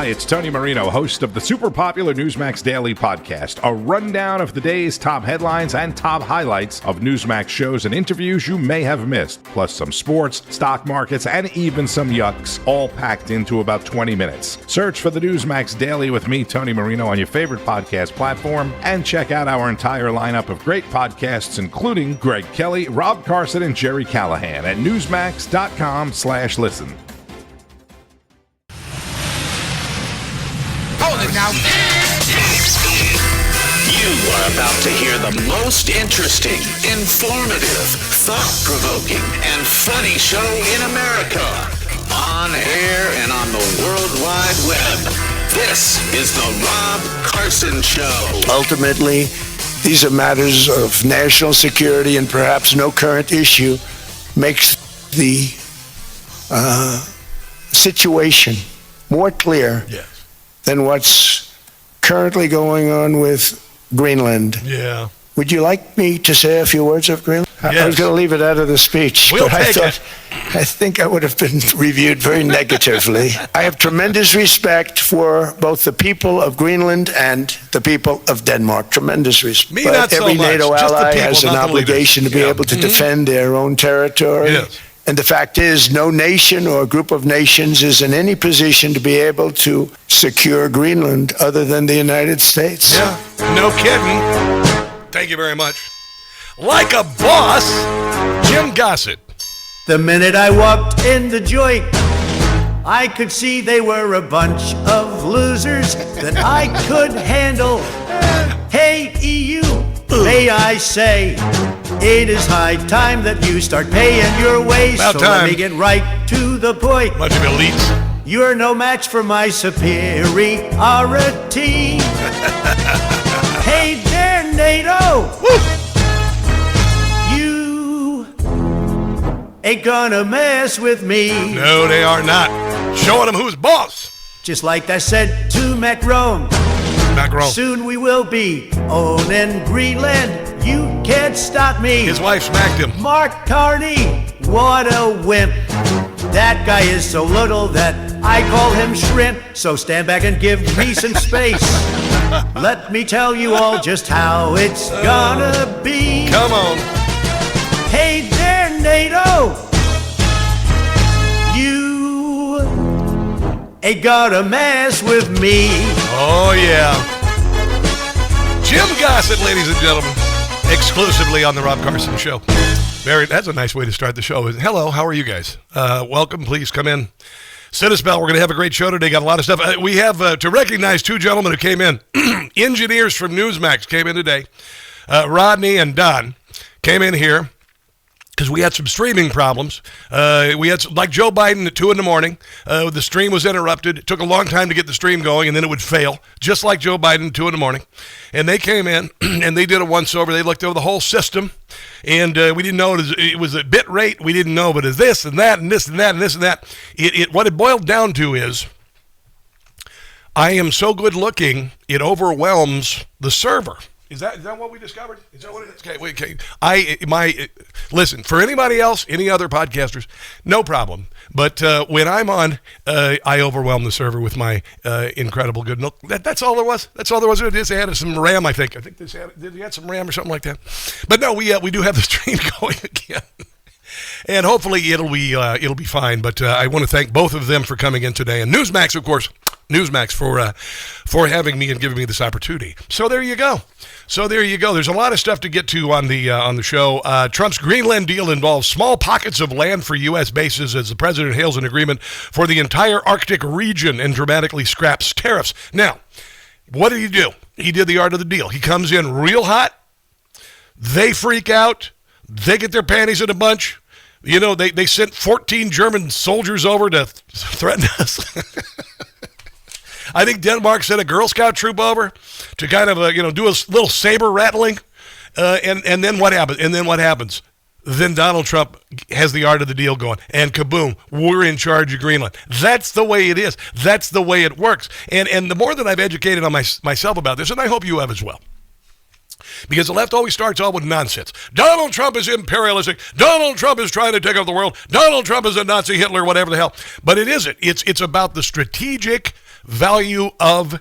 Hi, it's Tony Marino, host of the super popular Newsmax Daily podcast, a rundown of the day's top headlines and top highlights of Newsmax shows and interviews you may have missed, plus some sports, stock markets, and even some yucks, all packed into about 20 minutes. Search for the Newsmax Daily with me, Tony Marino, on your favorite podcast platform, and check out our entire lineup of great podcasts, including Greg Kelly, Rob Carson, and Jerry Callahan at newsmax.com/listen. Now, you are about to hear the most interesting, informative, thought-provoking, and funny show in America. On air and on the World Wide Web. This is the Rob Carson Show. Ultimately, these are matters of national security, and perhaps no current issue makes the situation more clear than what's currently going on with Greenland. Yeah. Would you like me to say a few words of Greenland? Yes. I was going to leave it out of the speech, We'll but take it. I think I would have been reviewed very negatively. I have tremendous respect for both the people of Greenland and the people of Denmark. Tremendous respect. Me, not so every much. NATO Just the ally people, has an not the leaders. obligation to be Yeah. able to defend their own territory. Yes. And the fact is, no nation or group of nations is in any position to be able to secure Greenland other than the United States. Yeah, no kidding. Thank you very much. Like a boss, Jim Gossett. The minute I walked in the joint, I could see they were a bunch of losers that I could handle. Hey, EU, may I say, it is high time that you start paying your ways. About so time. let me get right to the point. Bunch of elites. You're no match for my superiority. Hey there, NATO. Woo! You ain't gonna mess with me. No, they are not. Showing them who's boss. Just like I said to Macron, Macron. soon we will be owning Greenland. You can't stop me. His wife smacked him. Mark Carney, what a wimp. That guy is so little that I call him shrimp. So stand back and give me some space. Let me tell you all just how it's gonna be. Come on. Hey there, NATO. You ain't gonna mess with me. Oh, yeah. Jim Gossett, ladies and gentlemen. Exclusively on the Rob Carson Show. That's a nice way to start the show. Hello, how are you guys? Welcome, please come in. Sit a spell. We're going to have a great show today. Got a lot of stuff. We have to recognize two gentlemen who came in. Engineers from Newsmax came in today. Rodney and Don came in here because we had some streaming problems. We had like Joe Biden at 2 in the morning. The stream was interrupted. It took a long time to get the stream going, and then it would fail, just like Joe Biden at 2 in the morning. And they came in, and they did a once-over. They looked over the whole system, and we didn't know it was a bit rate. We didn't know, but it's this and that and this and that and this and that. What it boiled down to is I am so good-looking, it overwhelms the server. Is that what we discovered? Is that what it is? Okay. Listen, for anybody else, any other podcasters, no problem. But when I'm on, I overwhelm the server with my incredible good look. That's all there was. That's all there was. They had some RAM, I think. Did they had some RAM or something like that? But no, we do have the stream going again. And hopefully it'll be fine. But I want to thank both of them for coming in today. And Newsmax, of course, for having me and giving me this opportunity. So there you go. There's a lot of stuff to get to on the show. Trump's Greenland deal involves small pockets of land for U.S. bases as the president hails an agreement for the entire Arctic region and dramatically scraps tariffs. Now, what did he do? He did the art of the deal. He comes in real hot. They freak out. They get their panties in a bunch. You know, they sent 14 German soldiers over to threaten us. I think Denmark sent a Girl Scout troop over to kind of, do a little saber rattling. And then what happens? Then Donald Trump has the art of the deal going, and kaboom, we're in charge of Greenland. That's the way it is. That's the way it works. And the more that I've educated on myself about this, and I hope you have as well, because the left always starts off with nonsense. Donald Trump is imperialistic. Donald Trump is trying to take over the world. Donald Trump is a Nazi Hitler, whatever the hell. But it isn't. It's about the strategic value of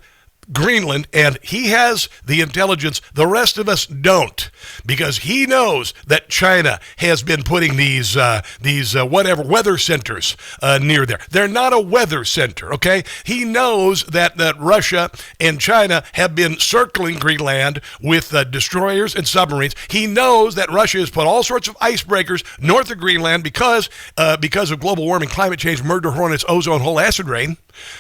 Greenland, and he has the intelligence the rest of us don't, because he knows that China has been putting these weather centers near there. They're not a weather center, okay? He knows that Russia and China have been circling Greenland with destroyers and submarines. He knows that Russia has put all sorts of icebreakers north of Greenland because of global warming, climate change, murder hornets, ozone hole, acid rain,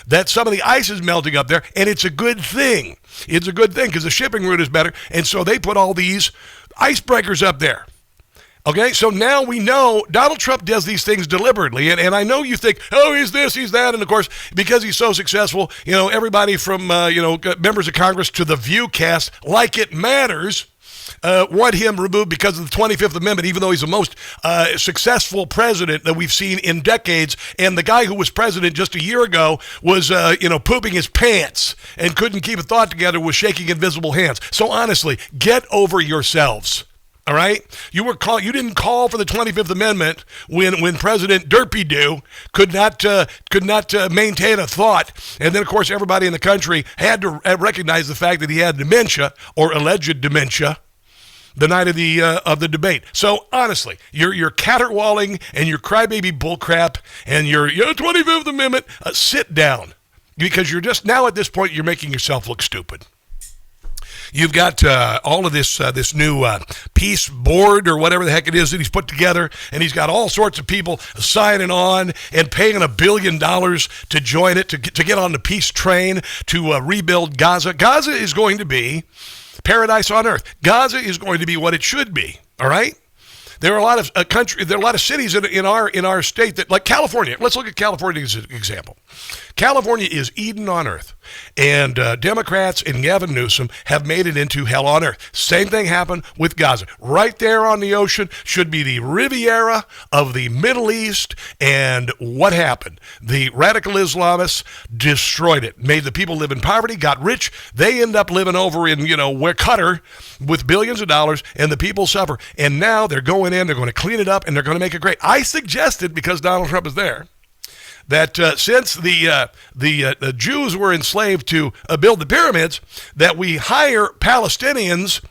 that some of the ice is melting up there, and it's a good thing. It's a good thing because the shipping route is better, and so they put all these icebreakers up there. Okay, so now we know Donald Trump does these things deliberately, and I know you think, oh, he's this, he's that, and of course, because he's so successful, everybody from, members of Congress to the View cast, like it matters, want him removed because of the 25th Amendment, even though he's the most successful president that we've seen in decades. And the guy who was president just a year ago was, pooping his pants and couldn't keep a thought together, was shaking invisible hands. So honestly, get over yourselves. All right, you didn't call for the 25th Amendment when President Derpy-Doo could not maintain a thought, and then of course everybody in the country had to recognize the fact that he had dementia or alleged dementia the night of the debate. So honestly, you're caterwauling and your crybaby bullcrap and your 25th Amendment. Sit down, because you're just now at this point you're making yourself look stupid. You've got all of this new peace board or whatever the heck it is that he's put together, and he's got all sorts of people signing on and paying $1 billion to join it, to get on the peace train to rebuild Gaza. Gaza is going to be paradise on earth. Gaza is going to be what it should be. All right. There are a lot of there are a lot of cities in our state that, like California. Let's look at California as an example. California is Eden on earth, and Democrats and Gavin Newsom have made it into hell on earth. Same thing happened with Gaza. Right there on the ocean should be the Riviera of the Middle East, and what happened? The radical Islamists destroyed it, made the people live in poverty, got rich. They end up living over in, where Qatar with billions of dollars, and the people suffer. And now they're going in, they're going to clean it up, and they're going to make it great. I suggested, because Donald Trump is there, that since the Jews were enslaved to build the pyramids, that we hire Palestinians,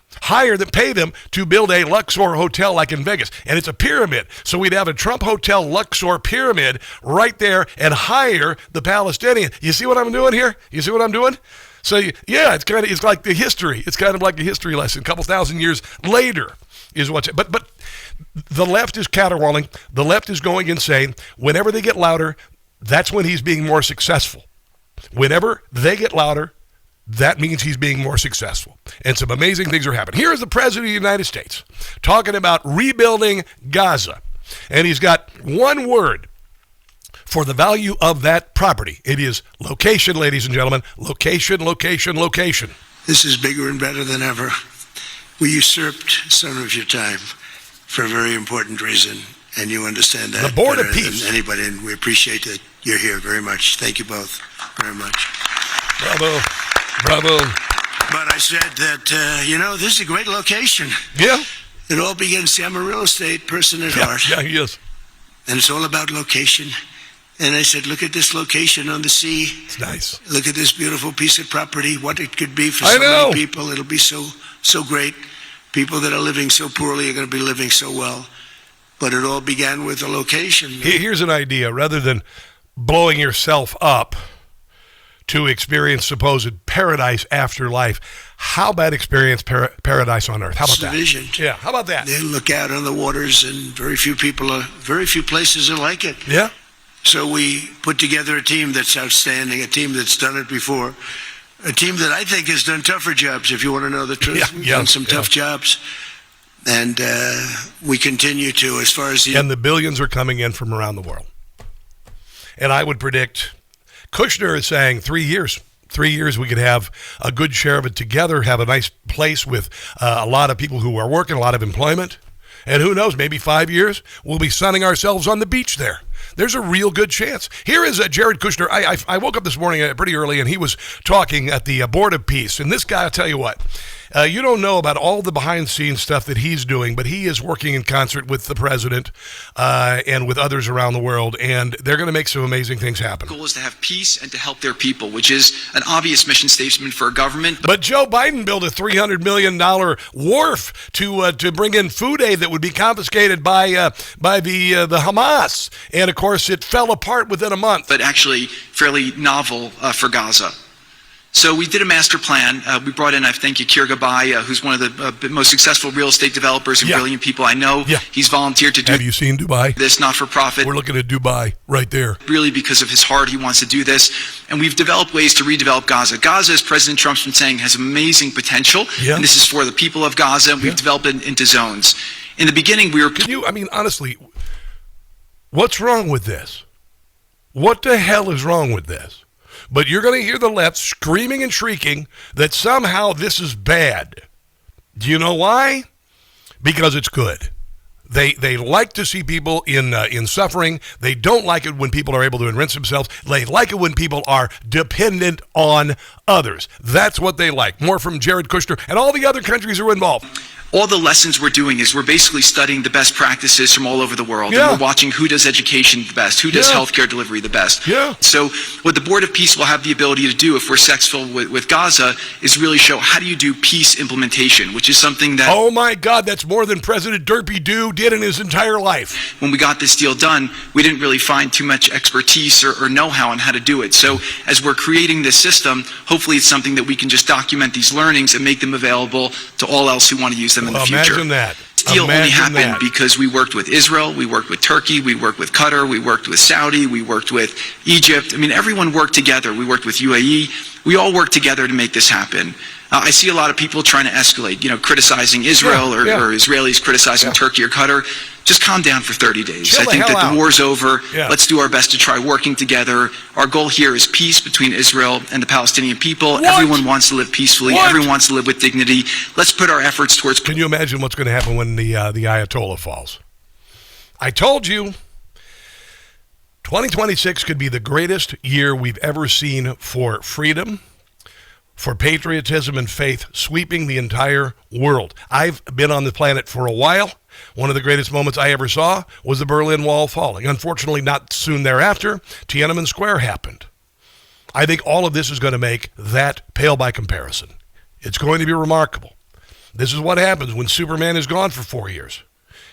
pay them to build a Luxor hotel like in Vegas. And it's a pyramid. So we'd have a Trump Hotel Luxor pyramid right there and hire the Palestinians. You see what I'm doing here? You see what I'm doing? So yeah, it's like the history. It's kind of like a history lesson. A couple thousand years later is what's, but the left is caterwauling. The left is going insane. Whenever they get louder, that's when he's being more successful. Whenever they get louder, that means he's being more successful. And some amazing things are happening. Here is the President of the United States talking about rebuilding Gaza. And he's got one word for the value of that property. It is location, ladies and gentlemen. Location, location, location. This is bigger and better than ever. We usurped some of your time for a very important reason, and you understand that the Board better of Peace. than anybody, and we appreciate that you're here very much. Thank you both very much. Bravo. Bravo. But I said that, this is a great location. Yeah. It all begins, see, I'm a real estate person at heart. Yeah, he is. And it's all about location. And I said, look at this location on the sea. It's nice. Look at this beautiful piece of property, what it could be for so many people. It'll be so great. People that are living so poorly are going to be living so well. But it all began with a location. Here's an idea. Rather than blowing yourself up to experience supposed paradise after life, how about experience paradise on earth? How about that? Vision. Yeah, how about that? They look out on the waters, and very few places are like it. Yeah. So we put together a team that's outstanding, a team that's done it before, a team that I think has done tougher jobs, if you want to know the truth. We've done some tough jobs. And we continue to, as far as and the billions are coming in from around the world. And I would predict, Kushner is saying 3 years. 3 years we could have a good share of it together, have a nice place with a lot of people who are working, a lot of employment. And who knows, maybe 5 years, we'll be sunning ourselves on the beach there. There's a real good chance. Here is Jared Kushner. I woke up this morning pretty early, and he was talking at the Board of Peace. And this guy, I'll tell you what, You don't know about all the behind-the-scenes stuff that he's doing, but he is working in concert with the president and with others around the world, and they're going to make some amazing things happen. The goal is to have peace and to help their people, which is an obvious mission statement for a government. But Joe Biden built a $300 million wharf to bring in food aid that would be confiscated by the Hamas, and of course it fell apart within a month. But actually fairly novel for Gaza. So we did a master plan. We brought in, I think, Akir Gabay, who's one of the most successful real estate developers and brilliant people I know. Yeah. He's volunteered to do Have you seen Dubai? This not-for-profit. We're looking at Dubai right there. Really, because of his heart, he wants to do this. And we've developed ways to redevelop Gaza. Gaza, as President Trump's been saying, has amazing potential. Yeah. And this is for the people of Gaza. We've developed it into zones. In the beginning, we were... honestly, what's wrong with this? What the hell is wrong with this? But you're going to hear the left screaming and shrieking that somehow this is bad. Do you know why? Because it's good. They like to see people in suffering. They don't like it when people are able to enrich themselves. They like it when people are dependent on others. That's what they like. More from Jared Kushner and all the other countries who are involved. All the lessons we're doing is we're basically studying the best practices from all over the world. Yeah. And we're watching who does education the best, who does healthcare delivery the best. Yeah. So what the Board of Peace will have the ability to do if we're successful with Gaza is really show how do you do peace implementation, which is something that... Oh my God, that's more than President Derpy Doo did in his entire life. When we got this deal done, we didn't really find too much expertise or know-how on how to do it. So as we're creating this system, hopefully it's something that we can just document these learnings and make them available to all else who want to use them in the future. Imagine that. This deal only happened because we worked with Israel, we worked with Turkey, we worked with Qatar, we worked with Saudi, we worked with Egypt. I mean, everyone worked together. We worked with UAE. We all worked together to make this happen. I see a lot of people trying to escalate, criticizing Israel or Israelis criticizing Turkey or Qatar. Just calm down for 30 days. Chill I think that out. the war's over. Yeah. Let's do our best to try working together. Our goal here is peace between Israel and the Palestinian people. What? Everyone wants to live peacefully. What? Everyone wants to live with dignity. Let's put our efforts towards... Can you imagine what's going to happen when the Ayatollah falls? I told you, 2026 could be the greatest year we've ever seen for freedom, for patriotism and faith sweeping the entire world. I've been on the planet for a while. One of the greatest moments I ever saw was the Berlin Wall falling. Unfortunately, not soon thereafter, Tiananmen Square happened. I think all of this is going to make that pale by comparison. It's going to be remarkable. This is what happens when Superman is gone for 4 years.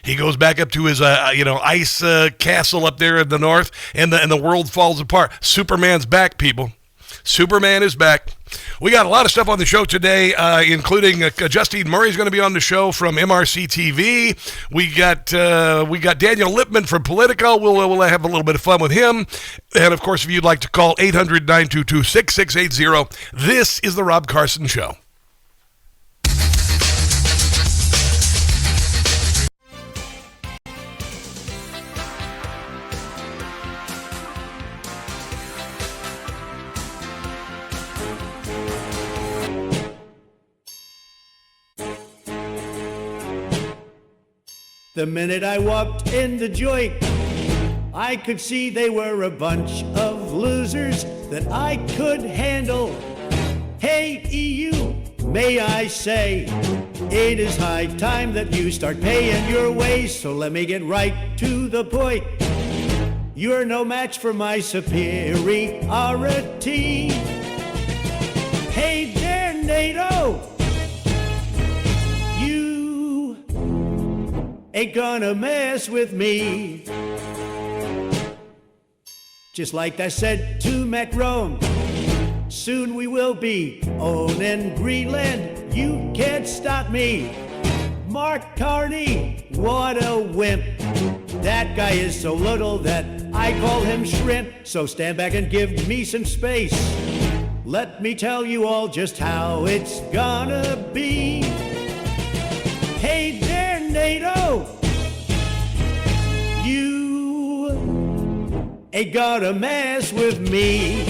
He goes back up to his ice castle up there in the north, and the world falls apart. Superman's back, people. Superman is back. We got a lot of stuff on the show today, including Justine Murray is going to be on the show from MRC TV. We got Daniel Lipman from Politico. We'll have a little bit of fun with him. And, of course, if you'd like to call 800-922-6680, this is The Rob Carson Show. The minute I walked in the joint, I could see they were a bunch of losers that I could handle. Hey, EU, may I say, it is high time that you start paying your ways, so let me get right to the point. You're no match for my superiority. Hey there, NATO! Ain't gonna mess with me. Just like I said to Macron, soon we will be owning Greenland. You can't stop me. Mark Carney, what a wimp. That guy is so little that I call him shrimp. So stand back and give me some space. Let me tell you all just how it's gonna be. Hey there, NATO! You ain't gonna mess with me.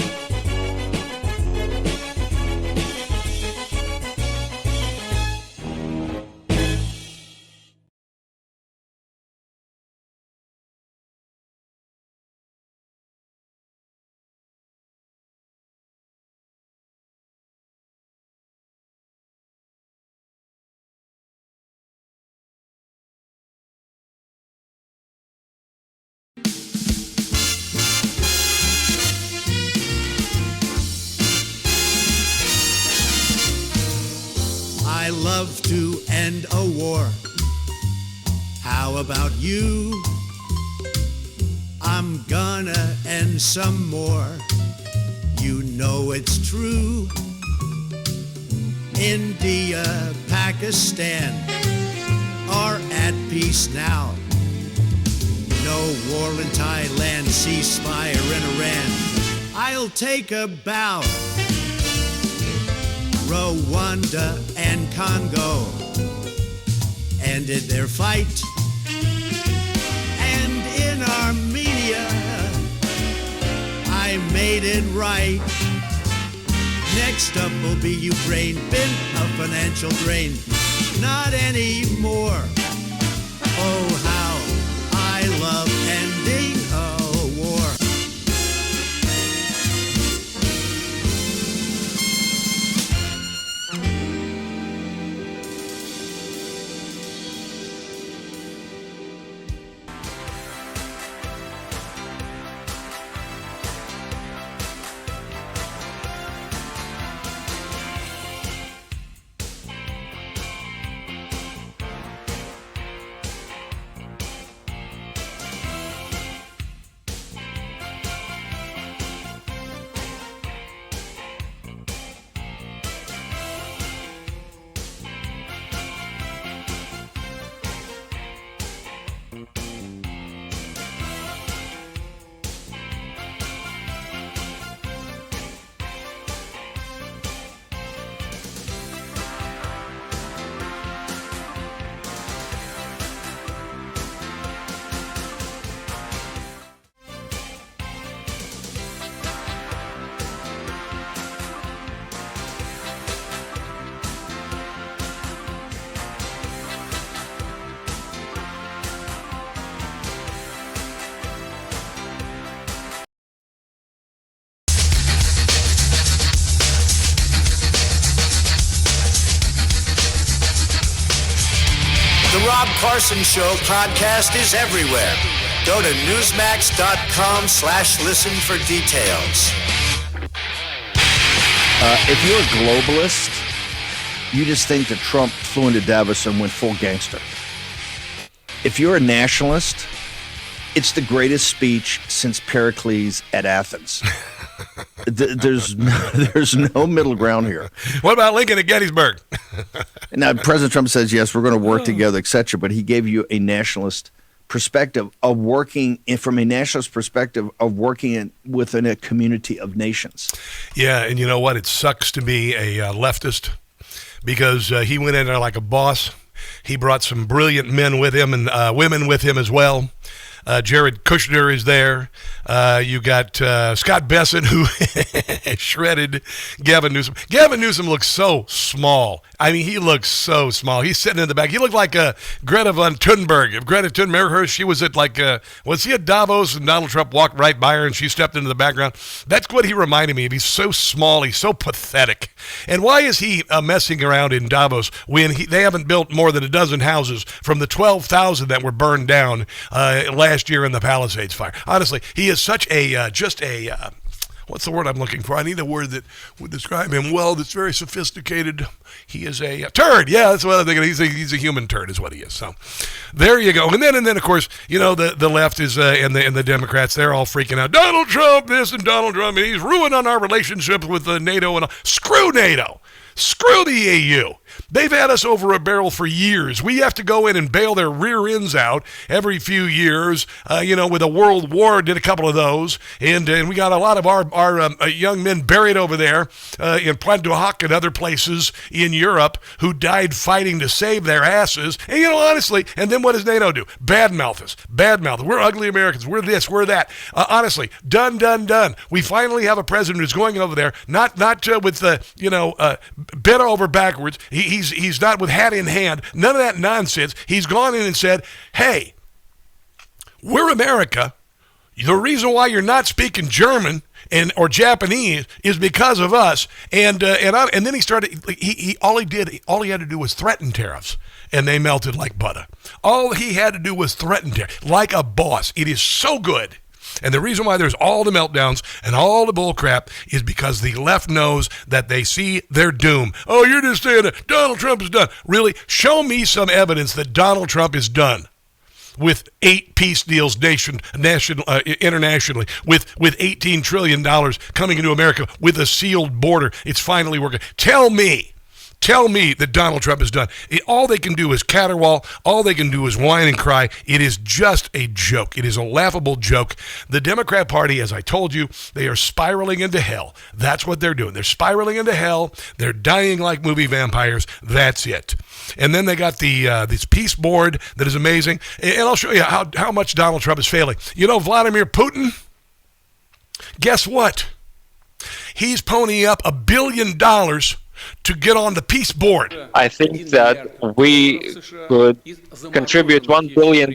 love to end a war. How about you? I'm gonna end some more. You know it's true. India, Pakistan are at peace now. No war in Thailand, ceasefire in Iran. I'll take a bow. Rwanda and Congo ended their fight. And in Armenia, I made it right. Next up will be Ukraine, been a financial drain. Not anymore. Oh, how I love ending a war. The Rob Carson Show podcast is everywhere. Go to newsmax.com/listen for details. If you're a globalist, you just think that Trump flew into Davos and went full gangster. If you're a nationalist, it's the greatest speech since Pericles at Athens. There's no middle ground here. What about Lincoln at Gettysburg? Now, President Trump says, yes, we're going to work together, etc., but he gave you a nationalist perspective of working within a community of nations. Yeah, and you know what? It sucks to be a leftist because he went in there like a boss. He brought some brilliant men with him and women with him as well. Jared Kushner is there. You got Scott Bessent, who shredded Gavin Newsom. Gavin Newsom looks so small. I mean, he looks so small. He's sitting in the back. He looked like Greta von Thunberg. If Greta Thunberg, remember her? She was at was he at Davos and Donald Trump walked right by her and she stepped into the background? That's what he reminded me of. He's so small. He's so pathetic. And why is he messing around in Davos when they haven't built more than a dozen houses from the 12,000 that were burned down last year in the Palisades fire? Honestly, he is such what's the word I'm looking for? I need a word that would describe him well that's very sophisticated. He is a turd. Yeah, that's what I'm thinking. He's a human turd is what he is. So there you go. And then of course, you know, the left is and the Democrats, they're all freaking out. Donald Trump this and Donald Trump, and he's ruining our relationships with NATO and all. Screw NATO. Screw the EU. They've had us over a barrel for years. We have to go in and bail their rear ends out every few years. With a world war, did a couple of those. And we got a lot of our young men buried over there in Plandohak and other places in Europe who died fighting to save their asses. And, honestly, and then what does NATO do? Badmouth us. Badmouth. We're ugly Americans. We're this, we're that. Honestly, done. We finally have a president who's going over there, not with the, bent over backwards. He's not with hat in hand. None of that nonsense. He's gone in and said, hey, we're America. The reason why you're not speaking German or Japanese is because of us. And then he started. All he had to do was threaten tariffs, and they melted like butter. All he had to do was threaten tariffs like a boss. It is so good. And the reason why there's all the meltdowns and all the bull crap is because the left knows that they see their doom. Oh, you're just saying that Donald Trump is done. Really? Show me some evidence that Donald Trump is done with 8 peace deals internationally, with $18 trillion coming into America, with a sealed border. It's finally working. Tell me that Donald Trump is done. All they can do is caterwaul. All they can do is whine and cry. It is just a joke. It is a laughable joke. The Democrat Party, as I told you, they are spiraling into hell. That's what they're doing. They're spiraling into hell. They're dying like movie vampires. That's it. And then they got this peace board that is amazing. And I'll show you how much Donald Trump is failing. You know, Vladimir Putin, guess what? He's ponying up $1 billion to get on the peace board. I think that we could contribute $1 billion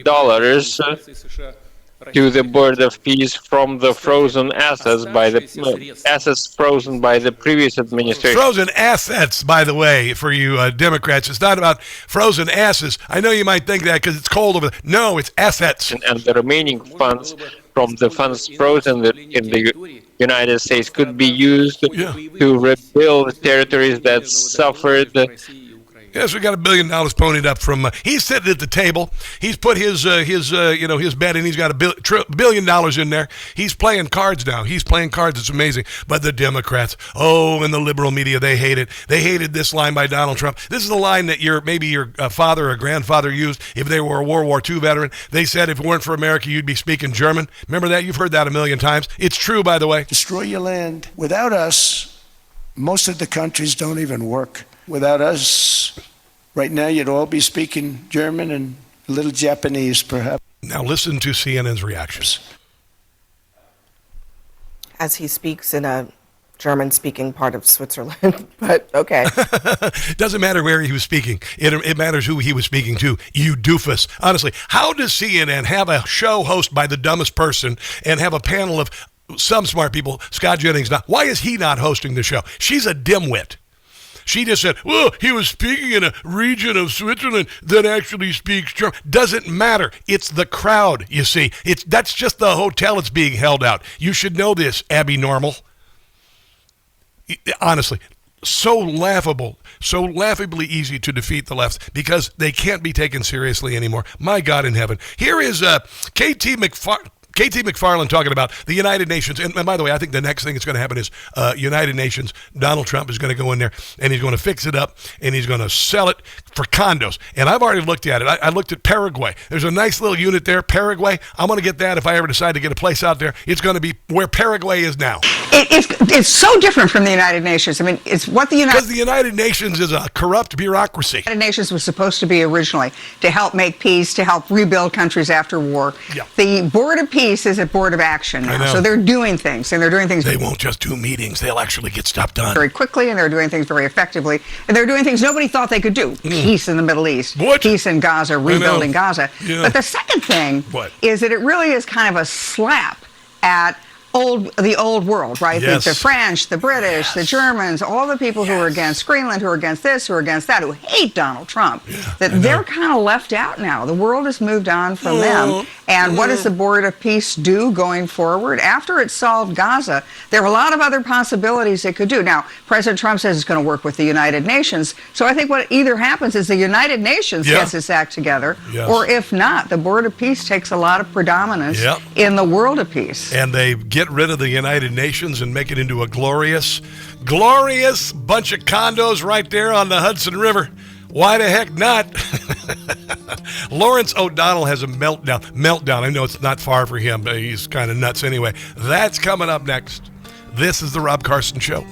to the board of peace from the frozen assets assets frozen by the previous administration. Frozen assets, by the way, for you Democrats. It's not about frozen asses. I know you might think that because it's cold over there. No, it's assets. And the remaining funds from the funds frozen in the United States could be used to rebuild territories that suffered. Yes, we got $1 billion ponied up from. He's sitting at the table. He's put his bet in. He's got $1 billion in there. He's playing cards now. He's playing cards. It's amazing. But the Democrats, and the liberal media, they hate it. They hated this line by Donald Trump. This is a line that maybe your father or grandfather used if they were a World War II veteran. They said if it weren't for America, you'd be speaking German. Remember that? You've heard that 1,000,000 times. It's true, by the way. Destroy your land. Without us, most of the countries don't even work. Without us, right now you'd all be speaking German and a little Japanese, perhaps. Now listen to CNN's reactions. As he speaks in a German-speaking part of Switzerland, but okay. Doesn't matter where he was speaking. It matters who he was speaking to. You doofus. Honestly, how does CNN have a show hosted by the dumbest person and have a panel of some smart people? Scott Jennings not. Why is he not hosting the show? She's a dimwit. She just said, well, he was speaking in a region of Switzerland that actually speaks German. Doesn't matter. It's the crowd, you see. That's just the hotel it's being held out. You should know this, Abby Normal. Honestly, so laughable, so laughably easy to defeat the left because they can't be taken seriously anymore. My God in heaven. Here is KT McFarland talking about the United Nations. And by the way, I think the next thing that's going to happen is United Nations. Donald Trump is going to go in there and he's going to fix it up and he's going to sell it for condos. And I've already looked at it. I looked at Paraguay. There's a nice little unit there, Paraguay. I'm going to get that if I ever decide to get a place out there. It's going to be where Paraguay is now. It's so different from the United Nations. I mean, it's what the Because the United Nations is a corrupt bureaucracy. The United Nations was supposed to be originally to help make peace, to help rebuild countries after war. Yeah. The Board of Peace is a board of action now. So they're doing things, and they're doing things. They won't just do meetings. They'll actually get stuff done. Very quickly, and they're doing things very effectively. And they're doing things nobody thought they could do. Peace in the Middle East. What? Peace in Gaza, rebuilding Gaza. Yeah. But the second thing is that it really is kind of a slap at the old world, right? Yes. The French, the British, the Germans, all the people who are against Greenland, who are against this, who are against that, who hate Donald Trump, that they're kind of left out now. The world has moved on from them. And what does the Board of Peace do going forward? After it solved Gaza, there are a lot of other possibilities it could do. Now, President Trump says it's going to work with the United Nations. So I think what either happens is the United Nations gets its act together, or if not, the Board of Peace takes a lot of predominance in the world of peace. And they get rid of the United Nations and make it into a glorious bunch of condos right there on the Hudson River. Why the heck not? Lawrence O'Donnell has a meltdown. I know it's not far for him, but he's kind of nuts anyway. That's coming up next. This is the Rob Carson Show.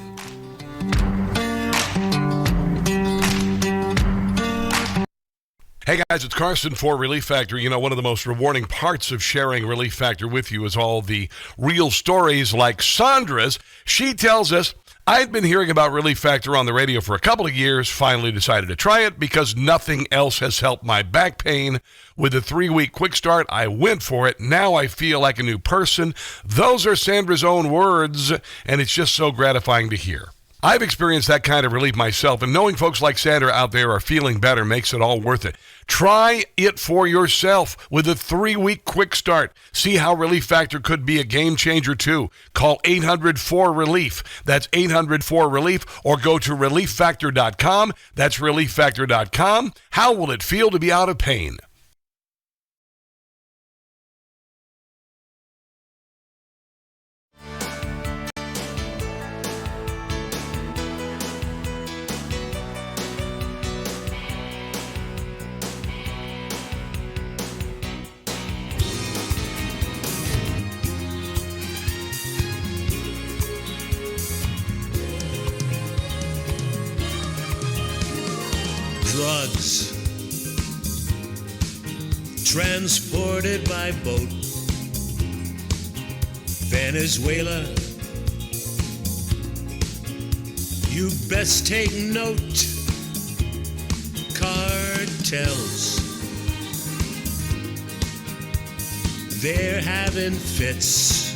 Hey guys, it's Carson for Relief Factor. You know, one of the most rewarding parts of sharing Relief Factor with you is all the real stories like Sandra's. She tells us, I'd been hearing about Relief Factor on the radio for a couple of years, finally decided to try it because nothing else has helped my back pain. With a 3-week quick start, I went for it. Now I feel like a new person. Those are Sandra's own words, and it's just so gratifying to hear. I've experienced that kind of relief myself, and knowing folks like Sandra out there are feeling better makes it all worth it. Try it for yourself with a 3-week quick start. See how Relief Factor could be a game changer too. Call 800-4RELIEF. That's 800-4RELIEF, or go to relieffactor.com. That's relieffactor.com. How will it feel to be out of pain? Drugs transported by boat, Venezuela. You best take note. Cartels, they're having fits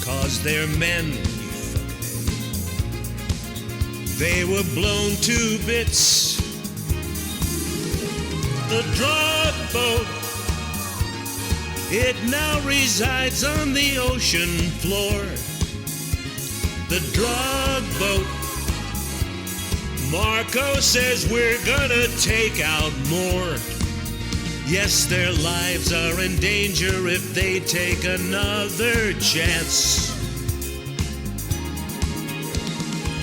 'cause they're men. They were blown to bits. The drug boat, it now resides on the ocean floor. The drug boat, Marco says we're gonna take out more. Yes, their lives are in danger if they take another chance.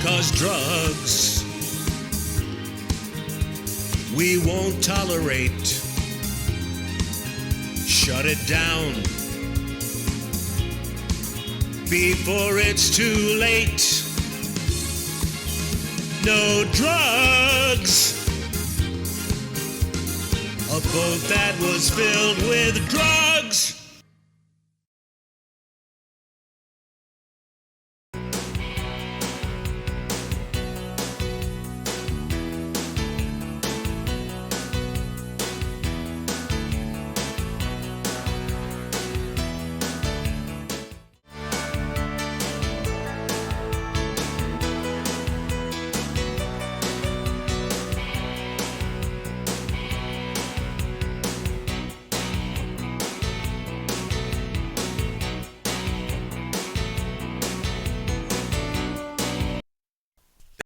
'Cause drugs, we won't tolerate. Shut it down before it's too late. No drugs. A boat that was filled with drugs.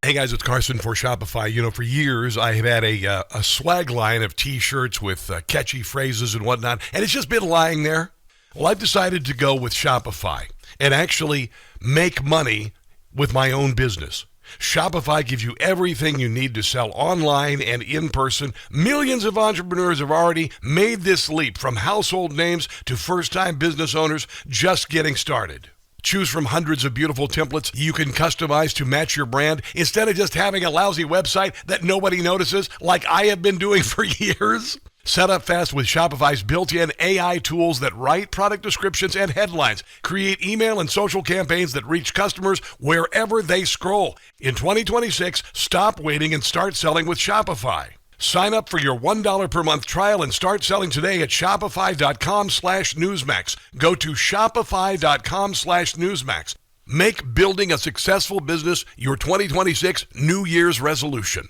Hey guys, it's Carson for Shopify. You know, for years I have had a swag line of t-shirts with catchy phrases and whatnot, and it's just been lying there. Well, I've decided to go with Shopify and actually make money with my own business. Shopify gives you everything you need to sell online and in person. Millions of entrepreneurs have already made this leap, from household names to first-time business owners just getting started. Choose from hundreds of beautiful templates you can customize to match your brand instead of just having a lousy website that nobody notices like I have been doing for years. Set up fast with Shopify's built-in AI tools that write product descriptions and headlines, create email and social campaigns that reach customers wherever they scroll. In 2026, stop waiting and start selling with Shopify. Sign up for your $1 per month trial and start selling today at shopify.com/Newsmax. Go to shopify.com/Newsmax. Make building a successful business your 2026 New Year's resolution.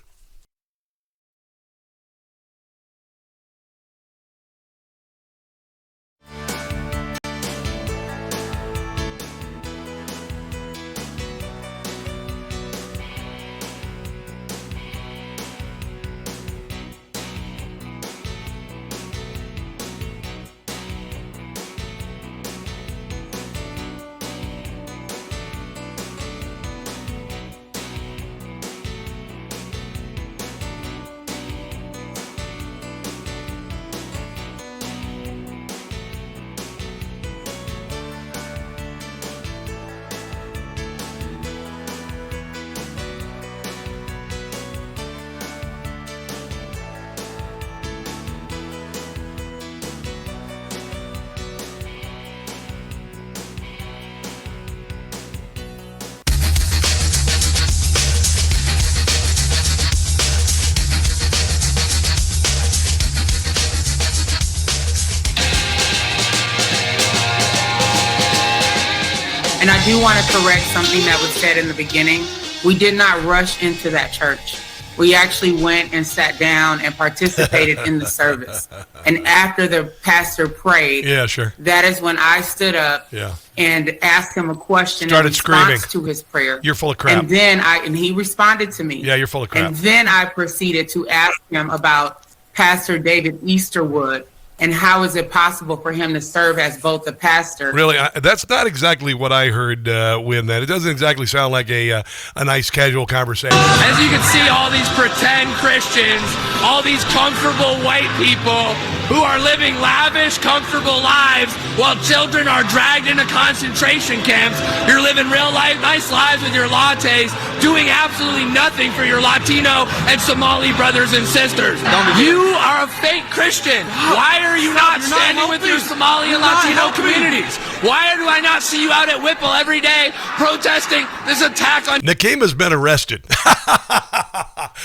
And I do want to correct something that was said in the beginning. We did not rush into that church. We actually went and sat down and participated in the service. And after the pastor prayed, that is when I stood up and asked him a question in response to his prayer. You're full of crap. And then he responded to me. Yeah, you're full of crap. And then I proceeded to ask him about Pastor David Easterwood and how is it possible for him to serve as both a pastor? Really, that's not exactly what I heard when that. It doesn't exactly sound like a nice casual conversation. As you can see, all these pretend Christians, all these comfortable white people who are living lavish, comfortable lives while children are dragged into concentration camps. You're living real life, nice lives with your lattes, doing absolutely nothing for your Latino and Somali brothers and sisters. You are a fake Christian. Why are you not standing with your Somali and Latino communities? Why do I not see you out at Whipple every day protesting this attack on... Nakima's been arrested.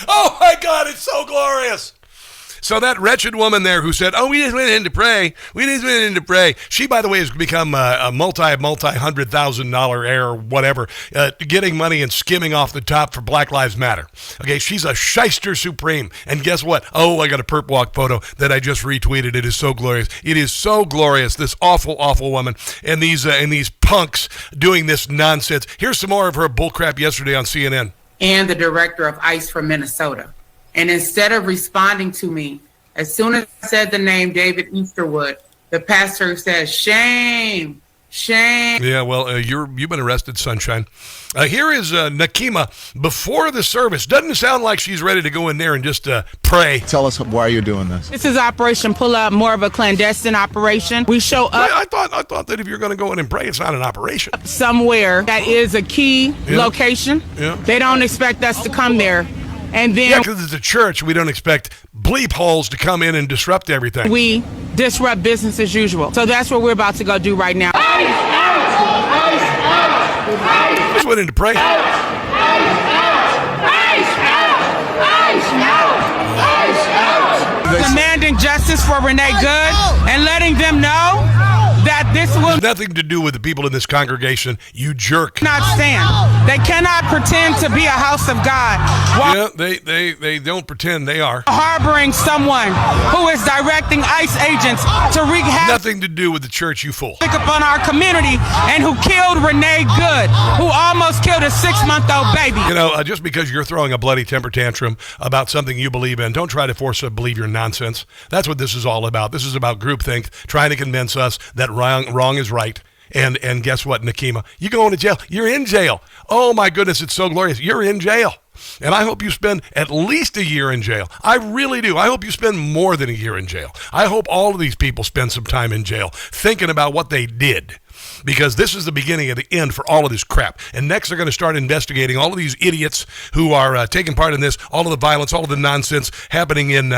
Oh my God, it's so glorious. So that wretched woman there who said, we just went in to pray. She, by the way, has become a multi-$100,000 heir, whatever, getting money and skimming off the top for Black Lives Matter. Okay, she's a shyster supreme. And guess what? I got a perp-walked photo that I just retweeted. It is so glorious. It is so glorious, this awful, awful woman. And these punks doing this nonsense. Here's some more of her bullcrap yesterday on CNN. And the director of ICE from Minnesota. And instead of responding to me, as soon as I said the name David Easterwood, the pastor says, shame. Yeah, well, you've been arrested, sunshine. Here is Nakima before the service. Doesn't sound like she's ready to go in there and just pray. Tell us why you're doing this. This is Operation Pull Up, more of a clandestine operation. We show up. I thought that if you're going to go in and pray, it's not an operation. Somewhere that is a key location. Yeah. They don't expect us to come there. And then because it's a church, we don't expect bleep holes to come in and disrupt everything. We disrupt business as usual. So that's what we're about to go do right now. Just went in to pray. Demanding justice for Renee Good and letting them know that this will nothing to do with the people in this congregation, you jerk. Not stand. They cannot pretend to be a house of God. Yeah, they don't pretend they are. Harboring someone who is directing ICE agents to wreak havoc. Nothing to do with the church, you fool. Pick up on our community and who killed Renee Good, who almost killed a 6-month-old baby. Just because you're throwing a bloody temper tantrum about something you believe in, don't try to force us to believe your nonsense. That's what this is all about. This is about groupthink, trying to convince us that wrong is right. And guess what, Nakima? You're going to jail. You're in jail. Oh, my goodness, it's so glorious. You're in jail. And I hope you spend at least a year in jail. I really do. I hope you spend more than a year in jail. I hope all of these people spend some time in jail thinking about what they did. Because this is the beginning of the end for all of this crap. And next they're going to start investigating all of these idiots who are taking part in this, all of the violence, all of the nonsense happening in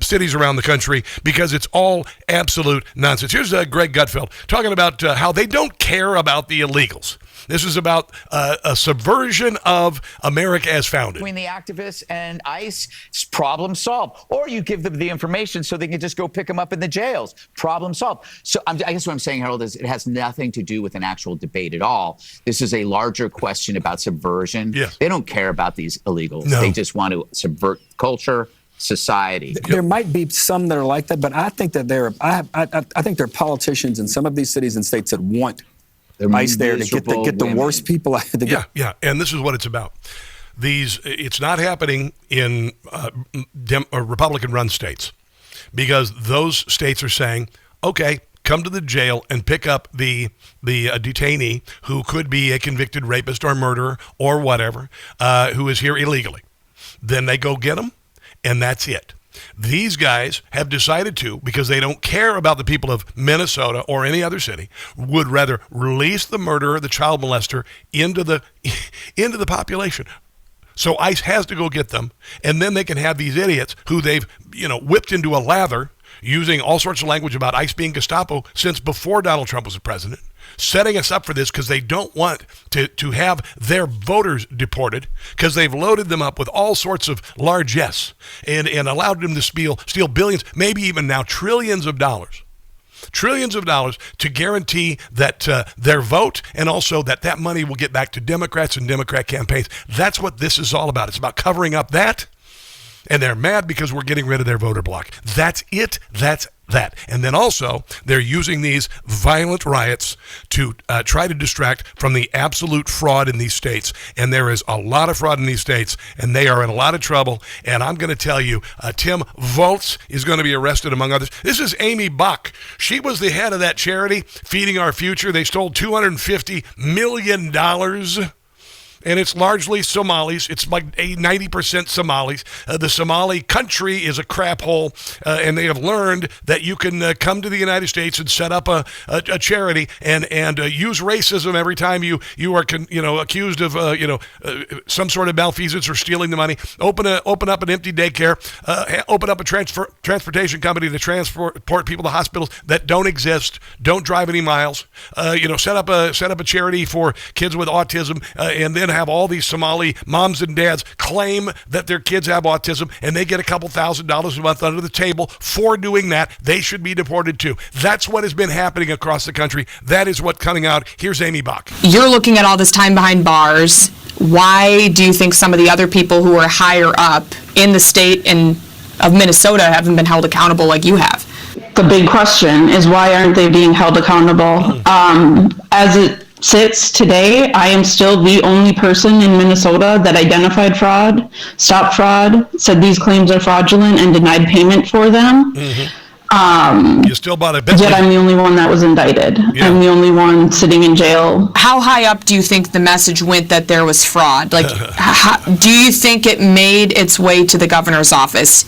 cities around the country, because it's all absolute nonsense. Here's Greg Gutfeld talking about how they don't care about the illegals. This is about a subversion of America as founded. Between the activists and ICE, problem solved. Or you give them the information so they can just go pick them up in the jails. Problem solved. So I guess what I'm saying, Harold, is it has nothing to do with an actual debate at all. This is a larger question about subversion. Yes. They don't care about these illegals. No. They just want to subvert culture, society. There might be some that are like that, but I think that I think there are politicians in some of these cities and states that want ICE there to get the worst people out. Yeah, and this is what it's about. It's not happening in Republican-run states, because those states are saying, okay, come to the jail and pick up the detainee who could be a convicted rapist or murderer or whatever, who is here illegally. Then they go get them, and that's it. These guys have decided to, because they don't care about the people of Minnesota or any other city, would rather release the murderer, the child molester, into the population. So ICE has to go get them, and then they can have these idiots who they've whipped into a lather, using all sorts of language about ICE being Gestapo since before Donald Trump was the president, setting us up for this because they don't want to have their voters deported, because they've loaded them up with all sorts of largesse and allowed them to steal billions, maybe even now trillions of dollars. trillions of dollars to guarantee that their vote, and also that money will get back to Democrats and Democrat campaigns. That's what this is all about. It's about covering up that, and they're mad because we're getting rid of their voter bloc. That's it. That's that. And then also, they're using these violent riots to try to distract from the absolute fraud in these states. And there is a lot of fraud in these states, and they are in a lot of trouble. And I'm going to tell you, Tim Volz is going to be arrested, among others. This is Amy Bach. She was the head of that charity, Feeding Our Future. They stole $250 million. And it's largely Somalis. It's like 90% Somalis. The Somali country is a crap hole, and they have learned that you can come to the United States and set up a charity and use racism every time you are accused of some sort of malfeasance or stealing the money. Open up an empty daycare. Open up a transportation company to transport people to hospitals that don't exist. Don't drive any miles. Set up a charity for kids with autism, and then have all these Somali moms and dads claim that their kids have autism, and they get a couple $1,000s a month under the table for doing that. They should be deported too. That's what has been happening across the country. That is what's coming out. Here's Amy Bach. You're looking at all this time behind bars. Why do you think some of the other people who are higher up in the state of Minnesota haven't been held accountable like you have? The big question is, why aren't they being held accountable? As it sits today, I am still the only person in Minnesota that identified fraud, stopped fraud, said these claims are fraudulent, and denied payment for them. You still bought a Bentley. Yet I'm the only one that was indicted. Yeah. I'm the only one sitting in jail. How high up do you think the message went that there was fraud? Like, do you think it made its way to the governor's office?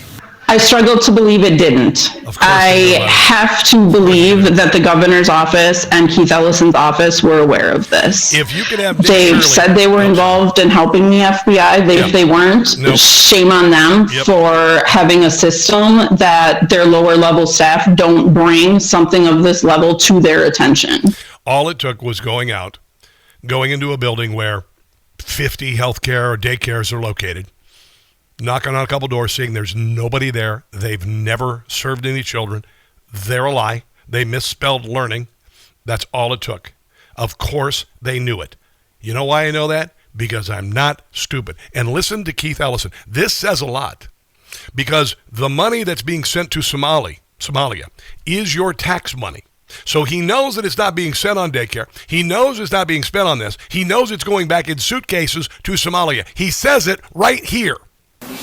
I struggle to believe it didn't. I have to believe that the governor's office and Keith Ellison's office were aware of this. If you could have They've said they were involved in helping the FBI. If they weren't, shame on them for having a system that their lower level staff don't bring something of this level to their attention. All it took was going into a building where 50 healthcare or daycares are located, knocking on a couple doors, seeing there's nobody there. They've never served any children. They're a lie. They misspelled learning. That's all it took. Of course, they knew it. You know why I know that? Because I'm not stupid. And listen to Keith Ellison. This says a lot. Because the money that's being sent to Somalia is your tax money. So he knows that it's not being sent on daycare. He knows it's not being spent on this. He knows it's going back in suitcases to Somalia. He says it right here.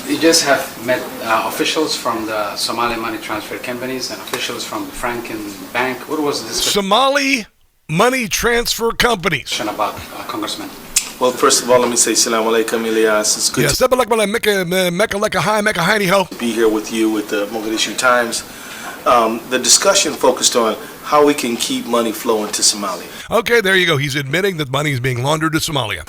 You just have met officials from the Somali money transfer companies and officials from the Franken Bank. What was this? Somali money transfer companies. About Congressman. Well, first of all, let me say salam alaikum, Ilyas. It's good to be here with you with the Mogadishu Times. The discussion focused on how we can keep money flowing to Somalia. Okay, there you go. He's admitting that money is being laundered to Somalia.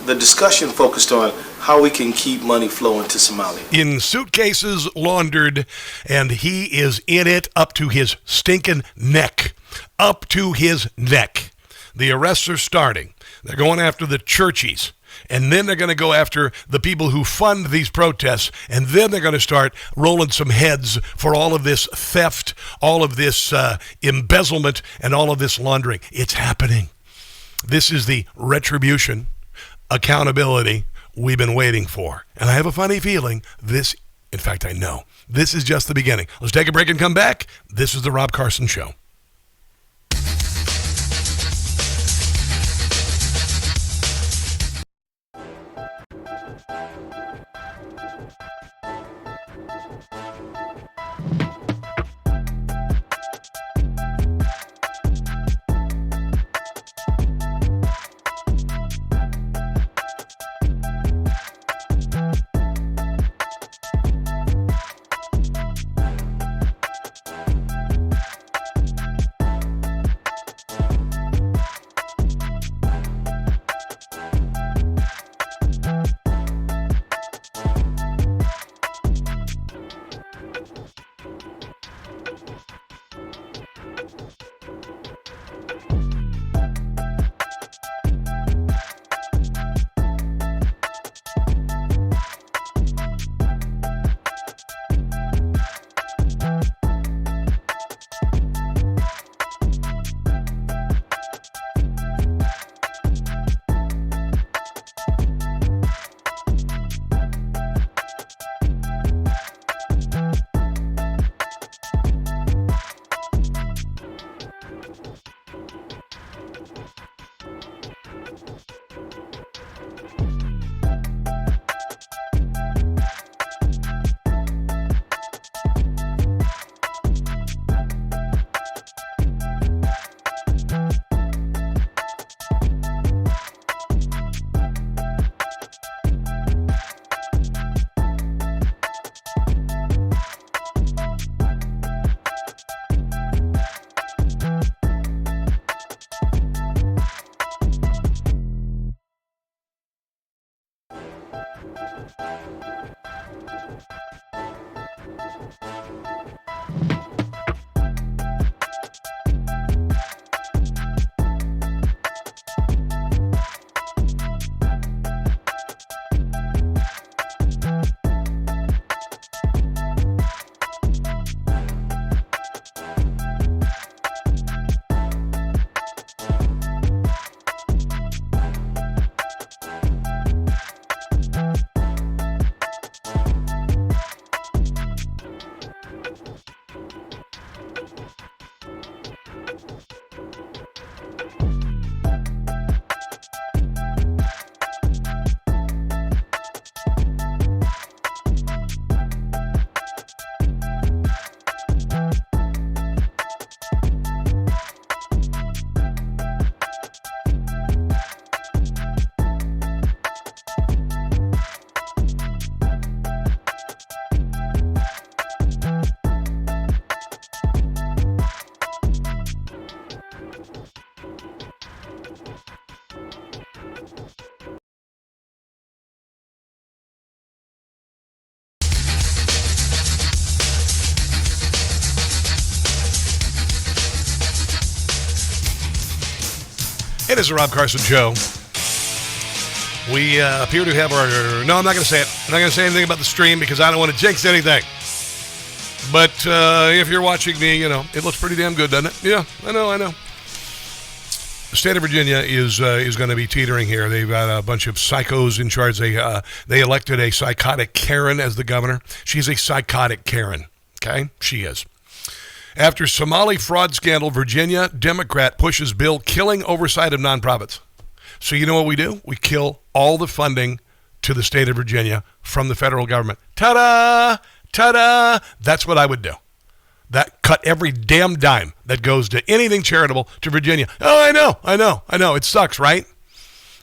The discussion focused on how we can keep money flowing to Somalia. In suitcases laundered, and he is in it up to his stinking neck. Up to his neck. The arrests are starting. They're going after the churchies. And then they're going to go after the people who fund these protests. And then they're going to start rolling some heads for all of this theft, all of this embezzlement, and all of this laundering. It's happening. This is the retribution, accountability we've been waiting for. And I have a funny feeling in fact, I know, this is just the beginning. Let's take a break and come back. This is the Rob Carson Show. It is the Rob Carson Show. We appear to have our... No, I'm not going to say it. I'm not going to say anything about the stream because I don't want to jinx anything. But if you're watching me, you know, it looks pretty damn good, doesn't it? Yeah, I know. The state of Virginia is going to be teetering here. They've got a bunch of psychos in charge. They elected a psychotic Karen as the governor. She's a psychotic Karen, okay? She is. After Somali fraud scandal, Virginia Democrat pushes bill killing oversight of nonprofits. So you know what we do? We kill all the funding to the state of Virginia from the federal government. Ta-da! Ta-da! That's what I would do. That cut every damn dime that goes to anything charitable to Virginia. Oh, I know. It sucks, right?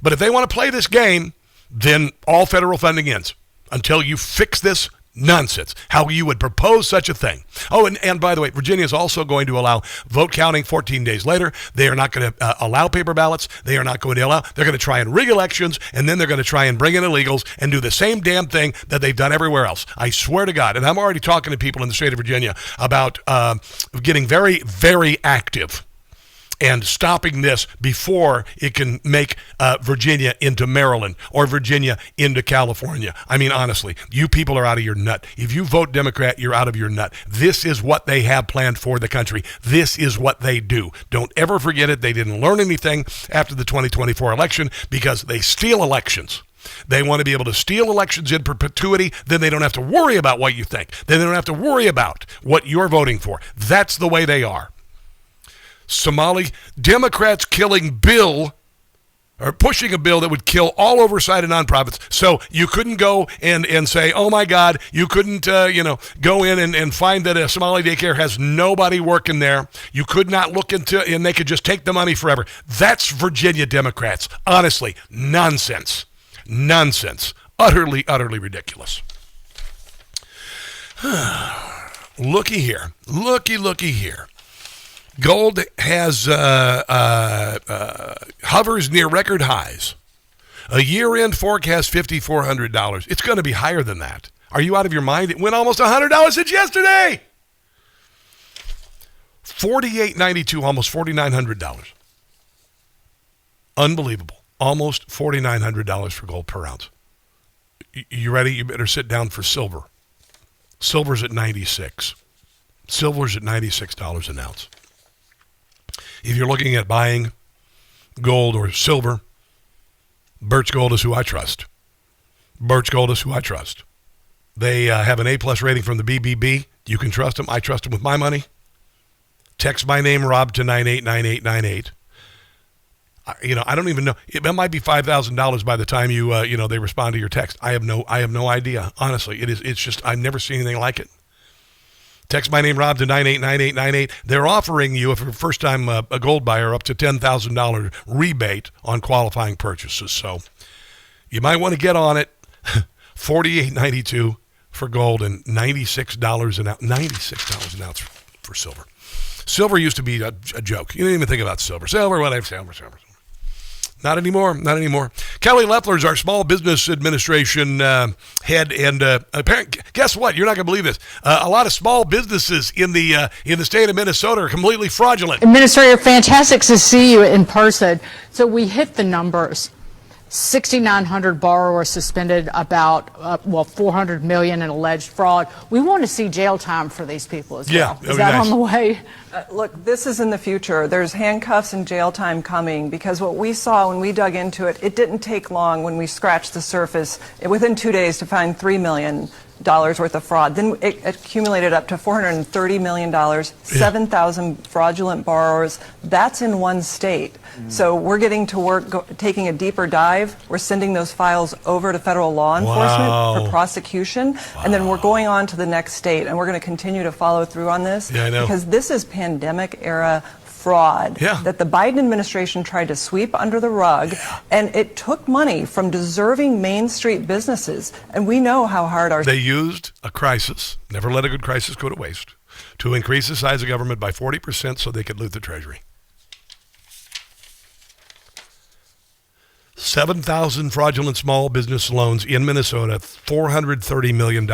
But if they want to play this game, then all federal funding ends until you fix this nonsense. How you would propose such a thing. Oh, and by the way, Virginia is also going to allow vote counting 14 days later. They are not going to allow paper ballots. They are not going to allow. They're going to try and rig elections, and then they're going to try and bring in illegals and do the same damn thing that they've done everywhere else. I swear to God. And I'm already talking to people in the state of Virginia about getting very, very active and stopping this before it can make Virginia into Maryland or Virginia into California. I mean, honestly, you people are out of your nut. If you vote Democrat, you're out of your nut. This is what they have planned for the country. This is what they do. Don't ever forget it. They didn't learn anything after the 2024 election because they steal elections. They want to be able to steal elections in perpetuity. Then they don't have to worry about what you think. Then they don't have to worry about what you're voting for. That's the way they are. Somali Democrats pushing a bill that would kill all oversight of nonprofits. So you couldn't go and say, oh my God, you couldn't go in and find that a Somali daycare has nobody working there. You could not look into, and they could just take the money forever. That's Virginia Democrats. Honestly, nonsense. Utterly ridiculous. Looky here. Gold has hovers near record highs. A year-end forecast $5,400. It's going to be higher than that. Are you out of your mind? It went almost $100 since yesterday. $48.92, almost $4,900. Unbelievable. Almost $4,900 for gold per ounce. You ready? You better sit down for silver. Silver's at $96. Silver's at $96 an ounce. If you're looking at buying gold or silver, Birch Gold is who I trust. They have an A+ rating from the BBB. You can trust them. I trust them with my money. Text my name, Rob, to 989898. I don't even know. It might be $5,000 by the time they respond to your text. I have no idea. Honestly, it's just I've never seen anything like it. Text my name, Rob, to 989898. They're offering you, if you're a first-time a gold buyer, up to $10,000 rebate on qualifying purchases. So you might want to get on it. $48.92 for gold and $96 an ounce. $96 an ounce for silver. Silver used to be a joke. You didn't even think about silver. Silver. Not anymore. Kelly Loeffler's our Small Business Administration head, and apparently, guess what? You're not going to believe this. A lot of small businesses in the state of Minnesota are completely fraudulent. Administrator, fantastic to see you in person. So we hit the numbers. 6,900 borrowers suspended, about $400 million in alleged fraud. We want to see jail time for these people as well. Is that nice on the way? Look, this is in the future. There's handcuffs and jail time coming, because what we saw when we dug into it, it didn't take long when we scratched the surface, within 2 days, to find $3 million worth of fraud. Then it accumulated up to $430 million, 7,000 fraudulent borrowers. That's in one state. So we're getting to work, taking a deeper dive. We're sending those files over to federal law enforcement for prosecution. And then we're going on to the next state. And we're going to continue to follow through on this. Yeah, I know. Because this is pandemic era fraud that the Biden administration tried to sweep under the rug, and it took money from deserving Main Street businesses. And we know how hard they used a crisis, never let a good crisis go to waste, to increase the size of government by 40% so they could loot the Treasury. 7,000 fraudulent small business loans in Minnesota, $430 million.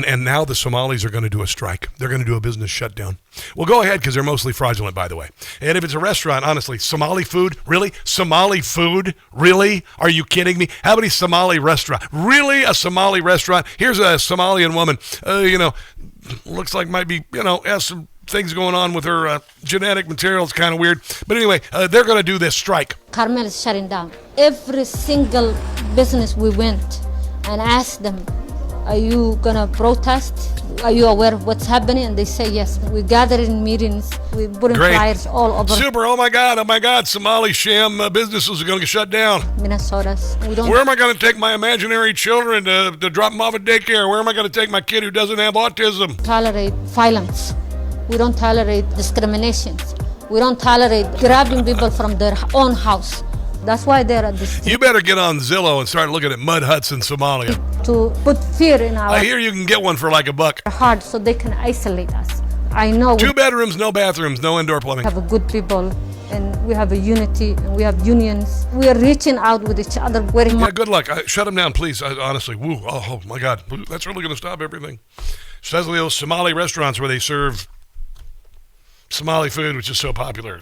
And now the Somalis are going to do a strike. They're going to do a business shutdown. Well, go ahead, because they're mostly fraudulent, by the way. And if it's a restaurant, honestly, Somali food? Really? Somali food? Really? Are you kidding me? How many Somali restaurant? Really? A Somali restaurant? Here's a Somalian woman, looks like might be, has some things going on with her genetic material. It's kind of weird. But anyway, they're going to do this strike. Carmel is shutting down. Every single business we went and asked them, are you going to protest? Are you aware of what's happening? And they say yes. We gathered in meetings. We put in flyers all over. Super. Oh my God. Somali sham businesses are going to get shut down. Minnesota's. Where am I going to take my imaginary children to drop them off at daycare? Where am I going to take my kid who doesn't have autism? Tolerate violence. We don't tolerate discriminations. We don't tolerate grabbing people from their own house. That's why they're at this. You better get on Zillow and start looking at mud huts in Somalia. To put fear in our I hear you can get one for like $1. heart so they can isolate us. I know 2 bedrooms, no bathrooms, no indoor plumbing. We have a good people and we have a unity and we have unions. We are reaching out with each other. Yeah, good luck. Shut them down, please. Honestly, woo. Oh my God, that's really going to stop everything. Especially those Somali restaurants where they serve Somali food, which is so popular.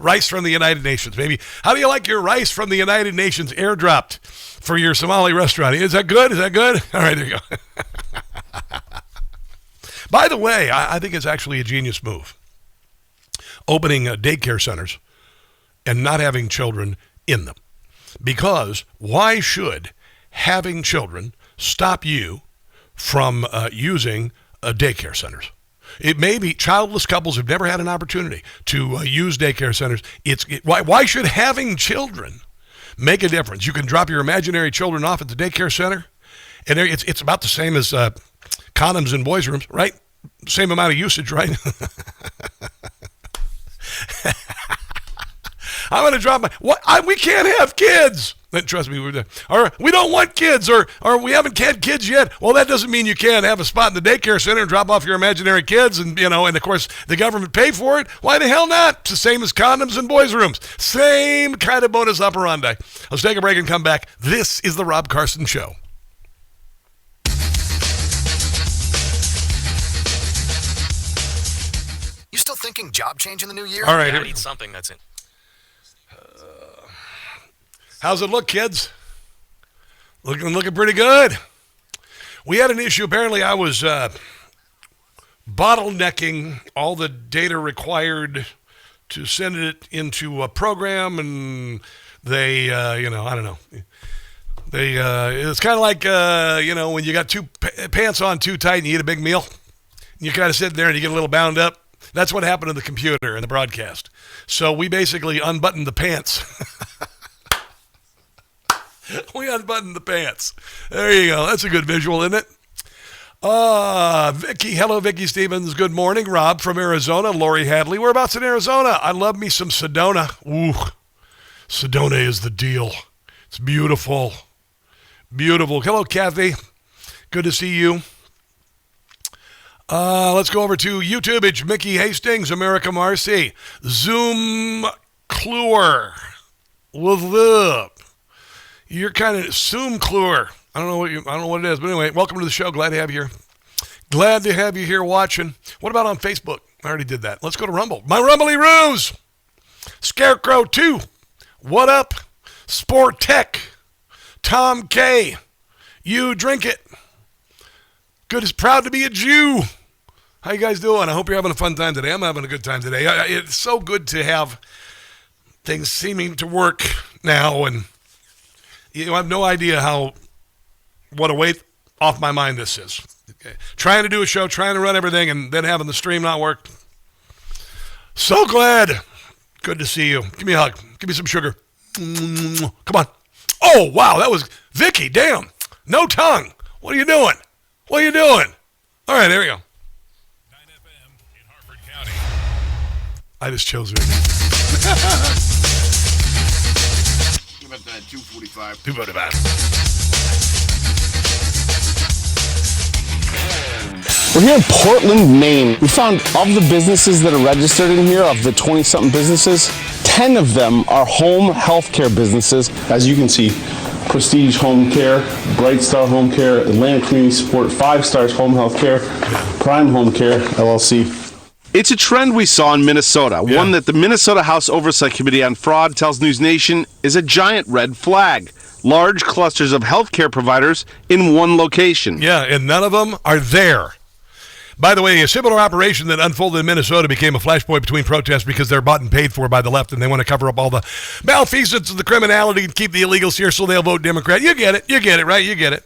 Rice from the United Nations, baby. How do you like your rice from the United Nations airdropped for your Somali restaurant? Is that good? All right, there you go. By the way, I think it's actually a genius move. Opening daycare centers and not having children in them. Because why should having children stop you from using daycare centers? It may be childless couples who've never had an opportunity to use daycare centers. Why should having children make a difference? You can drop your imaginary children off at the daycare center, and it's about the same as condoms in boys' rooms, right? Same amount of usage, right? I'm going to drop we can't have kids. Trust me, or we don't want kids, or we haven't had kids yet. Well, that doesn't mean you can't have a spot in the daycare center and drop off your imaginary kids, and of course the government pay for it. Why the hell not? It's the same as condoms in boys' rooms. Same kind of modus operandi. Let's take a break and come back. This is the Rob Carson Show. You still thinking job change in the new year? All right, I need something that's in. How's it look, kids? Looking pretty good. We had an issue. Apparently, I was bottlenecking all the data required to send it into a program, and they, I don't know. It's kind of like, when you got pants on too tight and you eat a big meal, and you kind of sit there and you get a little bound up. That's what happened to the computer and the broadcast. So we basically unbuttoned the pants. We unbuttoned the pants. There you go. That's a good visual, isn't it? Vicky. Hello, Vicky Stevens. Good morning. Rob from Arizona. Lori Hadley. Whereabouts in Arizona? I love me some Sedona. Ooh, Sedona is the deal. It's beautiful. Beautiful. Hello, Kathy. Good to see you. Let's go over to YouTube. It's Mickey Hastings, America Marcy. Zoom Kluwer. What's up? You're kind of Zoom Kluwer. I don't know what it is, but anyway, welcome to the show. Glad to have you here. Glad to have you here watching. What about on Facebook? I already did that. Let's go to Rumble. My Rumbly Roos. Scarecrow 2. What up? Sport Tech. Tom K. You drink it. Good is proud to be a Jew. How you guys doing? I hope you're having a fun time today. I'm having a good time today. It's so good to have things seeming to work now, and I have no idea what a weight off my mind this is. Okay. Trying to do a show, trying to run everything, and then having the stream not work. So glad. Good to see you. Give me a hug. Give me some sugar. Come on. Oh, wow, that was Vicky. Damn. No tongue. What are you doing? What are you doing? All right, there we go. 9 FM in Harford County. I just chose Vicky. Give it that 245. 245. We're here in Portland, Maine. We found of the businesses that are registered in here, of the 20-something businesses, 10 of them are home healthcare businesses. As you can see, Prestige Home Care, Bright Star Home Care, Atlantic Community Support, 5 Stars Home Health Care, Prime Home Care, LLC. It's a trend we saw in Minnesota, one that the Minnesota House Oversight Committee on Fraud tells News Nation is a giant red flag. Large clusters of healthcare providers in one location. Yeah, and none of them are there. By the way, a similar operation that unfolded in Minnesota became a flashpoint between protests because they're bought and paid for by the left, and they want to cover up all the malfeasance and the criminality and keep the illegals here so they'll vote Democrat. You get it, right? You get it.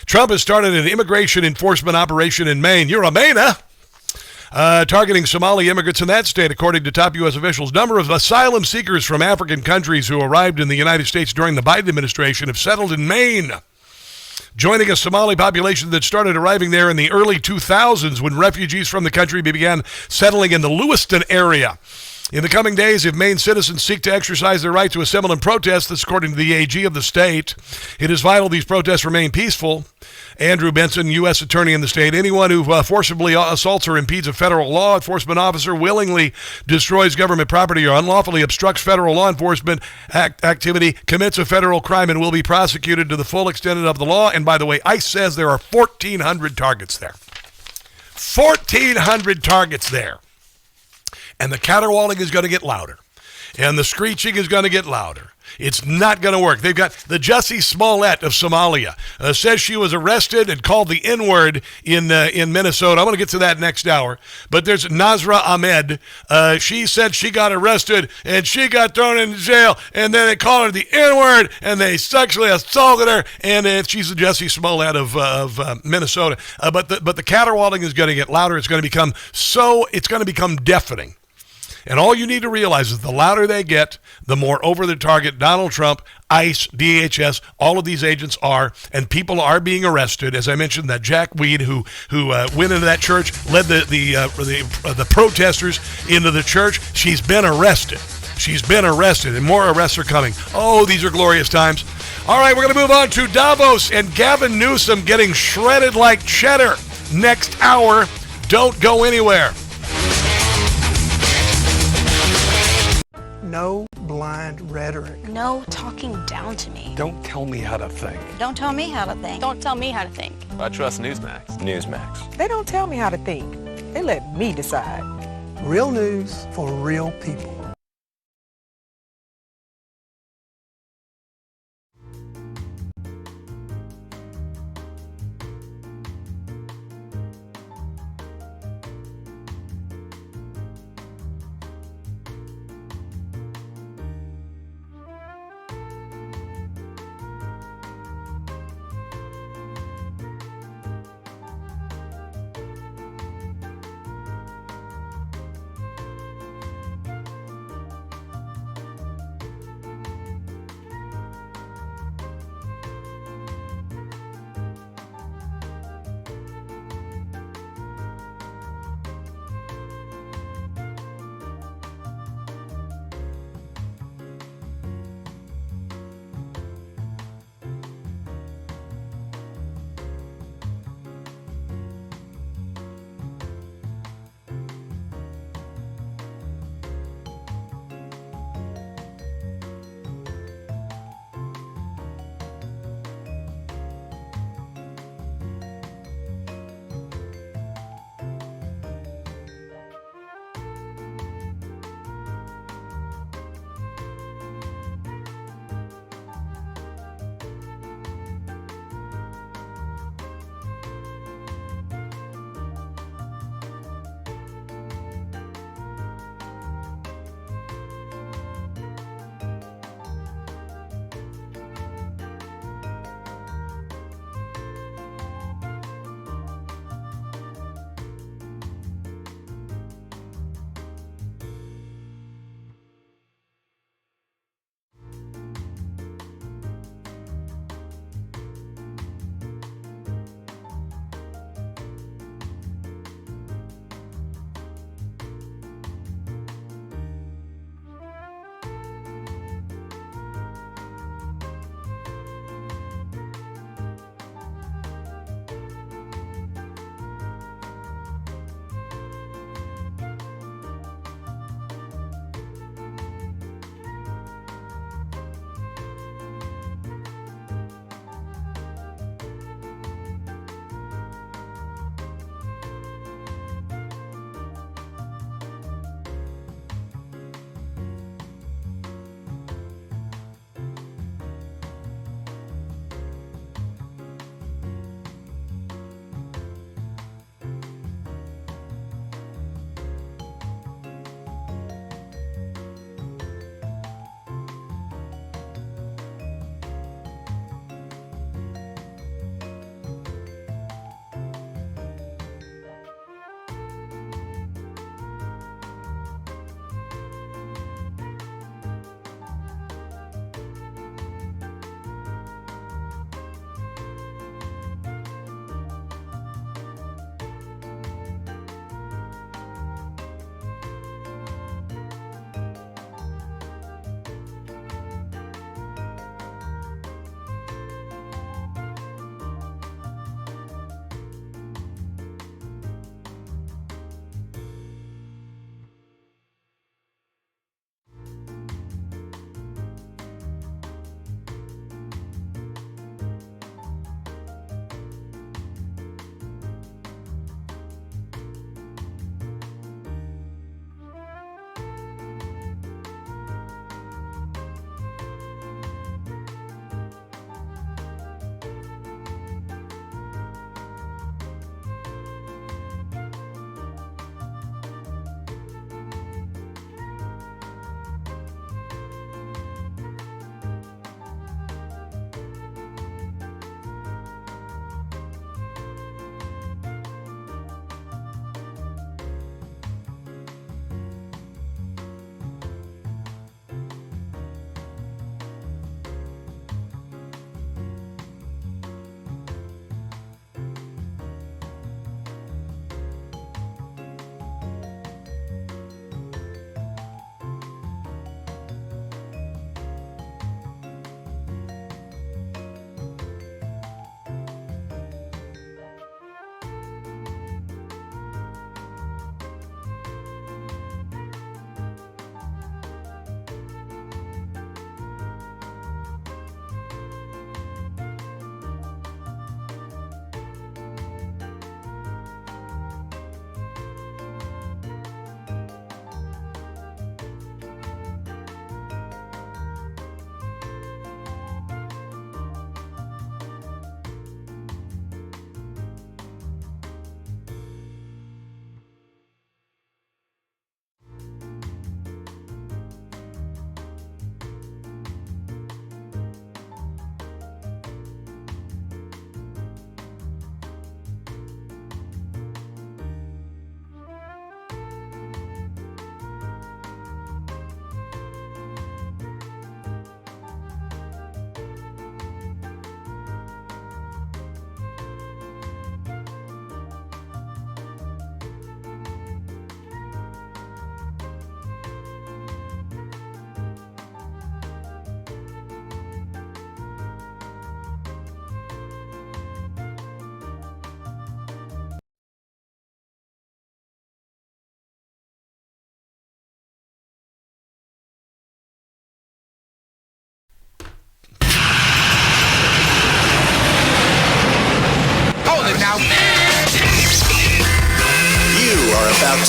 Trump has started an immigration enforcement operation in Maine. You're a Mainer. Targeting Somali immigrants in that state, according to top U.S. officials. Number of asylum seekers from African countries who arrived in the United States during the Biden administration have settled in Maine, joining a Somali population that started arriving there in the early 2000s when refugees from the country began settling in the Lewiston area. In the coming days, if Maine citizens seek to exercise their right to assemble and protest, this according to the AG of the state, it is vital these protests remain peaceful. Andrew Benson, U.S. Attorney in the state, anyone who forcibly assaults or impedes a federal law enforcement officer, willingly destroys government property, or unlawfully obstructs federal law enforcement activity, commits a federal crime and will be prosecuted to the full extent of the law. And by the way, ICE says there are 1,400 targets there. 1,400 targets there. And the caterwauling is going to get louder. And the screeching is going to get louder. It's not going to work. They've got the Jussie Smollett of Somalia says she was arrested and called the N-word in Minnesota. I'm going to get to that next hour. But there's Nazra Ahmed. She said she got arrested and she got thrown into jail. And then they called her the N-word and they sexually assaulted her. And she's the Jussie Smollett of Minnesota. But the caterwauling is going to get louder. It's going to become deafening. And all you need to realize is the louder they get, the more over the target Donald Trump, ICE, DHS, all of these agents are, and people are being arrested. As I mentioned, that Jack Weed who went into that church, led the protesters into the church. She's been arrested. And more arrests are coming. Oh, these are glorious times. All right, we're going to move on to Davos and Gavin Newsom getting shredded like cheddar. Next hour, don't go anywhere. No blind rhetoric. No talking down to me. Don't tell me how to think. Don't tell me how to think. Don't tell me how to think. I trust Newsmax. Newsmax. They don't tell me how to think. They let me decide. Real news for real people.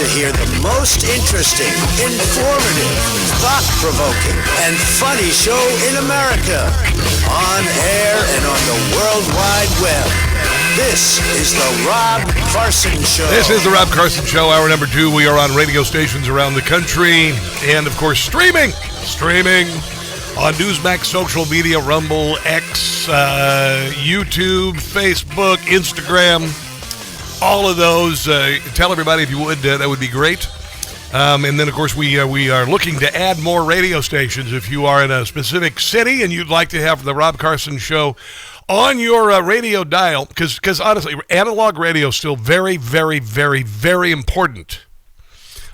to hear the most interesting, informative, thought-provoking, and funny show in America. On air and on the World Wide Web. This is the Rob Carson Show. This is the Rob Carson Show, hour number 2. We are on radio stations around the country and, of course, streaming on Newsmax social media, Rumble, X, YouTube, Facebook, Instagram, all of those. Tell everybody if you would, that would be great. And then, of course, we are looking to add more radio stations. If you are in a specific city and you'd like to have the Rob Carson Show on your radio dial, because honestly, analog radio is still very, very, very, very important.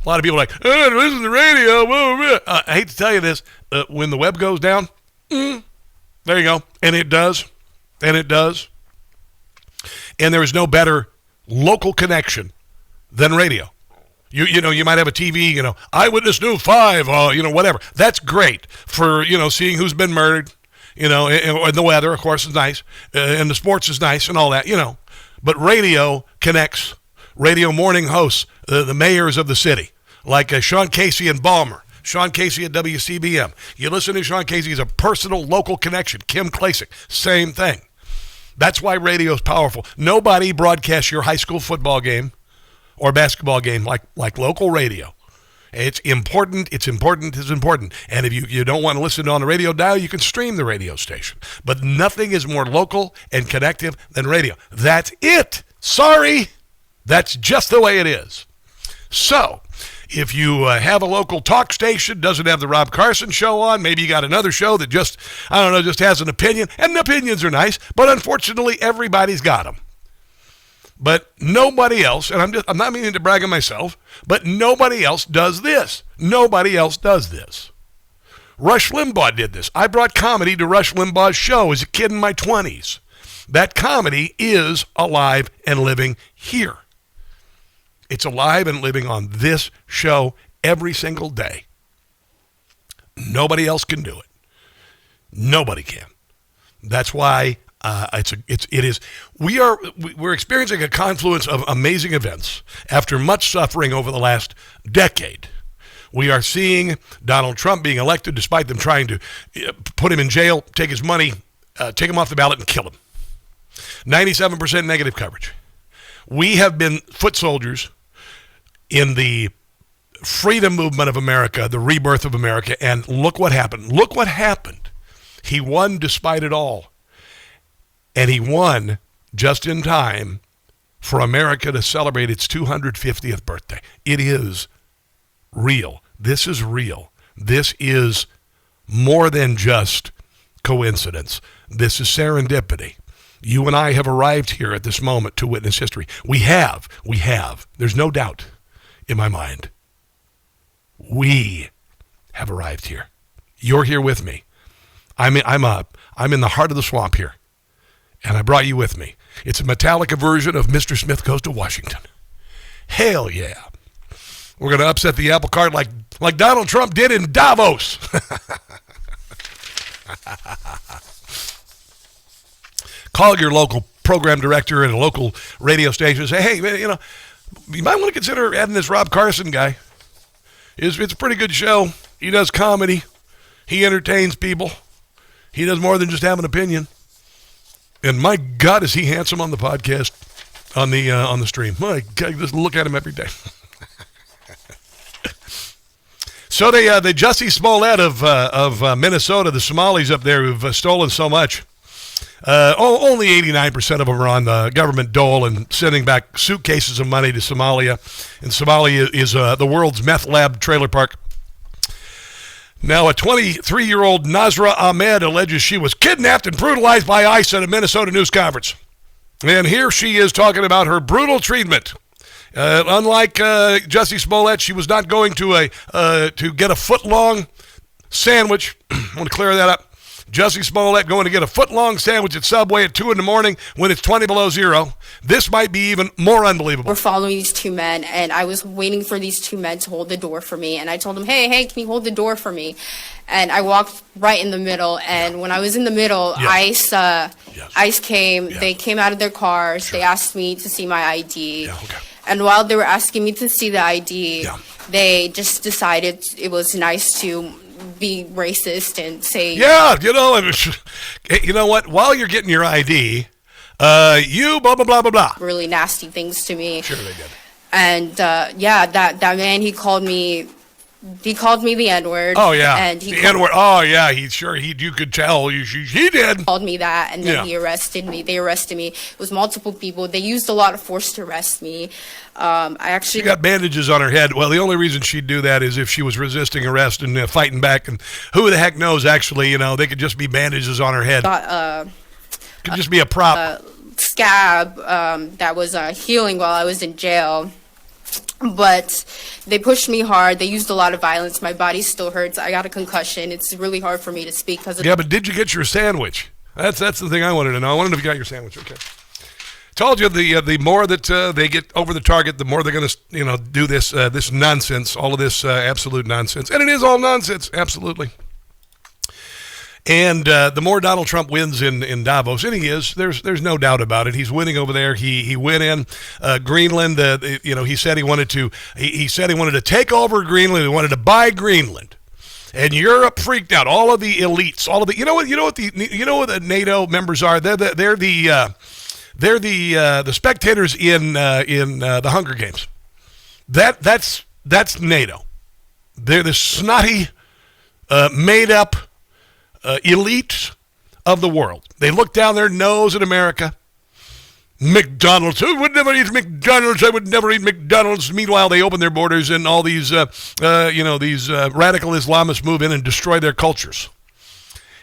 A lot of people are like, oh, listen to radio. I hate to tell you this. When the web goes down, there you go. And it does. And there is no better local connection than radio. You know, you might have a TV, Eyewitness News 5, whatever. That's great for, seeing who's been murdered, and the weather, of course, is nice, and the sports is nice and all that, But radio connects. Radio morning hosts, the mayors of the city, like Sean Casey and Balmer. Sean Casey at WCBM. You listen to Sean Casey, he's a personal local connection. Kim Klasick, same thing. That's why radio is powerful. Nobody broadcasts your high school football game or basketball game like local radio. It's important. And if you don't want to listen on the radio dial, you can stream the radio station. But nothing is more local and connective than radio. That's it. Sorry. That's just the way it is. So, if you have a local talk station, doesn't have the Rob Carson Show on, maybe you got another show that just has an opinion, and the opinions are nice, but unfortunately everybody's got them. But nobody else, and I'm not meaning to brag on myself, but nobody else does this. Rush Limbaugh did this. I brought comedy to Rush Limbaugh's show as a kid in my 20s. That comedy is alive and living here. It's alive and living on this show every single day. Nobody else can do it. Nobody can. That's why we're experiencing a confluence of amazing events after much suffering over the last decade. We are seeing Donald Trump being elected despite them trying to put him in jail, take his money, take him off the ballot, and kill him. 97% negative coverage. We have been foot soldiers in the freedom movement of America, the rebirth of America, and look what happened. He won despite it all. And he won just in time for America to celebrate its 250th birthday. It is real. This is real. This is more than just coincidence. This is serendipity. You and I have arrived here at this moment to witness history. We have. There's no doubt in my mind. We have arrived here. You're here with me. I'm in the heart of the swamp here. And I brought you with me. It's a Metallica version of Mr. Smith Goes to Washington. Hell yeah. We're going to upset the apple cart like Donald Trump did in Davos. Call your local program director at a local radio station and say, hey, man, you might want to consider adding this Rob Carson guy. It's a pretty good show. He does comedy. He entertains people. He does more than just have an opinion. And my God, is he handsome on the podcast, on the stream. My God, just look at him every day. So the Justine Murray of Minnesota, the Somalis up there who've stolen so much, only 89% of them are on the government dole and sending back suitcases of money to Somalia. And Somalia is the world's meth lab trailer park. Now, a 23-year-old Nasra Ahmed alleges she was kidnapped and brutalized by ICE at a Minnesota news conference. And here she is talking about her brutal treatment. Unlike Justine Murray, she was not going to get a foot-long sandwich. I want to clear that up. Justine Murray going to get a foot-long sandwich at Subway at 2 in the morning when it's 20 below zero. This might be even more unbelievable. We're following these two men, and I was waiting for these two men to hold the door for me. And I told them, hey, can you hold the door for me? And I walked right in the middle. And when I was in the middle, ICE came. They came out of their cars. They asked me to see my ID. And while they were asking me to see the ID, they just decided it was nice to be racist and say, you know what? While you're getting your ID, you blah blah blah blah blah. really nasty things to me. Sure they did. And that man, he called me the N-word. Oh yeah, and the N-word. Oh yeah, you could tell he did. Called me that, and then he arrested me. They arrested me. It was multiple people. They used a lot of force to arrest me. She got bandages on her head. Well, the only reason she'd do that is if she was resisting arrest and fighting back. And who the heck knows? Actually, they could just be bandages on her head. Could just be a prop. Scab that was healing while I was in jail. But they pushed me hard. They used a lot of violence. My body still hurts. I got a concussion. It's really hard for me to speak because of. Yeah, but did you get your sandwich? That's the thing I wanted to know. I wanted to know if you got your sandwich. Okay. Told you the more that they get over the target, the more they're going to do this this nonsense, all of this absolute nonsense, and it is all nonsense, absolutely. And the more Donald Trump wins in Davos, and he is, there's no doubt about it. He's winning over there. He went in Greenland. He said he wanted to take over Greenland. He wanted to buy Greenland. And Europe freaked out. All of the elites, all of the you know what the NATO members are. They're the spectators in the Hunger Games. That's NATO. They're the snotty, made up elite of the world. They look down their nose at America. McDonald's. Who would never eat McDonald's? I would never eat McDonald's. Meanwhile, they open their borders and all these, these radical Islamists move in and destroy their cultures.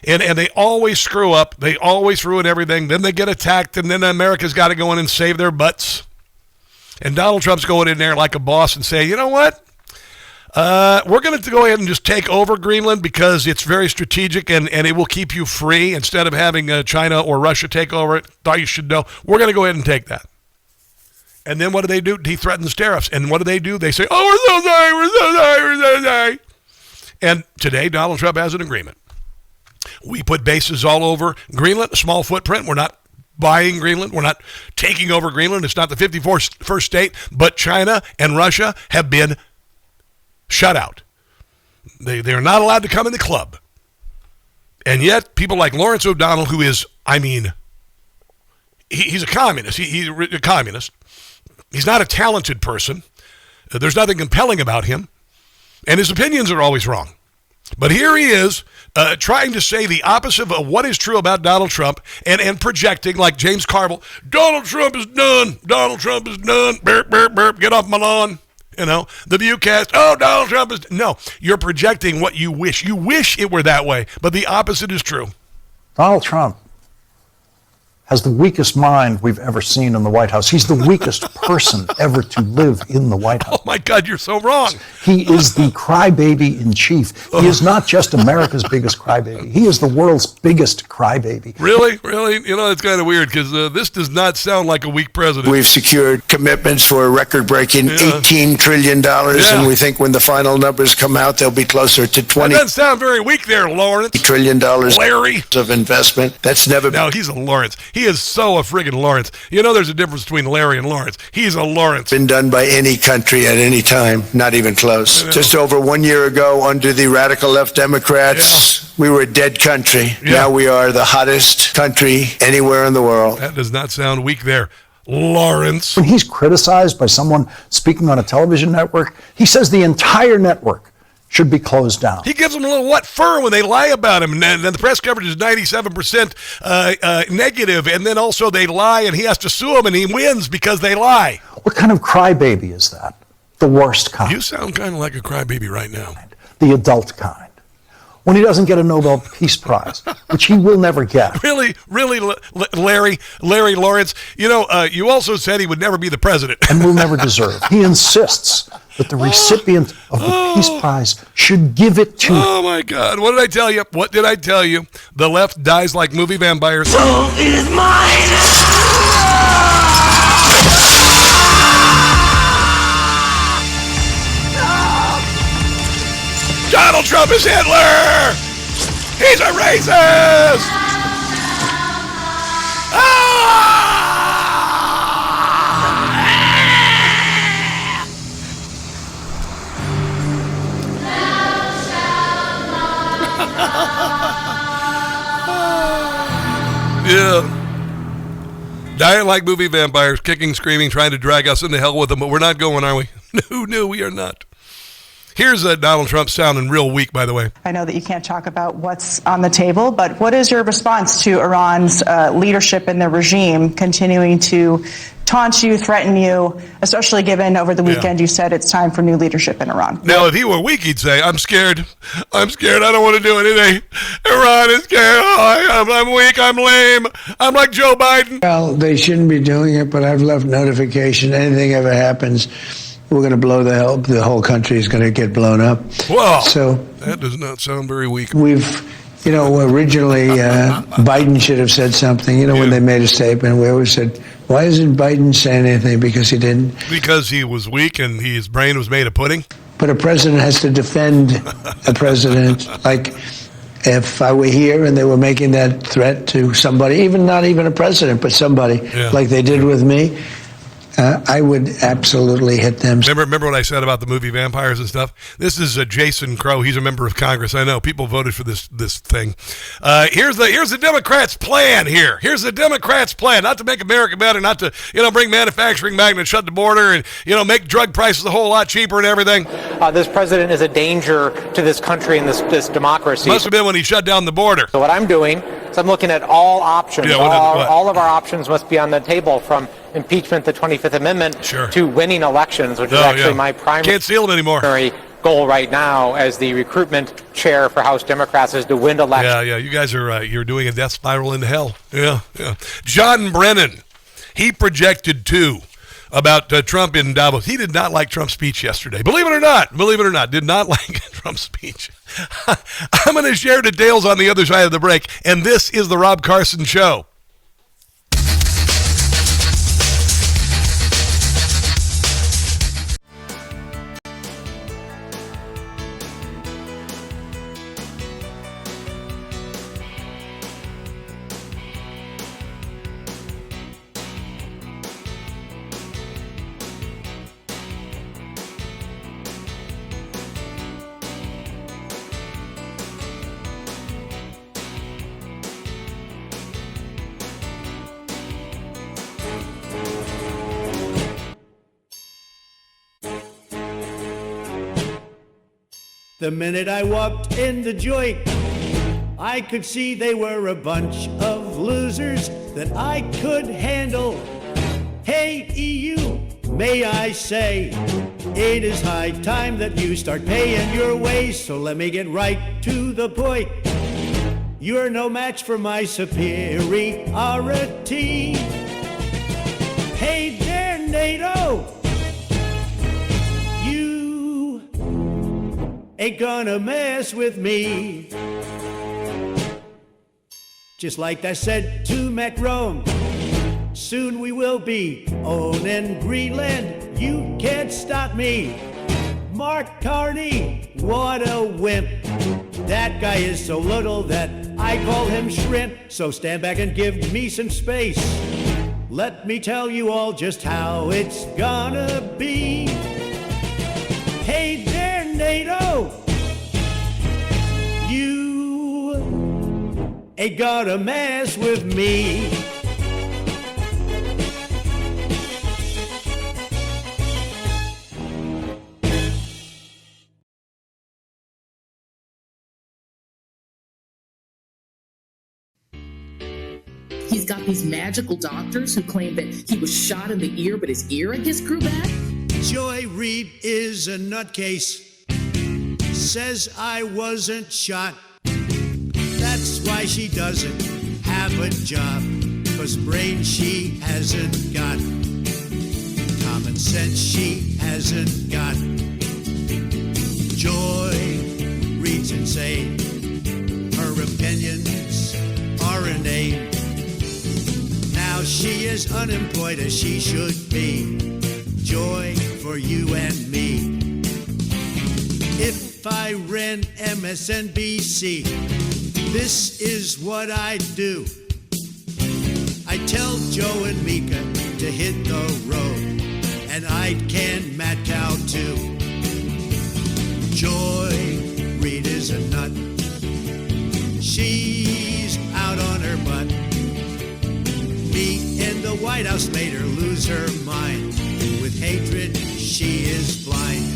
And they always screw up. They always ruin everything. Then they get attacked, and then America's got to go in and save their butts. And Donald Trump's going in there like a boss and say, you know what? We're going to go ahead and just take over Greenland because it's very strategic and it will keep you free instead of having China or Russia take over it. Thought you should know. We're going to go ahead and take that. And then what do? He threatens tariffs. And what do? They say, oh, we're so sorry, we're so sorry. And today, Donald Trump has an agreement. We put bases all over Greenland, a small footprint. We're not buying Greenland. We're not taking over Greenland. It's not the 51st state, but China and Russia have been shut out. They're not allowed to come in the club. And yet, people like Lawrence O'Donnell, who is, he's a communist. He's a communist. He's not a talented person. There's nothing compelling about him. And his opinions are always wrong. But here he is trying to say the opposite of what is true about Donald Trump and projecting like James Carville, Donald Trump is done. Donald Trump is done. Burp, burp, burp. Get off my lawn. The Viewcast, Donald Trump is... No, you're projecting what you wish. You wish it were that way, but the opposite is true. Donald Trump has the weakest mind we've ever seen in the White House. He's the weakest person ever to live in the White House. Oh, my God, you're so wrong. He is the crybaby in chief. He is not just America's biggest crybaby. He is the world's biggest crybaby. Really? Really? It's kind of weird because this does not sound like a weak president. We've secured commitments for a record-breaking $18 trillion, and we think when the final numbers come out, they'll be closer to $20 That doesn't sound very weak there, Lawrence. trillion Larry. of investment. That's never been... No, he's a Lawrence. He is so a friggin' Lawrence. There's a difference between Larry and Lawrence. He's a Lawrence. Been done by any country at any time, not even close. Just over 1 year ago, under the radical left Democrats, we were a dead country. Now we are the hottest country anywhere in the world. That does not sound weak there, Lawrence. When he's criticized by someone speaking on a television network, he says the entire network should be closed down. He gives them a little wet fur when they lie about him, and then the press coverage is 97% negative, and then also they lie, and he has to sue them, and he wins because they lie. What kind of crybaby is that? The worst kind. You sound kind of like a crybaby right now. The adult kind. When he doesn't get a Nobel Peace Prize, which he will never get. Really, Larry Lawrence, you also said he would never be the president. And will never deserve. He insists that the recipient of the Peace Prize should give it to him. Oh, my God. What did I tell you? What did I tell you? The left dies like movie vampires. So it is mine! Donald Trump is Hitler! He's a racist! Yeah. Dying like movie vampires, kicking, screaming, trying to drag us into hell with them, but we're not going, are we? No, we are not. Here's Donald Trump sounding real weak, by the way. I know that you can't talk about what's on the table, but what is your response to Iran's leadership in the regime continuing to taunt you, threaten you, especially given over the weekend you said it's time for new leadership in Iran? Now, if he were weak, he'd say, I'm scared. I don't want to do anything. Iran is scared. Oh, I'm weak. I'm lame. I'm like Joe Biden. Well, they shouldn't be doing it, but I've left notification. Anything ever happens, we're going to blow the whole country is going to get blown up. Whoa. So that does not sound very weak. We've, originally Biden should have said something, when they made a statement. We always said, why isn't Biden saying anything? Because he didn't. Because he was weak and his brain was made of pudding? But a president has to defend a president. Like, if I were here and they were making that threat to somebody, not even a president, but somebody, like they did with me, I would absolutely hit them. Remember what I said about the movie vampires and stuff? This is Jason Crow. He's a member of Congress. I know people voted for this thing. Here's the Democrats' plan here. Here's the Democrats' plan. Not to make America better, not to bring manufacturing back and shut the border and make drug prices a whole lot cheaper and everything. This president is a danger to this country and this democracy. Must have been when he shut down the border. So what I'm doing is I'm looking at all options. All of our options must be on the table, from impeachment, the 25th Amendment, to winning elections, which is actually my primary Can't steal them anymore. Goal right now as the recruitment chair for House Democrats is to win elections. Yeah. You guys are you're doing a death spiral into hell. Yeah. John Brennan, he projected too about Trump in Davos. He did not like Trump's speech yesterday. Believe it or not, did not like Trump's speech. I'm going to share details on the other side of the break, and this is the Rob Carson Show. The minute I walked in the joint, I could see they were a bunch of losers that I could handle. Hey, EU, may I say, it is high time that you start paying your ways, so let me get right to the point. You're no match for my superiority. Hey there, NATO! Ain't gonna mess with me. Just like I said to Macron, soon we will be owning Greenland. You can't stop me. Mark Carney, what a wimp. That guy is so little that I call him shrimp. So stand back and give me some space. Let me tell you all just how it's gonna be. Hey there, NATO, you ain't gonna mess with me. He's got these magical doctors who claim that he was shot in the ear, but his ear, I guess, grew back. Joy Reid is a nutcase. Says I wasn't shot. That's why she doesn't have a job. 'Cause brain she hasn't got. Common sense she hasn't got. Joy Reid's insane. Her opinions are inane. Now she is unemployed as she should be. Joy for you and me. If I ran MSNBC, this is what I'd do. I tell Joe and Mika to hit the road, and I'd can Mad Cow too. Joy Reid is a nut. White House made her lose her mind. With hatred, she is blind.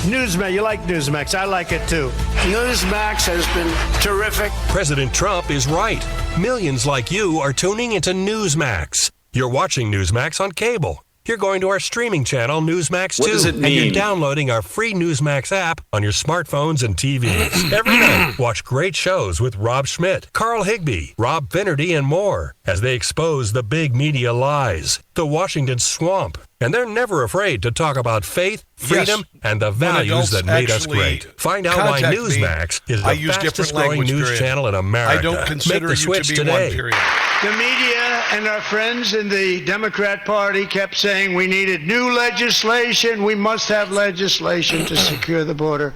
Newsmax, you like Newsmax. I like it too. Newsmax has been terrific. President Trump is right. Millions like you are tuning into Newsmax. You're watching Newsmax on cable. You're going to our streaming channel, Newsmax 2. What does it mean? And you're downloading our free Newsmax app on your smartphones and TVs. Every night, watch great shows with Rob Schmidt, Carl Higbie, Rob Finnerty, and more as they expose the big media lies, the Washington swamp. And they're never afraid to talk about faith, freedom, and the values that made us great. Find out why Newsmax is the fastest growing news channel in America. I don't consider Make the switch you to be today. one, period. The media and our friends in the Democrat Party kept saying we needed new legislation. We must have legislation to secure the border.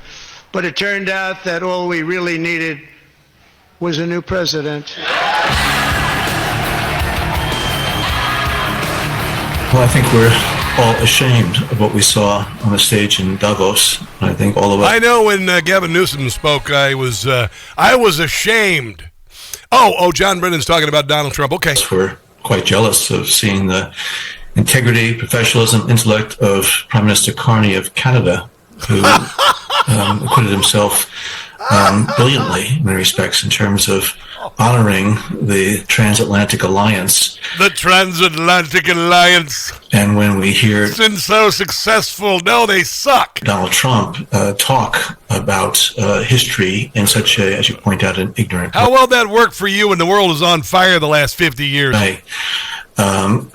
But it turned out that all we really needed was a new president. Well, I think we're all ashamed of what we saw on the stage in Davos. I think all of us. I know when Gavin Newsom spoke, I was ashamed. Oh, John Brennan's talking about Donald Trump. Okay. We're quite jealous of seeing the integrity, professionalism, intellect of Prime Minister Carney of Canada, who acquitted himself brilliantly in many respects in terms of honoring the transatlantic alliance. The transatlantic alliance. And when we hear it's been so successful, no, they suck. Donald Trump talk about history in such a, as you point out, an ignorant way. How well that worked for you when the world was on fire the last 50 years? It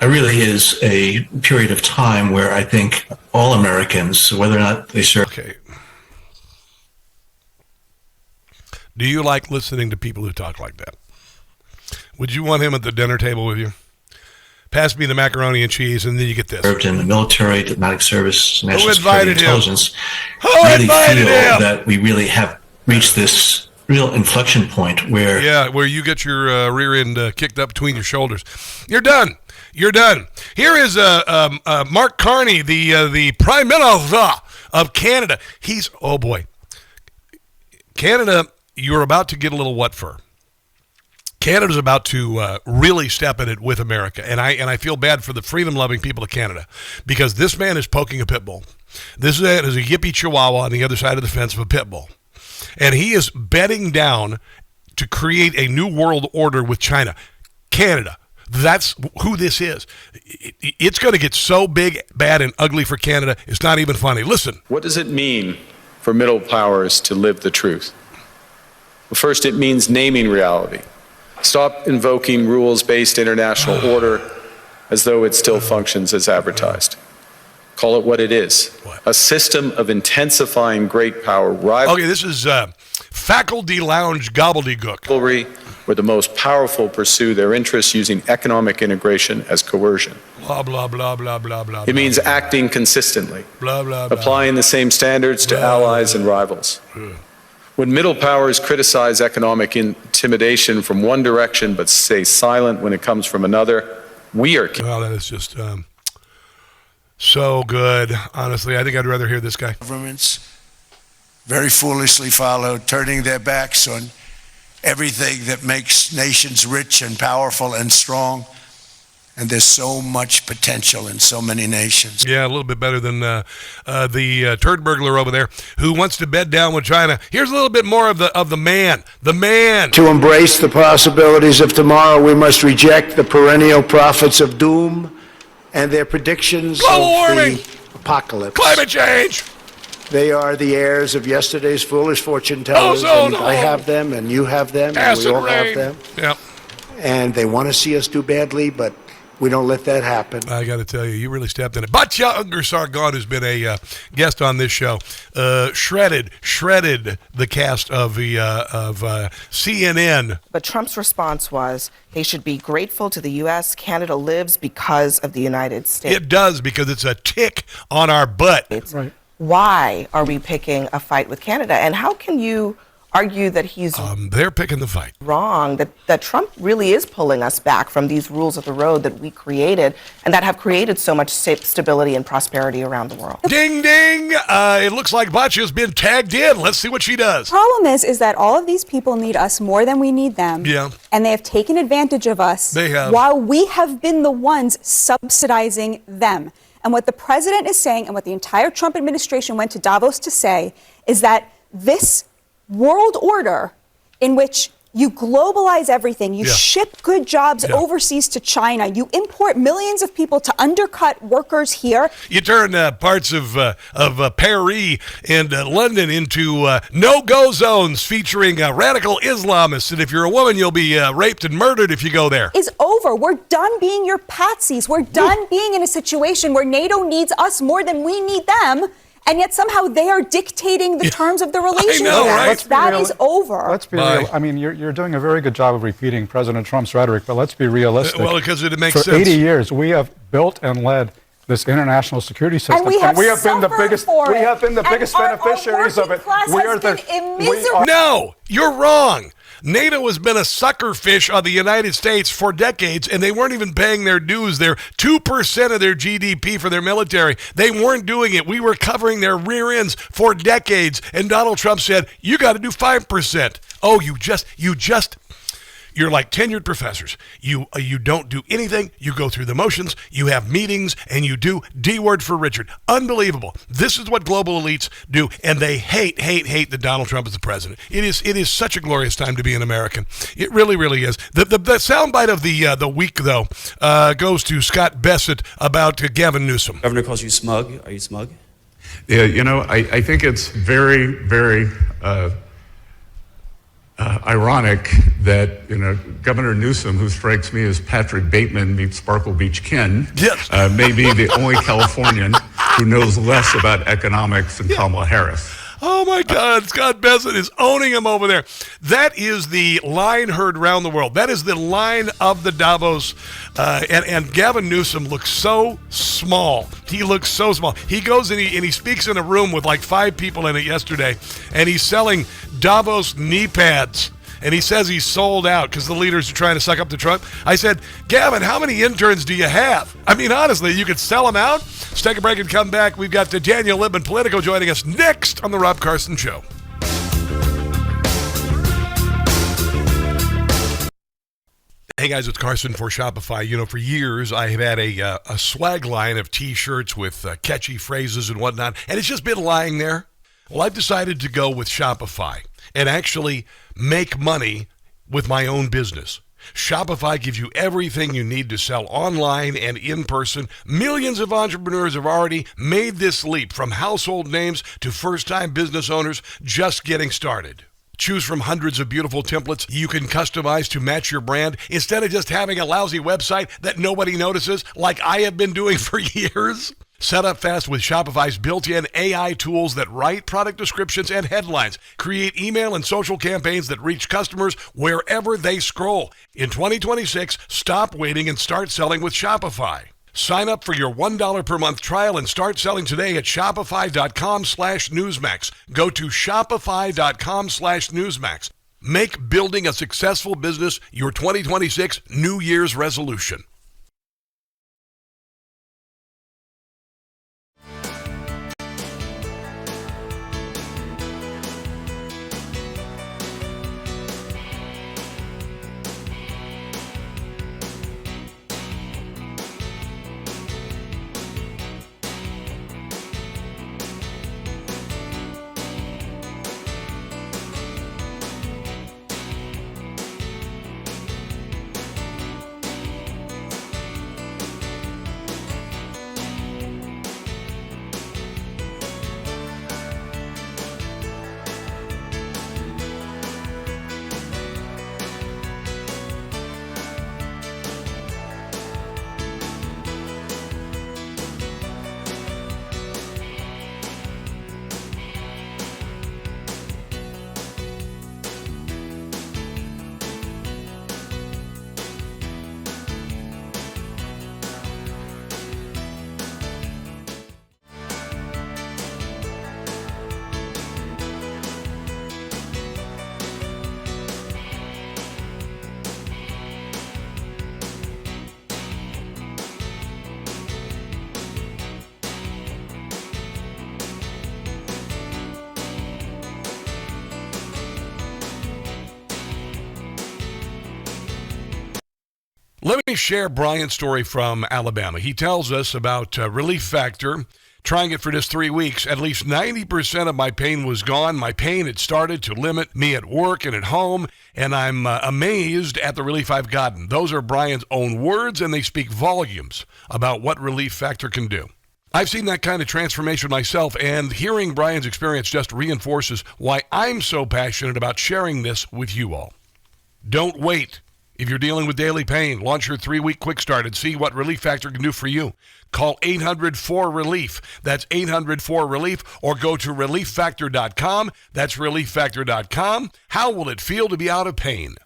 really is a period of time where I think all Americans, whether or not they serve. Okay. Do you like listening to people who talk like that? Would you want him at the dinner table with you? Pass me the macaroni and cheese, and then you get this. Served in the military, diplomatic service, national security, intelligence. Who really invited feel him? that we really have reached this real inflection point where you get your rear end kicked up between your shoulders. You're done. You're done. Here is Mark Carney, the Prime Minister of Canada. He's Canada. You're about to get a little what for. Canada's about to really step in it with America, and I feel bad for the freedom-loving people of Canada because this man is poking a pit bull. This man is a yippy chihuahua on the other side of the fence of a pit bull, and he is bedding down to create a new world order with China. Canada, that's who this is. It's going to get so big, bad, and ugly for Canada, it's not even funny. Listen. What does it mean for middle powers to live the truth? Well, first, it means naming reality. Stop invoking rules-based international order as though it still functions as advertised. Call it what it is. A system of intensifying great power rivalry. Okay, this is faculty lounge gobbledygook. Where the most powerful pursue their interests using economic integration as coercion. Blah, blah, blah, blah, blah, blah. It means acting consistently. Blah, blah, blah. Applying the same standards to allies and rivals. When middle powers criticize economic intimidation from one direction but stay silent when it comes from another, we are... Well, that is just so good. Honestly, I think I'd rather hear this guy. Governments very foolishly followed, turning their backs on everything that makes nations rich and powerful and strong. And there's so much potential in so many nations. Yeah, a little bit better than the turd burglar over there who wants to bed down with China. Here's a little bit more of the man. The man. To embrace the possibilities of tomorrow, we must reject the perennial prophets of doom and their predictions Global of warming. the apocalypse. Climate change. They are the heirs of yesterday's foolish fortune tellers. Ozone And I have them, and you have them, and Acid we all rain. have them. Yep. And they want to see us do badly, but we don't let that happen. I got to tell you, you really stepped in it. Batya Ungar-Sargon, who's been a guest on this show, shredded the cast of CNN. But Trump's response was they should be grateful to the U.S. Canada lives because of the United States. It does, because it's a tick on our butt. Right. Why are we picking a fight with Canada? And how can you argue that he's they're picking the fight. Wrong, that Trump really is pulling us back from these rules of the road that we created and that have created so much stability and prosperity around the world. Ding, ding. It looks like Batya's been tagged in. Let's see what she does. Problem is that all of these people need us more than we need them. Yeah. And they have taken advantage of us. They have. While we have been the ones subsidizing them. And what the president is saying and what the entire Trump administration went to Davos to say is that this world order in which you globalize everything, you ship good jobs overseas to China, you import millions of people to undercut workers here. You turn parts of Paris and London into no-go zones featuring radical Islamists. And if you're a woman, you'll be raped and murdered if you go there. Is over. We're done being your patsies. We're done being in a situation where NATO needs us more than we need them. And yet somehow they are dictating the terms of the relationship. Right? That is over. Let's be real. I mean, you're doing a very good job of repeating President Trump's rhetoric, but let's be realistic. Well, because it makes For sense. 80 years, we have built and led this international security system, and we have been the biggest. We have been the biggest beneficiaries of it. We are No, you're wrong. NATO has been a sucker fish on the United States for decades, and they weren't even paying their dues. They're 2% of their GDP for their military. They weren't doing it. We were covering their rear ends for decades, and Donald Trump said, you got to do 5%. Oh, you're like tenured professors. You don't do anything. You go through the motions. You have meetings, and you do D word for Richard. Unbelievable. This is what global elites do, and they hate that Donald Trump is the president. It is such a glorious time to be an American. It really, really is. The soundbite of the week, though, goes to Scott Bessent about Gavin Newsom. Governor calls you smug. Are you smug? Yeah, I think it's very, very ironic that Governor Newsom, who strikes me as Patrick Bateman meets Sparkle Beach Ken, may be the only Californian who knows less about economics than Kamala Harris. Oh, my God. Scott Bessent is owning him over there. That is the line heard around the world. That is the line of the Davos. And Gavin Newsom looks so small. He looks so small. He goes and he speaks in a room with like 5 people in it yesterday, and he's selling Davos knee pads. And he says he's sold out because the leaders are trying to suck up to Trump. I said, Gavin, how many interns do you have? I mean, honestly, you could sell them out. Let's take a break and come back. We've got Daniel Lipman of Politico joining us next on The Rob Carson Show. Hey guys, it's Carson for Shopify. For years I have had a swag line of T-shirts with catchy phrases and whatnot, and it's just been lying there. Well, I've decided to go with Shopify and actually make money with my own business. Shopify gives you everything you need to sell online and in person. Millions of entrepreneurs have already made this leap, from household names to first-time business owners just getting started. Choose from hundreds of beautiful templates you can customize to match your brand instead of just having a lousy website that nobody notices like I have been doing for years. Set up fast with Shopify's built-in AI tools that write product descriptions and headlines, create email and social campaigns that reach customers wherever they scroll. In 2026, stop waiting and start selling with Shopify. Sign up for your $1 per month trial and start selling today at shopify.com/Newsmax. Go to shopify.com/Newsmax. Make building a successful business your 2026 New Year's resolution. Let me share Brian's story from Alabama. He tells us about Relief Factor. Trying it for just 3 weeks, at least 90% of my pain was gone. My pain had started to limit me at work and at home, and I'm amazed at the relief I've gotten. Those are Brian's own words, and they speak volumes about what Relief Factor can do. I've seen that kind of transformation myself, and hearing Brian's experience just reinforces why I'm so passionate about sharing this with you all. Don't wait. If you're dealing with daily pain, launch your 3-week quick start and see what Relief Factor can do for you. Call 800-4RELIEF. That's 800-4RELIEF, or go to relieffactor.com. That's relieffactor.com. How will it feel to be out of pain?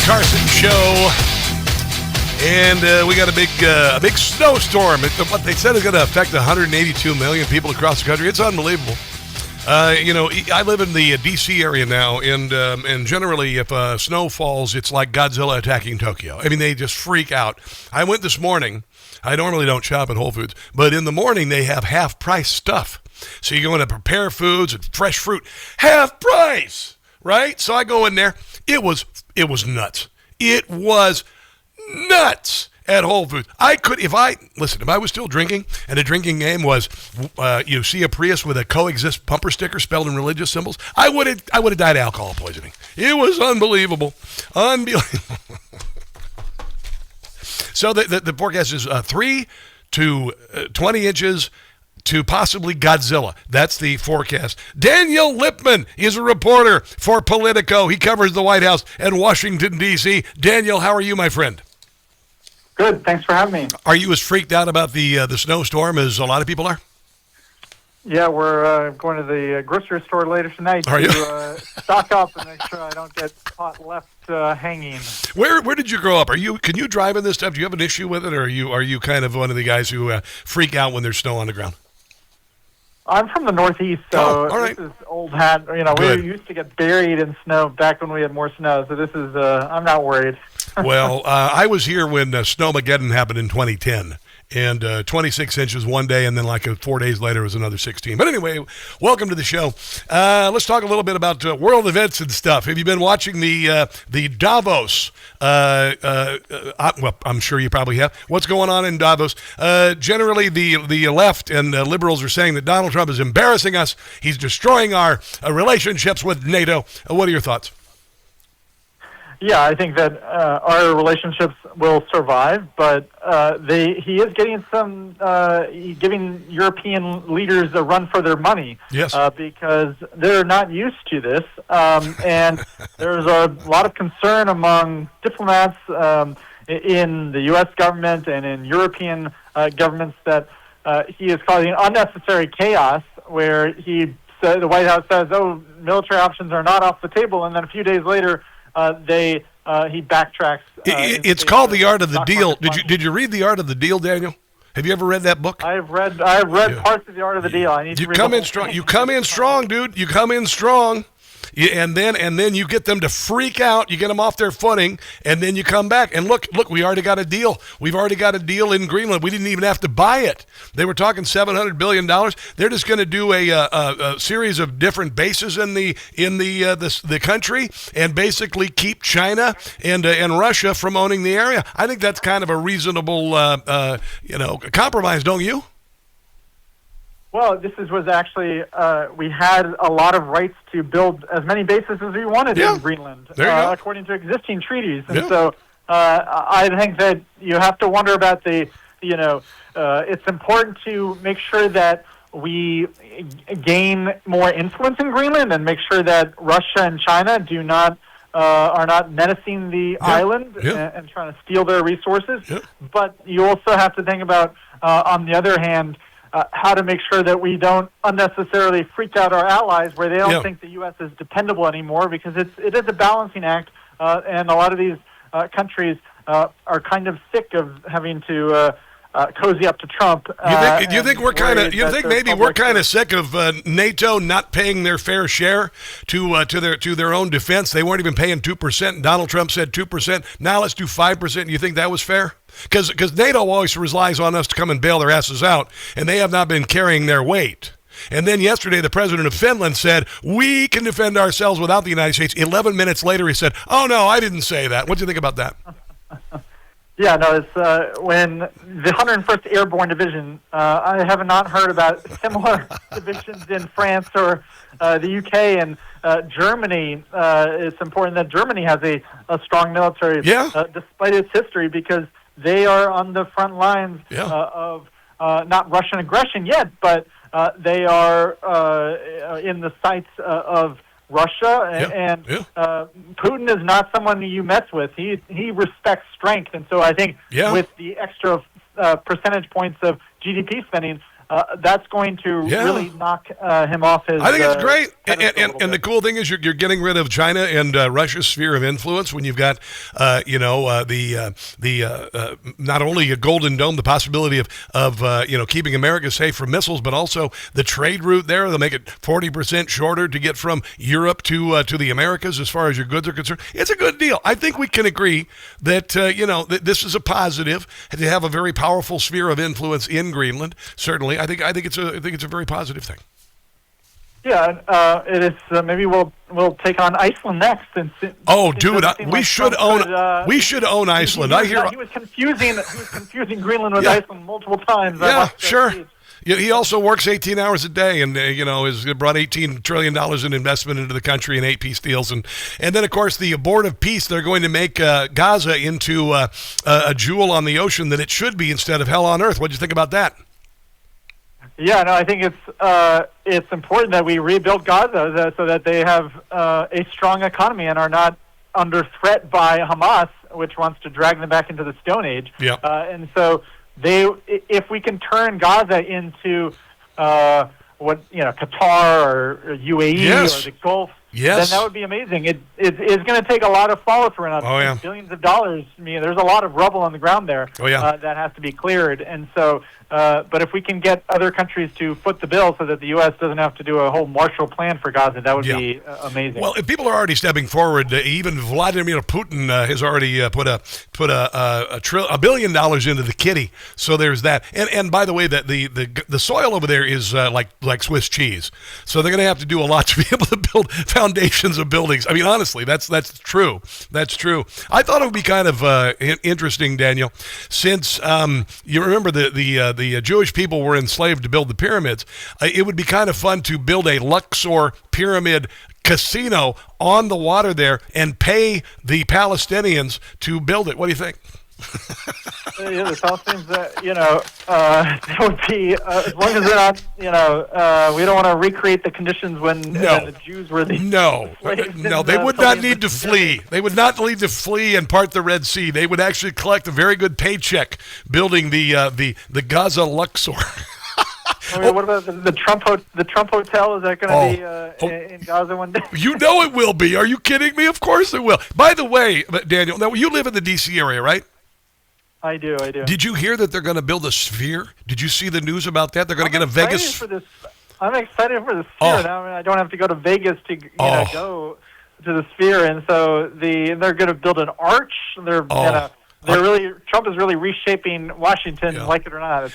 Carson Show, and we got a big snowstorm. What they said is going to affect 182 million people across the country. It's unbelievable. I live in the D.C. area now, and generally, if snow falls, it's like Godzilla attacking Tokyo. I mean, they just freak out. I went this morning. I normally don't shop at Whole Foods, but in the morning they have half-price stuff. So you go into prepared foods and fresh fruit, half price, right? So I go in there. It was nuts. It was nuts at Whole Foods. If I was still drinking and the drinking game was, you see a Prius with a coexist bumper sticker spelled in religious symbols, I would have died of alcohol poisoning. It was unbelievable. So the forecast is 3 to 20 inches to possibly Godzilla. That's the forecast. Daniel Lipman is a reporter for Politico. He covers the White House and Washington, D.C. Daniel, how are you, my friend? Good. Thanks for having me. Are you as freaked out about the snowstorm as a lot of people are? Yeah, we're going to the grocery store later tonight to stock up and make sure I don't get caught left hanging. Where did you grow up? Can you drive in this stuff? Do you have an issue with it, or are you kind of one of the guys who freak out when there's snow on the ground? I'm from the Northeast, so this is old hat. We used to get buried in snow back when we had more snow, so this is, I'm not worried. Well, I was here when Snowmageddon happened in 2010. And 26 inches one day, and then 4 days later it was another 16. But anyway, welcome to the show. Let's talk a little bit about world events and stuff. Have you been watching the Davos? Well, I'm sure you probably have. What's going on in Davos? Generally, the left and liberals are saying that Donald Trump is embarrassing us. He's destroying our relationships with NATO. What are your thoughts? Yeah, I think that our relationships will survive, but he is getting giving European leaders a run for their money. Yes. Because they're not used to this, and there's a lot of concern among diplomats in the U.S. government and in European governments that he is causing unnecessary chaos, where the White House says, "Oh, military options are not off the table," and then a few days later, he backtracks. It's called The Art of the Deal. Did you read The Art of the Deal, Daniel? Have you ever read that book? I've read parts of The Art of the Deal. I need to read come in strong. You come in strong, dude. You come in strong. And then you get them to freak out. You get them off their footing, and then you come back. And look, we already got a deal. We've already got a deal in Greenland. We didn't even have to buy it. They were talking $700 billion. They're just going to do a series of different bases in the country, and basically keep China and Russia from owning the area. I think that's kind of a reasonable compromise, don't you? Well, was actually, we had a lot of rights to build as many bases as we wanted in Greenland, according to existing treaties. And so I think that you have to wonder about it's important to make sure that we gain more influence in Greenland and make sure that Russia and China are not menacing the island and trying to steal their resources. But you also have to think about, on the other hand, how to make sure that we don't unnecessarily freak out our allies where they don't think the U.S. is dependable anymore, because it is a balancing act, and a lot of these countries are kind of sick of having to cozy up to Trump. You think maybe we're kind of sick of NATO not paying their fair share to their own defense? They weren't even paying 2%, and Donald Trump said 2%. Now let's do 5%. You think that was fair? Because NATO always relies on us to come and bail their asses out, and they have not been carrying their weight. And then yesterday, the president of Finland said, we can defend ourselves without the United States. 11 minutes later, he said, oh, no, I didn't say that. What do you think about that? Yeah, no, it's when the 101st Airborne Division, I have not heard about similar divisions in France or the UK and Germany. It's important that Germany has a strong military, despite its history, because they are on the front lines of not Russian aggression yet, but they are in the sights of Russia, and Putin is not someone you mess with. He respects strength, and so I think with the extra percentage points of GDP spending, that's going to really knock him off his. I think it's great, and the cool thing is you're getting rid of China and Russia's sphere of influence when you've got not only a Golden Dome, the possibility of keeping America safe from missiles, but also the trade route there. They'll make it 40% shorter to get from Europe to the Americas as far as your goods are concerned. It's a good deal. I think we can agree that that this is a positive to have a very powerful sphere of influence in Greenland. Certainly. I think it's a very positive thing. Yeah, it is. Maybe we'll take on Iceland next. And we should own Iceland. He was confusing Greenland with Iceland multiple times. Yeah, sure. He also works 18 hours a day, and has brought $18 trillion in investment into the country in 8 peace deals, and then of course the Board of Peace. They're going to make Gaza into a jewel on the ocean that it should be instead of hell on earth. What do you think about that? Yeah, no, I think it's important that we rebuild Gaza so that they have a strong economy and are not under threat by Hamas, which wants to drag them back into the Stone Age. Yeah. And so if we can turn Gaza into Qatar or UAE or the Gulf, then that would be amazing. It's going to take a lot of follow-through and billions of dollars. I mean, there's a lot of rubble on the ground there that has to be cleared. And so, but if we can get other countries to foot the bill so that the U.S. doesn't have to do a whole Marshall Plan for Gaza, that would be amazing. Well, if people are already stepping forward, even Vladimir Putin has already put $1 billion into the kitty. So there's that. And by the way, that the soil over there is like Swiss cheese. So they're going to have to do a lot to be able to build foundations of buildings. I mean, honestly, that's true. That's true. I thought it would be kind of interesting, Daniel, since you remember the Jewish people were enslaved to build the pyramids. It would be kind of fun to build a Luxor pyramid casino on the water there and pay the Palestinians to build it. What do you think? Yeah, this all seems that, it would be, as long as they're not, we don't want to recreate the conditions when the Jews were the slaves. No, they would not need to flee. They would not need to flee and part the Red Sea. They would actually collect a very good paycheck building the Gaza Luxor. What about the Trump Hotel? Is that going to be in Gaza one day? You know it will be. Are you kidding me? Of course it will. By the way, Daniel, now you live in the D.C. area, right? I do. Did you hear that they're going to build a sphere? Did you see the news about that? They're going to get a Vegas. I'm excited for the sphere. Now I don't have to go to Vegas to go to the sphere, and so they're going to build an arch. Trump is really reshaping Washington, like it or not.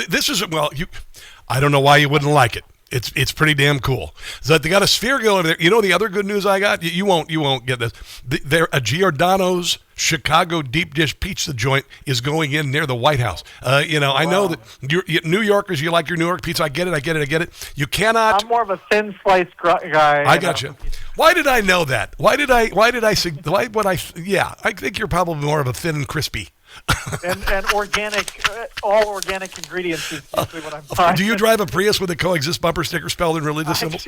This is I don't know why you wouldn't like it. It's pretty damn cool. So they got a sphere going there. You know the other good news I got? You won't get this. A Giordano's Chicago deep dish pizza joint is going in near the White House. I know that New Yorkers, you like your New York pizza. I get it. You cannot. I'm more of a thin slice guy. I got you. Why did I know that? I think you're probably more of a thin and crispy. and organic, all organic ingredients is usually what I'm buying. Do you drive a Prius with a coexist bumper sticker spelled in religious symbols?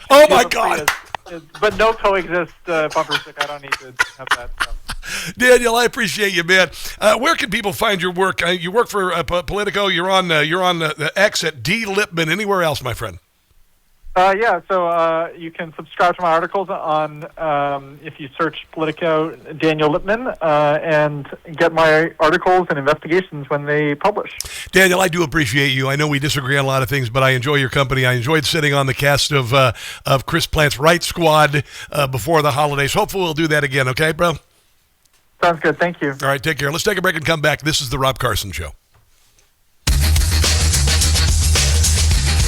Oh my God! Prius, but no coexist bumper sticker. I don't need to have that stuff. Daniel, I appreciate you, man. Where can people find your work? You work for Politico. You're on the X at D Lipman. Anywhere else, my friend? So you can subscribe to my articles on, if you search Politico Daniel Lipman, and get my articles and investigations when they publish. Daniel, I do appreciate you. I know we disagree on a lot of things, but I enjoy your company. I enjoyed sitting on the cast of Chris Plant's Right Squad before the holidays. Hopefully we'll do that again, okay, bro? Sounds good. Thank you. All right, take care. Let's take a break and come back. This is The Rob Carson Show.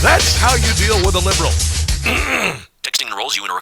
That's how you deal with a liberal. Texting enrolls you in a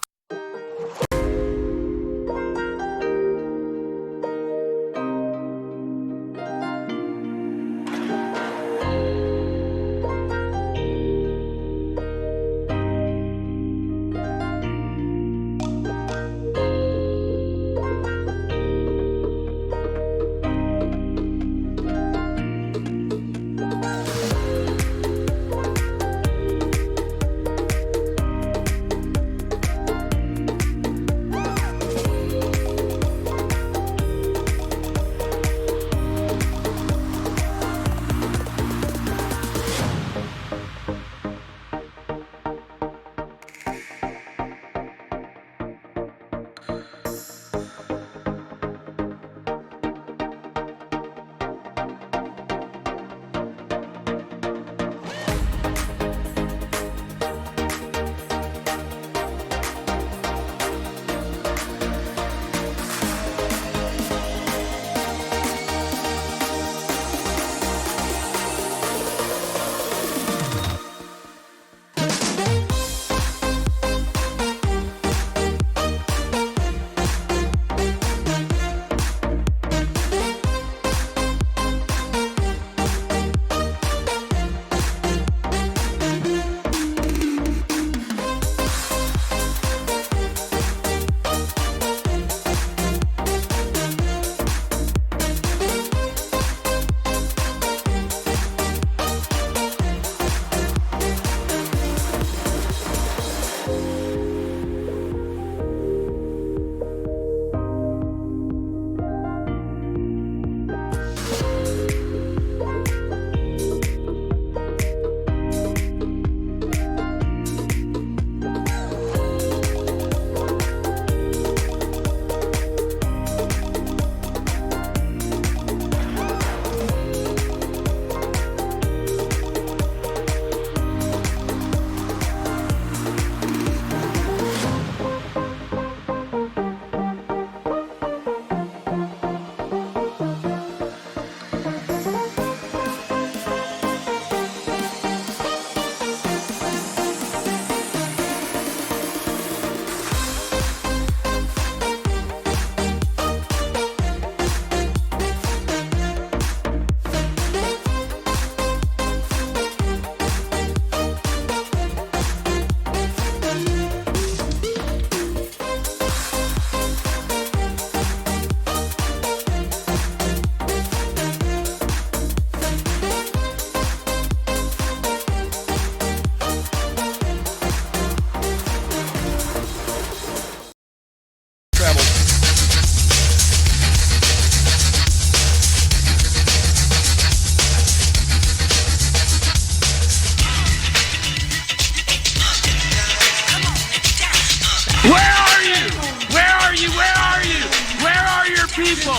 people.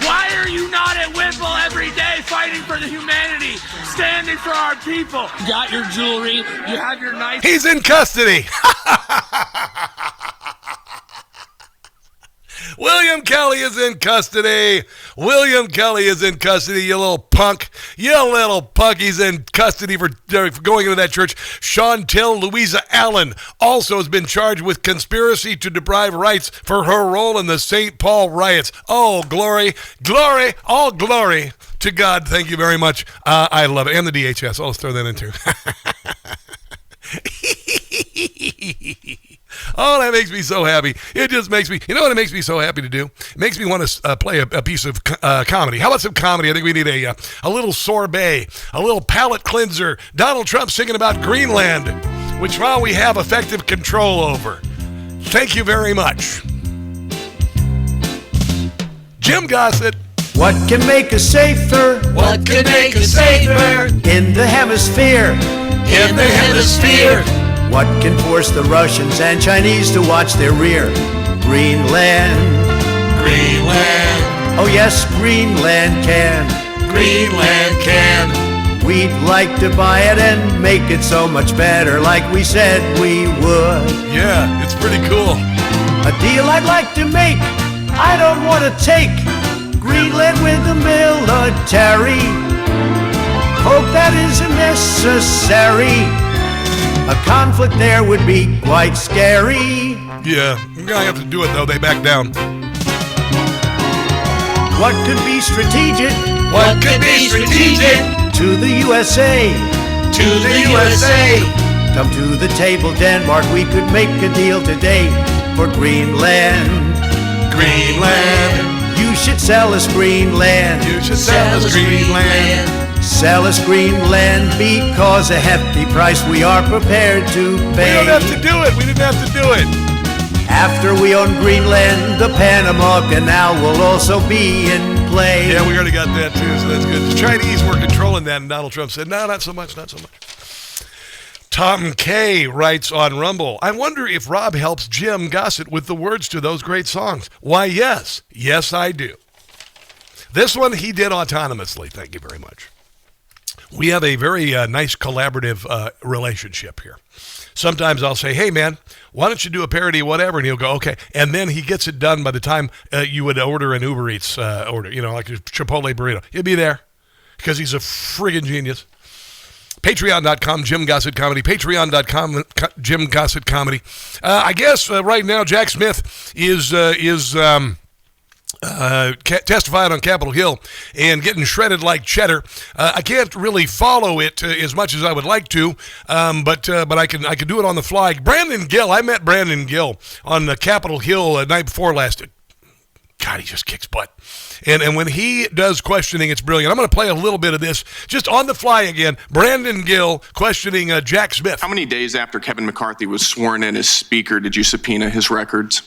Why are you not at Whipple every day fighting for the humanity, standing for our people? You got your jewelry, you have your nice... He's in custody. William Kelly is in custody. William Kelly is in custody, you little punk. You little punk. He's in custody for going into that church. Chantel Louisa Allen also has been charged with conspiracy to deprive rights for her role in the St. Paul riots. Oh, glory, glory, all glory to God. Thank you very much. I love it. And the DHS. I'll throw that in too. Oh, that makes me so happy. It just makes me, you know what it makes me so happy to do? It makes me want to play a piece of comedy. How about some comedy? I think we need a little sorbet, a little palate cleanser. Donald Trump singing about Greenland, which now we have effective control over. Thank you very much. Jim Gossett. What can make us safer? What can make us safer? In the hemisphere. In the hemisphere. What can force the Russians and Chinese to watch their rear? Greenland. Greenland. Oh yes, Greenland can. Greenland can. We'd like to buy it and make it so much better, like we said we would. Yeah, it's pretty cool. A deal I'd like to make. I don't want to take Greenland with the military. Hope that isn't necessary. A conflict there would be quite scary. Yeah, we're going to have to do it, though. They back down. What could be strategic? What could be strategic? To the USA. To the USA. Come to the table, Denmark. We could make a deal today for Greenland. Greenland. You should sell us Greenland. You should sell us Greenland. Sell us Greenland because a hefty price we are prepared to pay. We don't have to do it. We didn't have to do it. After we own Greenland, the Panama Canal will also be in play. Yeah, we already got that too, so that's good. The Chinese were controlling that, and Donald Trump said, no, not so much, not so much. Tom K. writes on Rumble, I wonder if Rob helps Jim Gossett with the words to those great songs. Why, yes. Yes, I do. This one he did autonomously. Thank you very much. We have a very nice collaborative relationship here. Sometimes I'll say, hey, man, why don't you do a parody of whatever? And he'll go, okay. And then he gets it done by the time you would order an Uber Eats order, you know, like a Chipotle burrito. He'll be there because he's a friggin' genius. Patreon.com, Jim Gossett Comedy. Patreon.com, Jim Gossett Comedy. I guess right now Jack Smith is testifying on Capitol Hill and getting shredded like cheddar. I can't really follow it as much as I would like to, but I can do it on the fly. Brandon Gill, I met Brandon Gill on Capitol Hill the night before last. God, he just kicks butt. And when he does questioning, it's brilliant. I'm going to play a little bit of this just on the fly again. Brandon Gill questioning Jack Smith. How many days after Kevin McCarthy was sworn in as Speaker did you subpoena his records?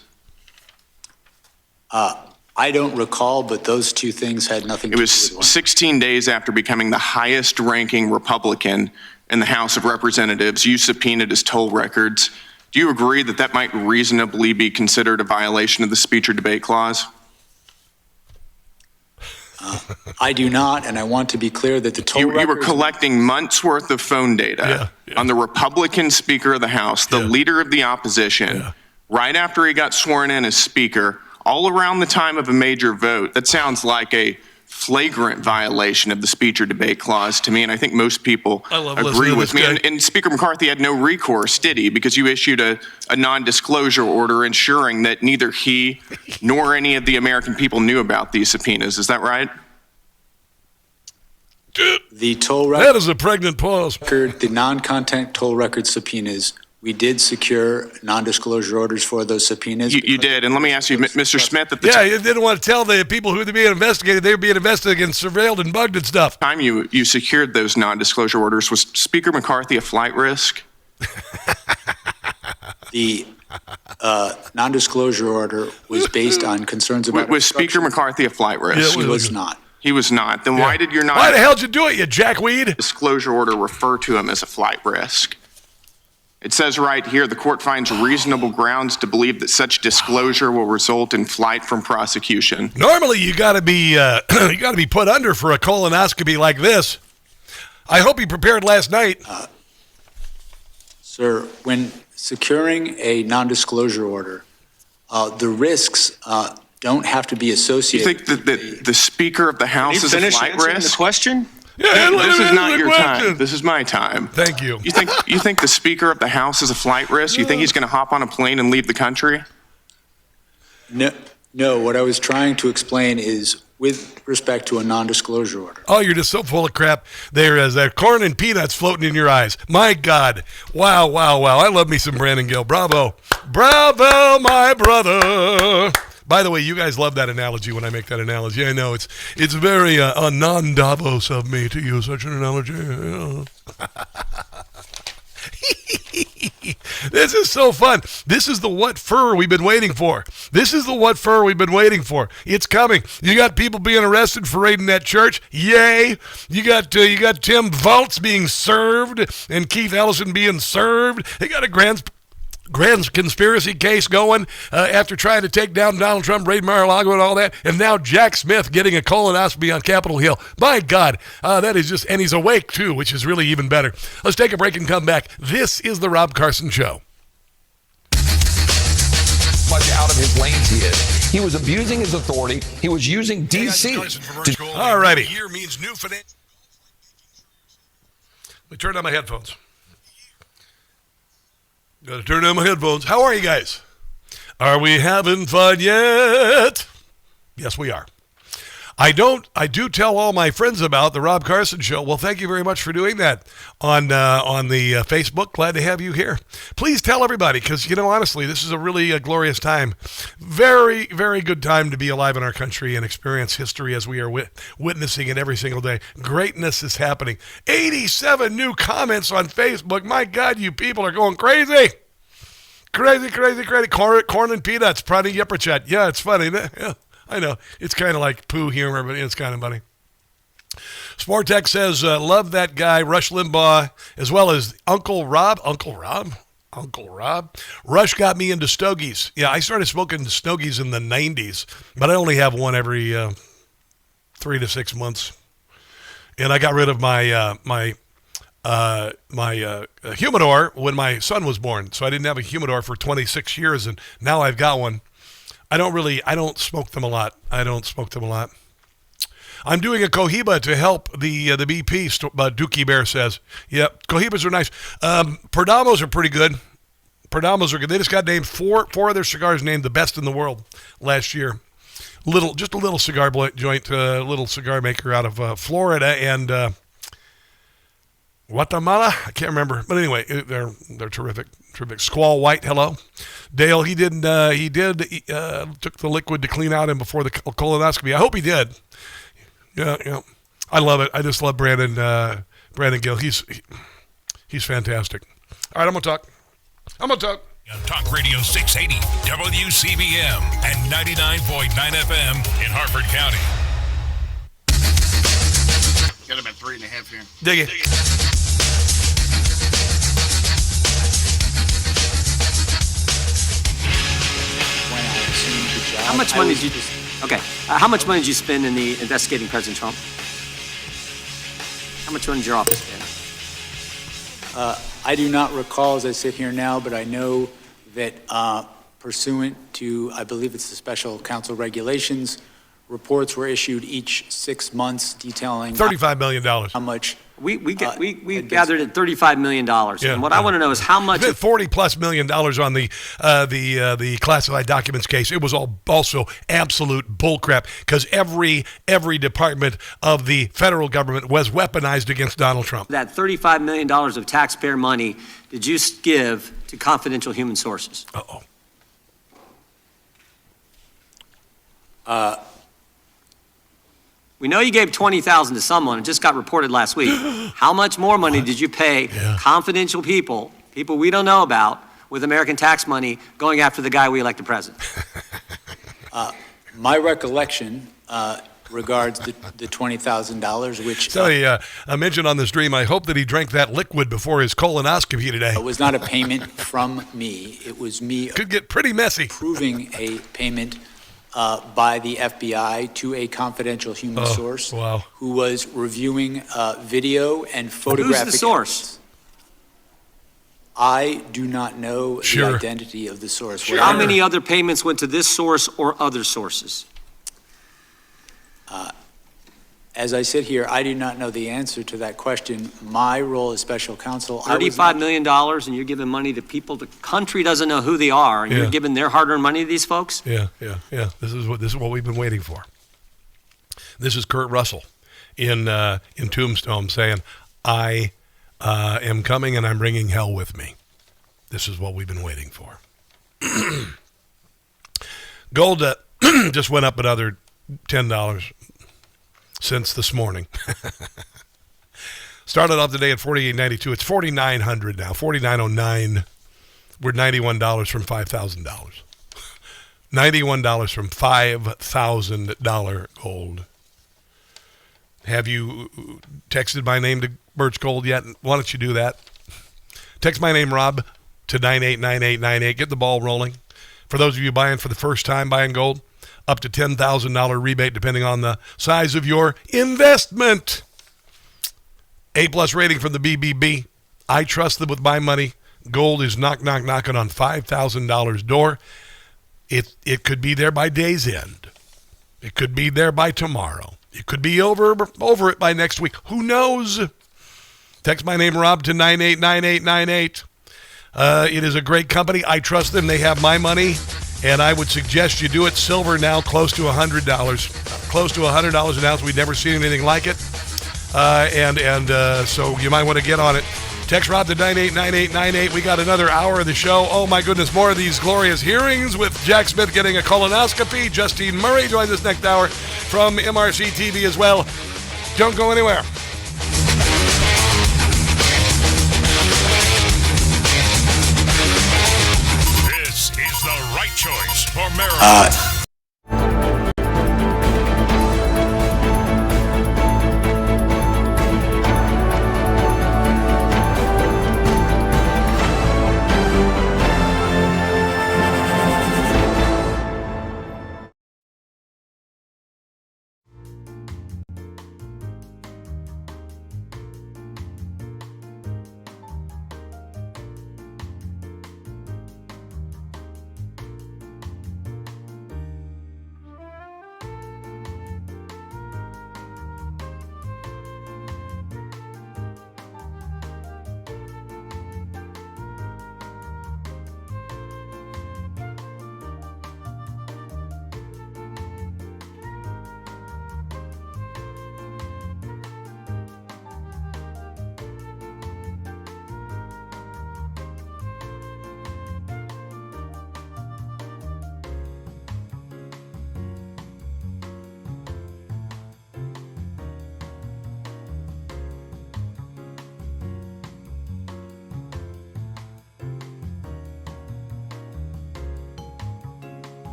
I don't recall, but those two things had nothing to do with one. It was 16 days after becoming the highest-ranking Republican in the House of Representatives. You subpoenaed his toll records. Do you agree that that might reasonably be considered a violation of the speech or debate clause? I do not, and I want to be clear that the toll records... You were collecting months' worth of phone data on the Republican Speaker of the House, the leader of the opposition, right after he got sworn in as Speaker, all around the time of a major vote. That sounds like a flagrant violation of the speech or debate clause to me, and I think most people agree with me. And Speaker McCarthy had no recourse, did he? Because you issued a non-disclosure order ensuring that neither he nor any of the American people knew about these subpoenas. Is that right? The toll record... That is a pregnant pause. The non-content toll record subpoenas, we did secure non-disclosure orders for those subpoenas. You did, and let me ask you, Mr. Smith, at the you didn't want to tell the people who were being investigated. They were being investigated and surveilled and bugged and stuff. The time you secured those non-disclosure orders, was Speaker McCarthy a flight risk? The non-disclosure order was based on concerns about... Was Speaker McCarthy a flight risk? He was not. He was not. Then why did your Why the hell did you do it, you jackweed? Disclosure order refer to him as a flight risk? It says right here, the court finds reasonable grounds to believe that such disclosure will result in flight from prosecution. Normally, you got to be put under for a colonoscopy like this. I hope he prepared last night. Sir, when securing a non-disclosure order, the risks don't have to be associated. You think that the Speaker of the House is a flight risk? The question? Yeah, this is not your time. This is my time. Thank you. You think the Speaker of the House is a flight risk? You think he's going to hop on a plane and leave the country? No. What I was trying to explain is with respect to a non-disclosure order. Oh, you're just so full of crap. There is that corn and peanuts floating in your eyes. My God. Wow. I love me some Brandon Gill. Bravo, my brother. By the way, you guys love that analogy when I make that analogy. I know it's very non-Davos of me to use such an analogy. This is so fun. This is the what fur we've been waiting for. It's coming. You got people being arrested for raiding that church. Yay. You got Tim Volz being served and Keith Ellison being served. They got a grand conspiracy case going after trying to take down Donald Trump, raid Mar-a-Lago and all that, and now Jack Smith getting a colonoscopy on Capitol Hill. My God, that is just, and he's awake too, which is really even better. Let's take a break and come back. This is the Rob Carson Show. Much out of his lanes he is. He was abusing his authority. He was using D.C. All righty. Year means new financial. Let me turn on my headphones. Gotta turn on my headphones. How are you guys? Are we having fun yet? Yes, we are. I do tell all my friends about the Rob Carson Show. Well, thank you very much for doing that on the Facebook. Glad to have you here. Please tell everybody, because, honestly, this is a really glorious time. Very, very good time to be alive in our country and experience history as we are witnessing it every single day. Greatness is happening. 87 new comments on Facebook. My God, you people are going crazy. Crazy. Corn and peanuts. Prani Yepperchat. Yeah, it's funny. Yeah. I know. It's kind of like poo humor, but it's kind of funny. Sportech says, love that guy, Rush Limbaugh, as well as Uncle Rob. Rush got me into stogies. Yeah, I started smoking stogies in the 90s, but I only have one every 3 to 6 months. And I got rid of my humidor when my son was born. So I didn't have a humidor for 26 years, and now I've got one. I don't smoke them a lot. I'm doing a cohiba to help the BP, Dookie Bear says. Yep, cohibas are nice. Perdomos are pretty good. They just got named, four of their cigars named the best in the world last year. Just a little cigar joint, little cigar maker out of Florida and Guatemala. I can't remember, but anyway, they're terrific. Squall White, hello. Dale, he took the liquid to clean out him before the colonoscopy. I hope he did. Yeah. I love it. I just love Brandon Gill. He's fantastic. All right, I'm gonna talk. Talk Radio 680, WCBM, and 99.9 FM in Harford County. Got him at 3.5 here. Dig it. How much money did you? How much money did you spend in the investigating President Trump? How much money did your office spend? I do not recall as I sit here now, but I know that pursuant to, I believe it's the special counsel regulations, reports were issued each 6 months detailing $35 million. How much? We gathered at $35 million. Yeah, and what I want to know is how much. $40+ million on the classified documents case. It was all also absolute bullcrap because every department of the federal government was weaponized against Donald Trump. That $35 million of taxpayer money did you give to confidential human sources? We know you gave $20,000 to someone. It just got reported last week. How much more money did you pay confidential people we don't know about, with American tax money going after the guy we elected president? My recollection regards the $20,000, which I mentioned on the stream, I hope that he drank that liquid before his colonoscopy today. It was not a payment from me. It was me. Could get pretty messy. Approving a payment by the FBI to a confidential human source who was reviewing video and photographic Who's the source? evidence. I do not know the identity of the source. How many other payments went to this source or other sources? As I sit here, I do not know the answer to that question. My role as special counsel, $35 million, and you're giving money to people the country doesn't know who they are, and you're giving their hard-earned money to these folks? Yeah. This is what we've been waiting for. This is Kurt Russell in Tombstone saying, I am coming and I'm bringing hell with me. This is what we've been waiting for. Gold just went up another $10 since this morning. Started off the day at $48.92. It's $4,900 now. $4,909. We're $91 from $5,000. $91 from $5,000 gold. Have you texted my name to Birch Gold yet? Why don't you do that? Text my name, Rob, to 989898. Get the ball rolling. For those of you buying for the first time, buying gold, up to $10,000 rebate depending on the size of your investment. A+ rating from the BBB. I trust them with my money. Gold is knocking on $5,000 door. It could be there by day's end. It could be there by tomorrow. It could be over it by next week. Who knows? Text my name, Rob, to 989898. It is a great company. I trust them. They have my money. And I would suggest you do it. Silver now close to $100. Close to $100 an ounce. We've never seen anything like it. So you might want to get on it. Text Rob to 989898. We got another hour of the show. Oh, my goodness. More of these glorious hearings with Jack Smith getting a colonoscopy. Justine Murray joins us next hour from MRC TV as well. Don't go anywhere. This is the right choice for Maryland.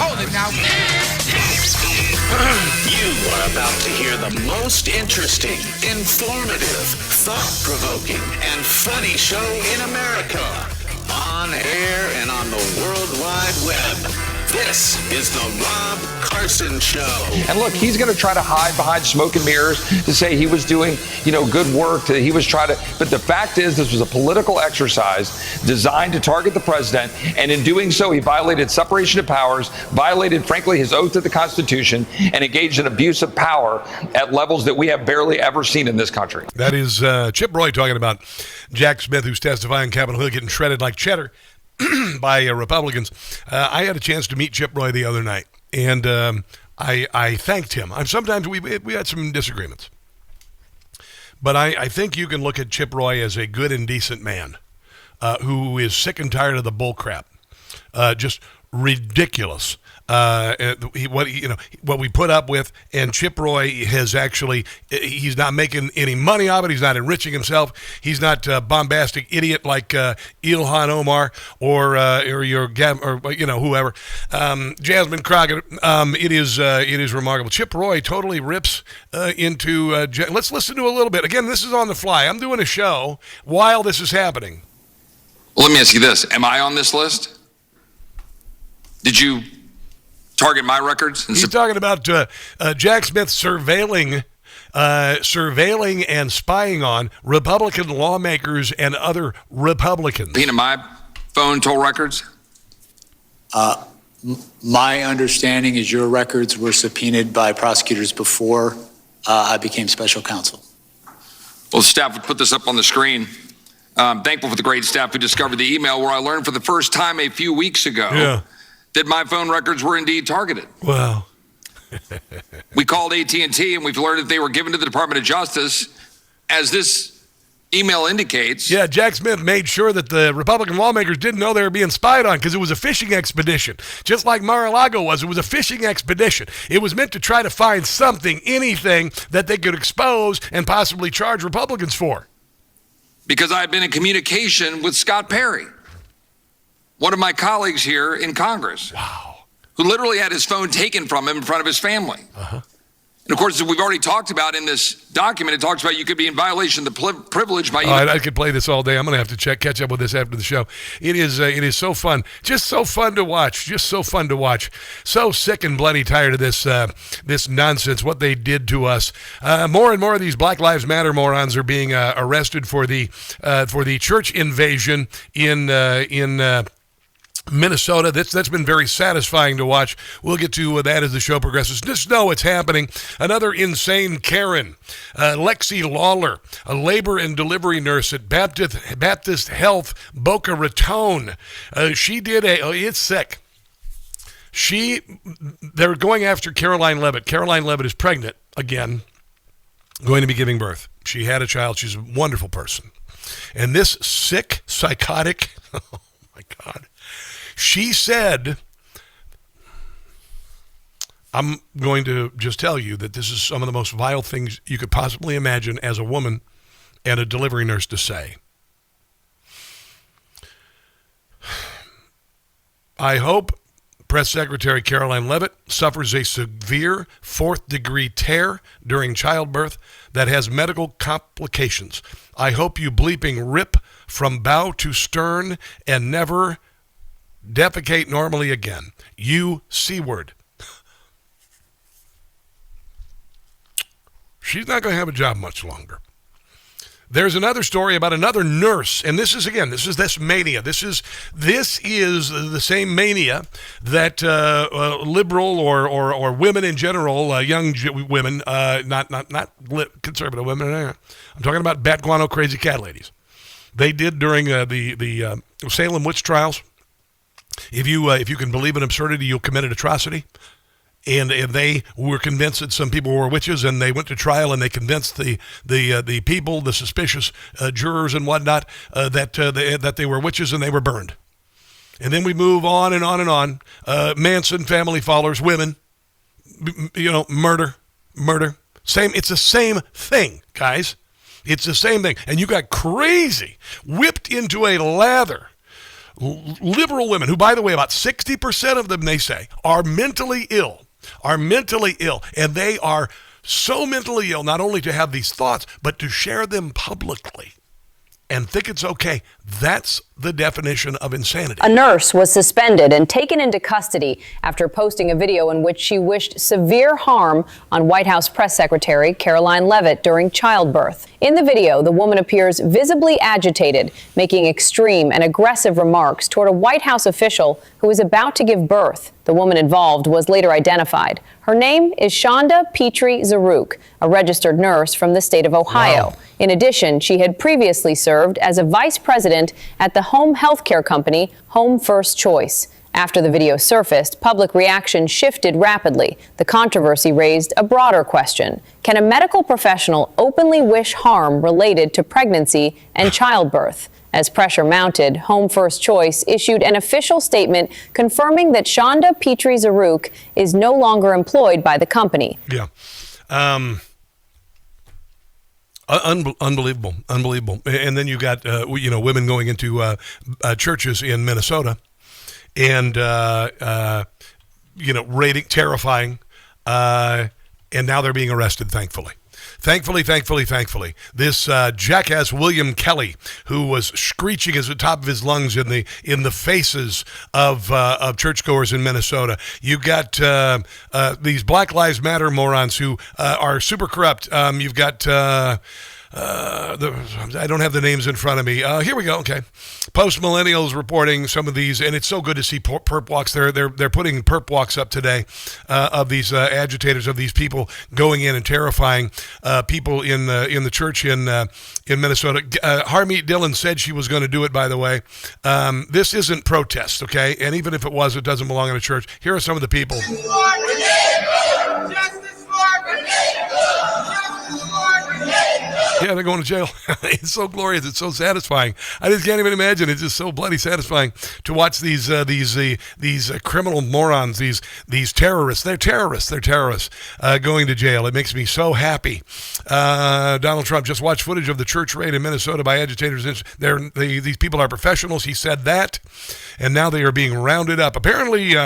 Hold it now. You are about to hear the most interesting, informative, thought-provoking, and funny show in America. On air and on the World Wide Web. This is the Rob Carson Show. And look, he's going to try to hide behind smoke and mirrors to say he was doing, good work. But the fact is, this was a political exercise designed to target the president. And in doing so, he violated separation of powers, violated, frankly, his oath to the Constitution, and engaged in abuse of power at levels that we have barely ever seen in this country. That is Chip Roy talking about Jack Smith, who's testifying on Capitol Hill, getting shredded like cheddar by Republicans. I had a chance to meet Chip Roy the other night, and I thanked him. Sometimes we had some disagreements, but I think you can look at Chip Roy as a good and decent man who is sick and tired of the bull crap, just ridiculous. What we put up with, and Chip Roy has he's not making any money off it. He's not enriching himself. He's not a bombastic idiot like Ilhan Omar or whoever. Jasmine Crockett. It is remarkable. Chip Roy totally rips into. Let's listen to a little bit. Again, this is on the fly. I'm doing a show while this is happening. Well, let me ask you this. Am I on this list? Did you target my records? He's talking about Jack Smith surveilling and spying on Republican lawmakers and other Republicans. Subpoena my phone toll records? My understanding is your records were subpoenaed by prosecutors before I became special counsel. Well, the staff would put this up on the screen. I'm thankful for the great staff who discovered the email where I learned for the first time a few weeks ago that my phone records were indeed targeted. Wow. We called AT&T and we've learned that they were given to the Department of Justice, as this email indicates. Yeah, Jack Smith made sure that the Republican lawmakers didn't know they were being spied on because it was a fishing expedition. Just like Mar-a-Lago was, it was a fishing expedition. It was meant to try to find something, anything that they could expose and possibly charge Republicans for. Because I had been in communication with Scott Perry, one of my colleagues here in Congress. Wow. Who literally had his phone taken from him in front of his family. Uh-huh. And of course, as we've already talked about in this document, it talks about you could be in violation of the privilege by... I could play this all day. I'm going to have to catch up with this after the show. It is so fun. Just so fun to watch. Just so fun to watch. So sick and bloody tired of this nonsense, what they did to us. More and more of these Black Lives Matter morons are being arrested for the church invasion in Minnesota. That's been very satisfying to watch. We'll get to that as the show progresses. Just know it's happening. Another insane Karen, Lexi Lawler, a labor and delivery nurse at Baptist Health Boca Raton. She did it's sick. They're going after Caroline Levitt. Caroline Levitt is pregnant again, going to be giving birth. She had a child. She's a wonderful person. And this sick, psychotic, oh my God. She said, I'm going to just tell you that this is some of the most vile things you could possibly imagine as a woman and a delivery nurse to say. I hope Press Secretary Caroline Levitt suffers a severe fourth-degree tear during childbirth that has medical complications. I hope you bleeping rip from bow to stern and never defecate normally again. You C-word. She's not going to have a job much longer. There's another story about another nurse, and this is this mania. This is the same mania that liberal or women in general, young women, not conservative women. I'm talking about bat guano crazy cat ladies. They did during the Salem witch trials. If you can believe in absurdity, you'll commit an atrocity. And they were convinced that some people were witches, and they went to trial, and they convinced the people, the suspicious jurors and whatnot, that they were witches, and they were burned. And then we move on and on and on. Manson family followers, women, murder. It's the same thing, guys. It's the same thing. And you got crazy, whipped into a lather liberal women, who, by the way, about 60% of them, they say, are mentally ill, and they are so mentally ill, not only to have these thoughts, but to share them publicly and think it's okay. That's the definition of insanity. A nurse was suspended and taken into custody after posting a video in which she wished severe harm on White House Press Secretary Caroline Leavitt during childbirth. In the video, the woman appears visibly agitated, making extreme and aggressive remarks toward a White House official who was about to give birth. The woman involved was later identified. Her name is Shonda Petrie Zaruk, a registered nurse from the state of Ohio. Wow. In addition, she had previously served as a vice president at the home health care company Home First Choice. After the video surfaced, public reaction shifted rapidly. The controversy raised a broader question. Can a medical professional openly wish harm related to pregnancy and childbirth? As pressure mounted, Home First Choice issued an official statement confirming that Shonda Petrie Zaruk is no longer employed by the company. Yeah. Unbelievable. And then you got, women going into churches in Minnesota and, rating, terrifying. And now they're being arrested, thankfully. Thankfully, this jackass William Kelly, who was screeching at the top of his lungs in the faces of churchgoers in Minnesota. You got these Black Lives Matter morons who are super corrupt. You've got I don't have the names in front of me. Here we go. Okay, Post Millennials reporting some of these, and it's so good to see perp walks. They're putting perp walks up today of these agitators, of these people going in and terrifying people in the church in Minnesota. Harmeet Dillon said she was going to do it. By the way, this isn't protest, okay? And even if it was, it doesn't belong in a church. Here are some of the people. Yeah, they're going to jail. It's so glorious. It's so satisfying. I just can't even imagine. It's just so bloody satisfying to watch these criminal morons, these terrorists. They're terrorists. Going to jail. It makes me so happy. Donald Trump just watched footage of the church raid in Minnesota by agitators. These people are professionals. He said that, and now they are being rounded up. Apparently,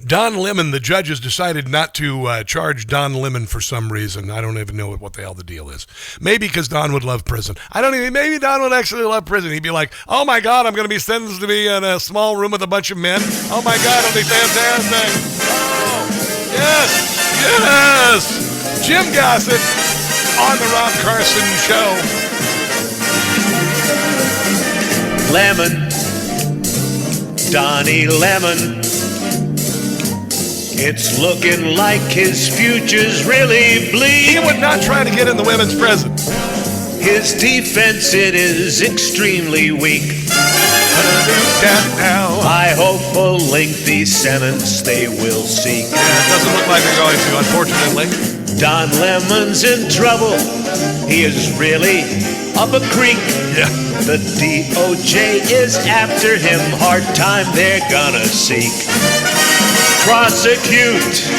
Don Lemon, the judges decided not to charge Don Lemon for some reason. I don't even know what the hell the deal is. Maybe because Don would love prison. Maybe Don would actually love prison. He'd be like, oh my God, I'm going to be sentenced to be in a small room with a bunch of men. Oh my God, it'll be fantastic. Oh, yes. Jim Gossett on the Rob Carson Show. Lemon, Donnie Lemon. It's looking like his future's really bleak. He would not try to get in the women's prison. His defense, it is extremely weak. I hope a lengthy sentence they will seek. Yeah, it doesn't look like they're going to, unfortunately. Don Lemon's in trouble. He is really up a creek. Yeah. The DOJ is after him. Hard time they're gonna seek. Prosecute.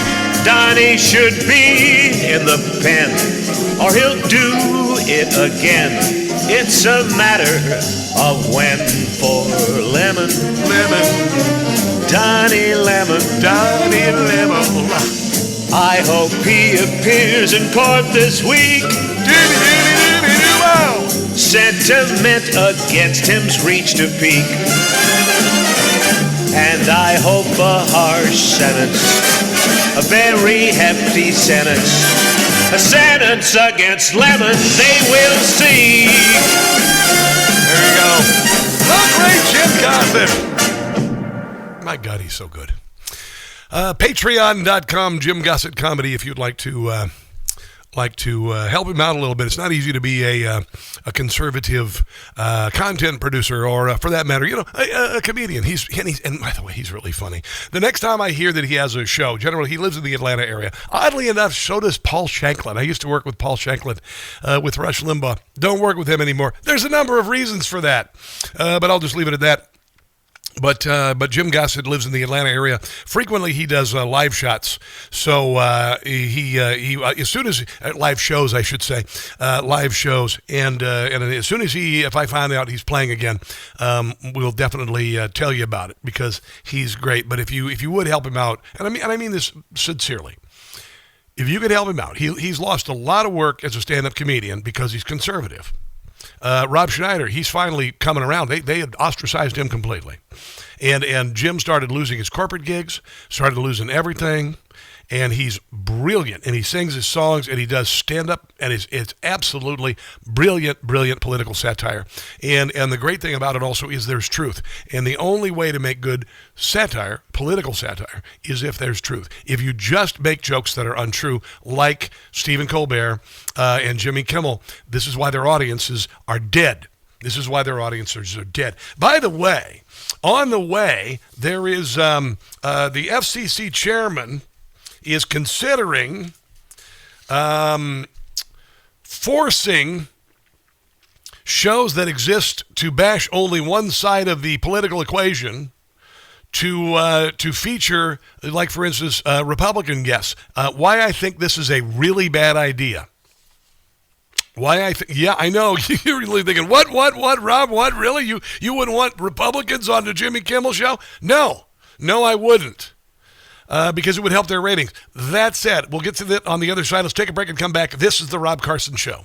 Donnie should be in the pen, or he'll do it again. It's a matter of when for Lemon. Donnie Lemon. I hope he appears in court this week. Sentiment against him's reached a peak. And I hope a harsh sentence, a very hefty sentence, a sentence against Lemon they will see. There you go. The great Jim Gossett. My God, he's so good. Patreon.com, Jim Gossett Comedy, if you'd like to help him out a little bit. It's not easy to be a conservative content producer, or for that matter, a comedian. And by the way, he's really funny. The next time I hear that he has a show, generally he lives in the Atlanta area. Oddly enough, so does Paul Shanklin. I used to work with Paul Shanklin with Rush Limbaugh. Don't work with him anymore. There's a number of reasons for that, but I'll just leave it at that. But Jim Gossett lives in the Atlanta area. Frequently, he does live shots. So he as soon as live shows, I should say, live shows, and as soon as if I find out he's playing again, we'll definitely tell you about it because he's great. But if you would help him out, and I mean this sincerely. If you could help him out, he's lost a lot of work as a stand-up comedian because he's conservative. Rob Schneider, he's finally coming around. They had ostracized him completely. And Jim started losing his corporate gigs, started losing everything, and he's brilliant. And he sings his songs, and he does stand-up, and it's absolutely brilliant political satire. And the great thing about it also is there's truth. And the only way to make good satire, political satire, is if there's truth. If you just make jokes that are untrue, like Stephen Colbert and Jimmy Kimmel, this is why their audiences are dead. This is why their audiences are dead. By the way, on the way, there is the FCC chairman is considering forcing shows that exist to bash only one side of the political equation to feature, like, for instance, Republican guests. Why I think this is a really bad idea. Yeah, I know. You're really thinking, what, Rob, what, really? You wouldn't want Republicans on the Jimmy Kimmel show? No, I wouldn't. Because it would help their ratings. That said, we'll get to that on the other side. Let's take a break and come back. This is the Rob Carson Show.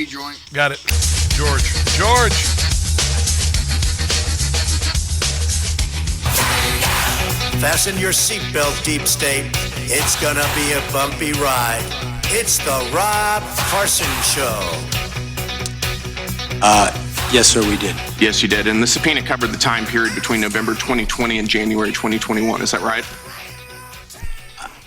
weed joint. Got it. George. Fasten your seatbelt, Deep State. It's gonna be a bumpy ride. It's the Rob Carson Show. Yes, sir, we did. Yes, you did. And the subpoena covered the time period between November 2020 and January 2021. Is that right?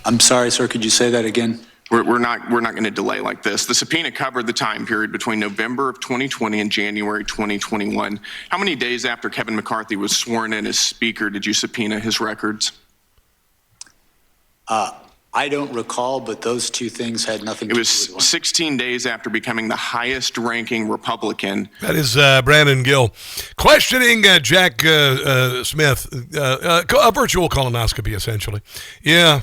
I'm sorry, sir. Could you say that again? We're not going to delay like this. The subpoena covered the time period between November of 2020 and January 2021. How many days after Kevin McCarthy was sworn in as Speaker did you subpoena his records? I don't recall, but those two things had nothing to do with one. It was 16 days after becoming the highest-ranking Republican. That is Brandon Gill questioning Jack Smith, a virtual colonoscopy, essentially. Yeah.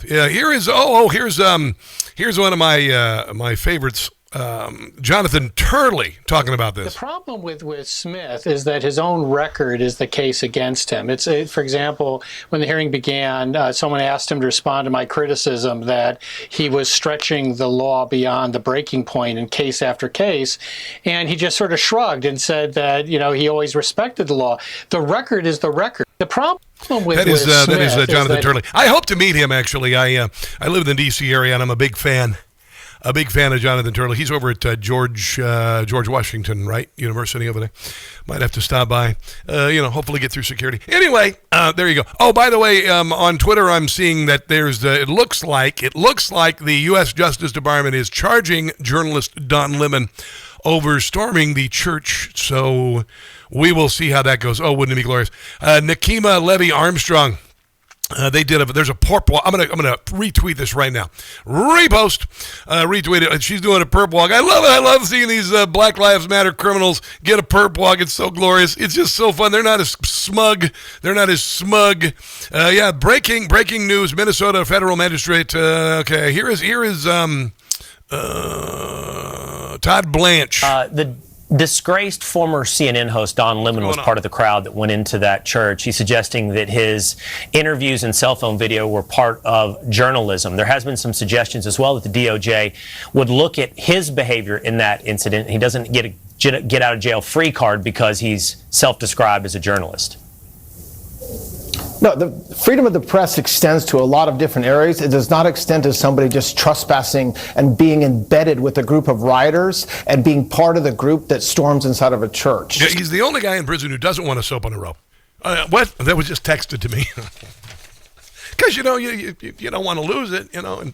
Here's one of my favorites. Jonathan Turley talking about this. The problem with Smith is that his own record is the case against him. For example, when the hearing began, someone asked him to respond to my criticism that he was stretching the law beyond the breaking point in case after case, and he just sort of shrugged and said that he always respected the law. The record is the record. The problem with that is Smith Jonathan Turley. I hope to meet him. Actually, I live in the D.C. area, and I'm a big fan of Jonathan Turley. He's over at George Washington, right? University over there. Might have to stop by, hopefully get through security. Anyway, there you go. Oh, by the way, on Twitter, I'm seeing that it looks like the U.S. Justice Department is charging journalist Don Lemon over storming the church. So we will see how that goes. Oh, wouldn't it be glorious? Nakima Levy Armstrong. There's a perp-walk. I'm gonna retweet this right now. Retweet it. She's doing a perp-walk. I love it. I love seeing these Black Lives Matter criminals get a perp-walk. It's so glorious. It's just so fun. They're not as smug. Breaking news. Minnesota federal magistrate. Okay, here is Todd Blanche. The disgraced former CNN host Don Lemon was part of the crowd that went into that church. He's suggesting that his interviews and cell phone video were part of journalism. There has been some suggestions as well that the DOJ would look at his behavior in that incident. He doesn't get a get out of jail free card because he's self-described as a journalist. No, the freedom of the press extends to a lot of different areas. It does not extend to somebody just trespassing and being embedded with a group of rioters and being part of the group that storms inside of a church. Yeah, he's the only guy in prison who doesn't want a soap on a rope. What? That was just texted to me. Because, you don't want to lose it, And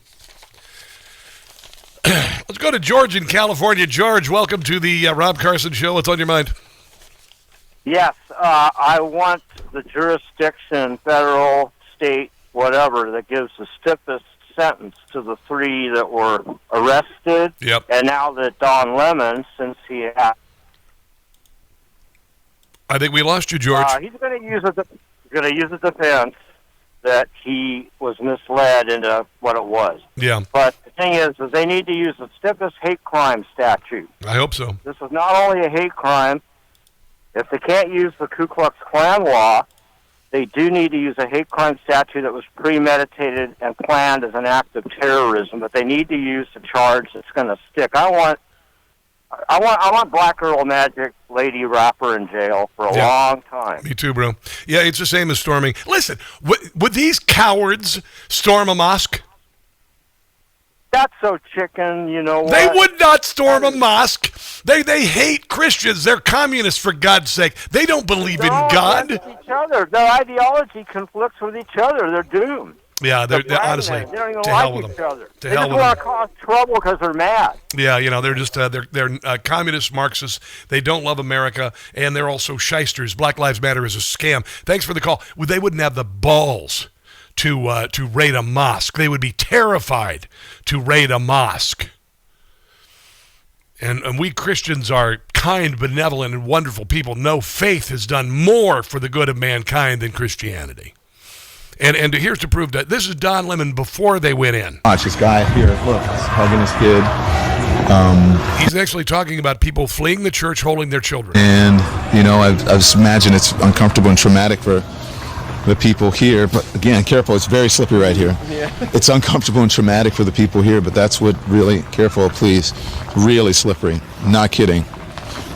let's go to George in California. George, welcome to the Rob Carson Show. What's on your mind? Yes, I want the jurisdiction, federal, state, whatever, that gives the stiffest sentence to the three that were arrested. Yep. And now that Don Lemon, since he had... I think we lost you, George. He's going to use a defense that he was misled into what it was. Yeah. But the thing is they need to use the stiffest hate crime statute. I hope so. This is not only a hate crime. If they can't use the Ku Klux Klan law, they do need to use a hate crime statute that was premeditated and planned as an act of terrorism. But they need to use the charge that's going to stick. I want Black Girl Magic Lady Rapper in jail for a long time. Me too, bro. Yeah, it's the same as storming. Listen, would these cowards storm a mosque? That's so chicken, you know what? They would not storm a mosque. They hate Christians. They're communists, for God's sake. They don't believe in God. Each other. Their ideology conflicts with each other. They're doomed. Yeah, they're honestly, they don't even to like hell with each them. other. To They hell just with want them. to cause trouble because they're mad. Yeah, they're just they're communist Marxists. They don't love America, and they're also shysters. Black Lives Matter is a scam. Thanks for the call. They wouldn't have the balls to raid a mosque. They would be terrified to raid a mosque. And we Christians are kind, benevolent, and wonderful people. No, faith has done more for the good of mankind than Christianity. And here's to prove that. This is Don Lemon before they went in. Watch this guy here. Look, he's hugging his kid. He's actually talking about people fleeing the church, holding their children. And, I just imagine it's uncomfortable and traumatic for the people here. But again, careful, it's very slippery right here. Yeah. It's uncomfortable and traumatic for the people here, but that's what really, careful, please, really slippery. Not kidding.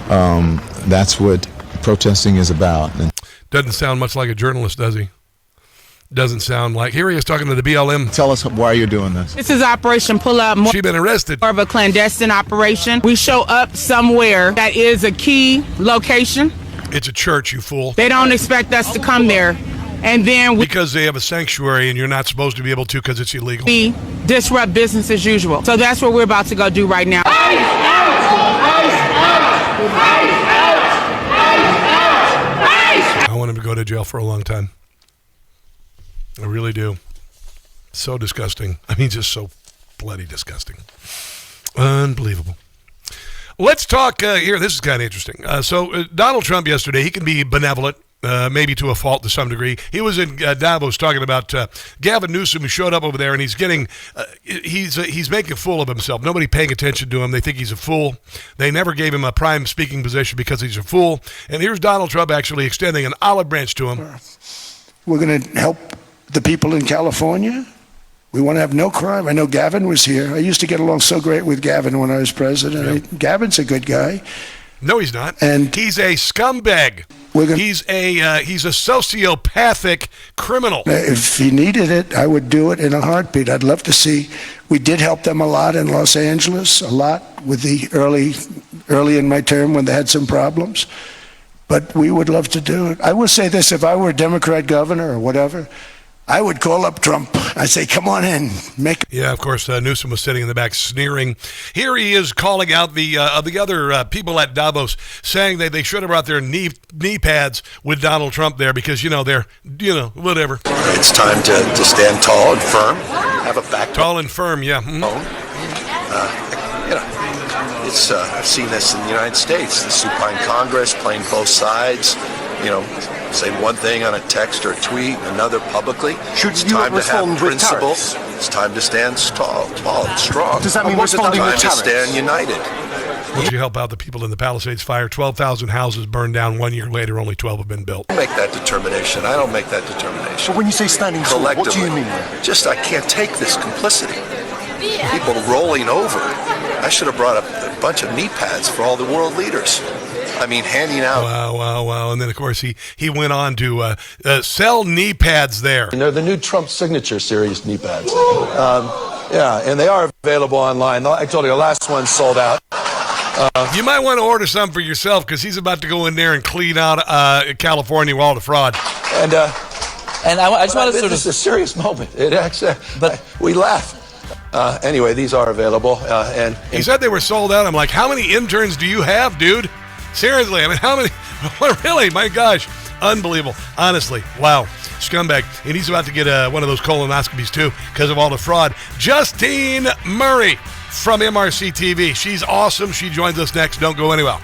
That's what protesting is about. And doesn't sound much like a journalist, does he? Doesn't sound like. Here he is talking to the BLM. Tell us why you're doing this. This is Operation Pull Up. She's been arrested. More of a clandestine operation. We show up somewhere that is a key location. It's a church, you fool. They don't expect us to come there. And then because they have a sanctuary and you're not supposed to be able to because it's illegal. We disrupt business as usual. So that's what we're about to go do right now. I want him to go to jail for a long time. I really do. So disgusting. I mean, just so bloody disgusting. Unbelievable. Let's talk here. This is kind of interesting. So Donald Trump yesterday, he can be benevolent, maybe to a fault to some degree. He was in Davos talking about Gavin Newsom, who showed up over there, and he's getting, he's making a fool of himself. Nobody paying attention to him. They think he's a fool. They never gave him a prime speaking position because he's a fool. And here's Donald Trump actually extending an olive branch to him. We're going to help the people in California. We want to have no crime. I know Gavin was here. I used to get along so great with Gavin when I was president. Yep. Gavin's a good guy. No, he's not. And he's a scumbag. He's a sociopathic criminal. If he needed it, I would do it in a heartbeat. I'd love to see. We did help them a lot in Los Angeles, a lot with the early in my term when they had some problems. But we would love to do it. I will say this: if I were a Democrat governor or whatever, I would call up Trump. I'd say, come on in. Yeah, of course, Newsom was sitting in the back sneering. Here he is calling out the other people at Davos, saying that they should have brought their knee pads with Donald Trump there because, they're, whatever. It's time to stand tall and firm, have a back. Tall and firm, yeah. Mm-hmm. I've seen this in the United States, the supine Congress playing both sides, say one thing on a text or a tweet, another publicly. It's time to have principles. It's time to stand tall and strong. Does that mean responding with tariffs? It's time to stand united. Would you help out the people in the Palisades fire? 12,000 houses burned down 1 year later. Only 12 have been built. I make that determination. I don't make that determination. But when you say standing tall, what do you mean? Just I can't take this complicity. People rolling over. I should have brought a bunch of knee pads for all the world leaders. I mean, handing out. Wow. And then, of course, he went on to sell knee pads there. And they're the new Trump Signature Series knee pads. And they are available online. I told you, the last one sold out. You might want to order some for yourself because he's about to go in there and clean out California with all the fraud. And I just want to This is a serious moment. It actually, we laugh. Anyway, these are available. And he said they were sold out. I'm like, how many interns do you have, dude? Seriously, I mean, how many? Really? My gosh. Unbelievable. Honestly. Wow. Scumbag. And he's about to get one of those colonoscopies, too, because of all the fraud. Justine Murray from MRC TV. She's awesome. She joins us next. Don't go anywhere.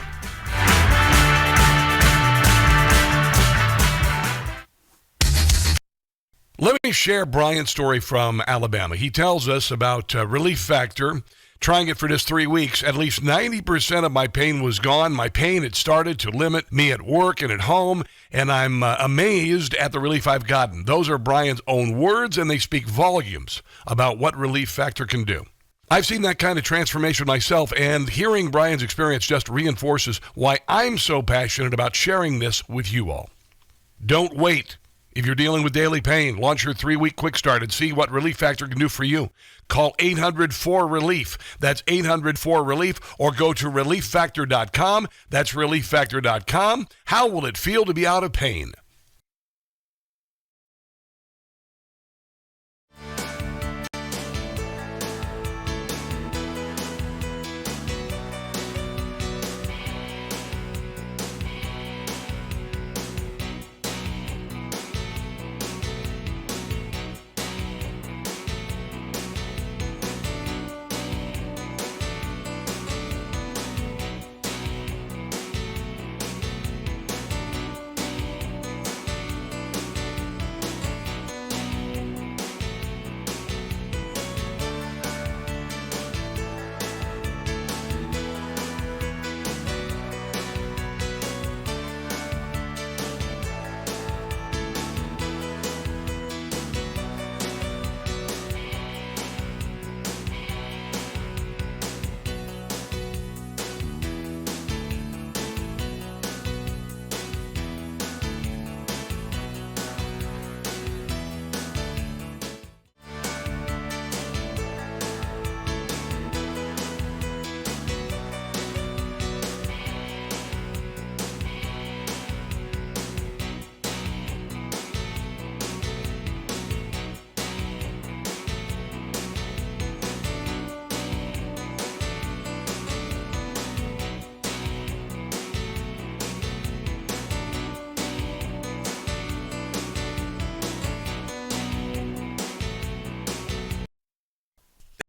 Let me share Brian's story from Alabama. He tells us about Relief Factor. Trying it for just 3 weeks, at least 90% of my pain was gone. My pain had started to limit me at work and at home, and I'm amazed at the relief I've gotten. Those are Brian's own words, and they speak volumes about what Relief Factor can do. I've seen that kind of transformation myself, and hearing Brian's experience just reinforces why I'm so passionate about sharing this with you all. Don't wait. If you're dealing with daily pain, launch your 3-week quick start and see what Relief Factor can do for you. Call 800-4RELIEF. That's 800-4RELIEF, or go to relieffactor.com. That's relieffactor.com. How will it feel to be out of pain?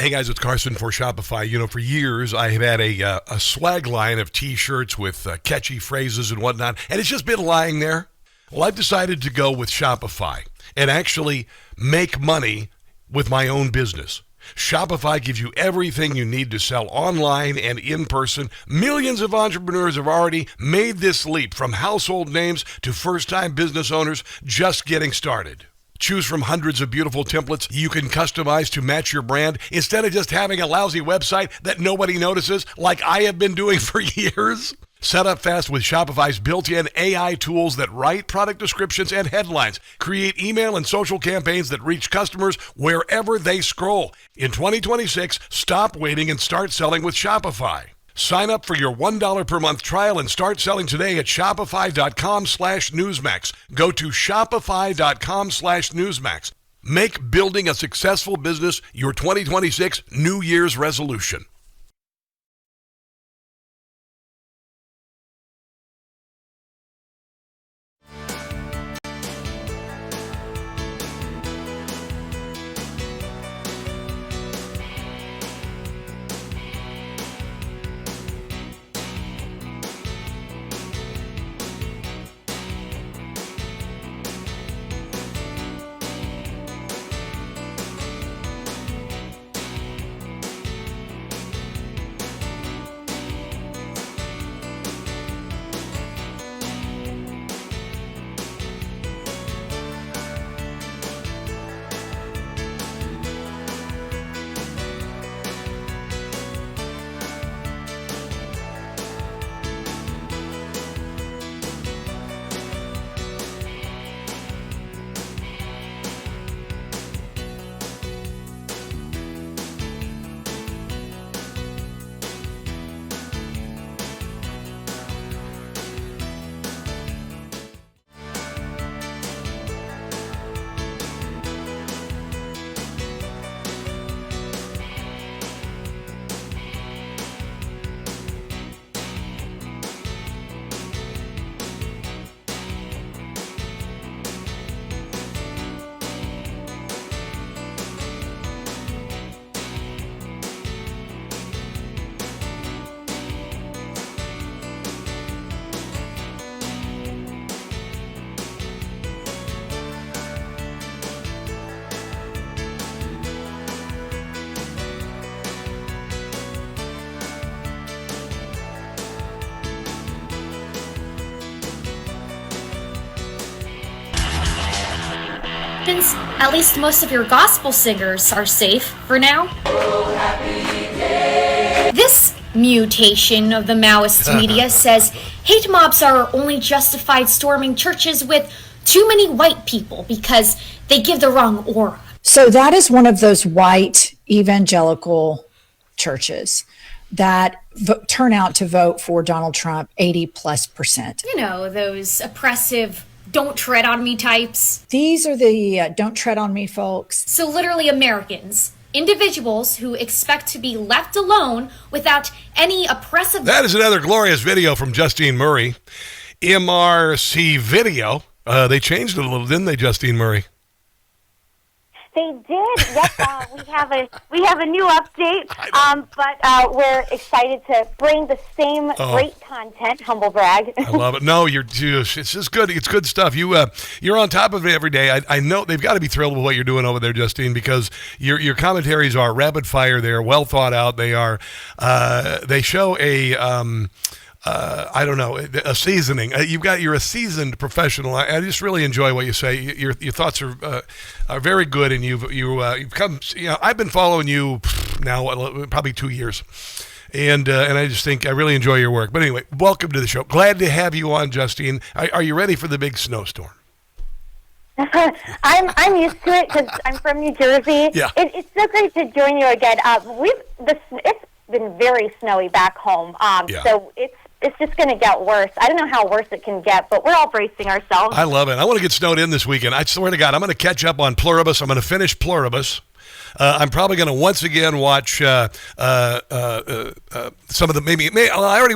Hey guys, it's Carson for Shopify. You know, for years I have had a swag line of T-shirts with catchy phrases and whatnot, and it's just been lying there. Well, I've decided to go with Shopify and actually make money with my own business. Shopify gives you everything you need to sell online and in person. Millions of entrepreneurs have already made this leap, from household names to first-time business owners just getting started. Choose from hundreds of beautiful templates you can customize to match your brand instead of just having a lousy website that nobody notices like I have been doing for years. Set up fast with Shopify's built-in AI tools that write product descriptions and headlines, create email and social campaigns that reach customers wherever they scroll. In 2026, stop waiting and start selling with Shopify. Sign up for your $1 per month trial and start selling today at shopify.com/Newsmax. Go to shopify.com/Newsmax. Make building a successful business your 2026 New Year's resolution. At least most of your gospel singers are safe for now. This mutation of the Maoist media says hate mobs are only justified storming churches with too many white people because they give the wrong aura. So that is one of those white evangelical churches that turn out to vote for Donald Trump 80+%. You know, those oppressive don't tread on me types. These are the don't tread on me folks. So literally Americans, individuals who expect to be left alone without any oppressive... That is another glorious video from Justine Murray. MRC video. They changed it a little, didn't they, Justine Murray? They did. Yep. We have a new update. But we're excited to bring the same great content. Humble brag. I love it. No, it's just good. It's good stuff. You're on top of it every day. I know they've got to be thrilled with what you're doing over there, Justine, because your commentaries are rapid fire. They're well thought out. They are. They show a seasoning. You're a seasoned professional. I just really enjoy what you say. Your thoughts are very good, and you've come. I've been following you now probably 2 years, and I just think I really enjoy your work. But anyway, welcome to the show. Glad to have you on, Justine. Are you ready for the big snowstorm? I'm used to it because I'm from New Jersey. Yeah. It's so great to join you again. It's been very snowy back home, so it's just going to get worse. I don't know how worse it can get, but we're all bracing ourselves. I love it. I want to get snowed in this weekend. I swear to God, I'm going to catch up on Pluribus. I'm going to finish Pluribus. I'm probably going to once again watch some of the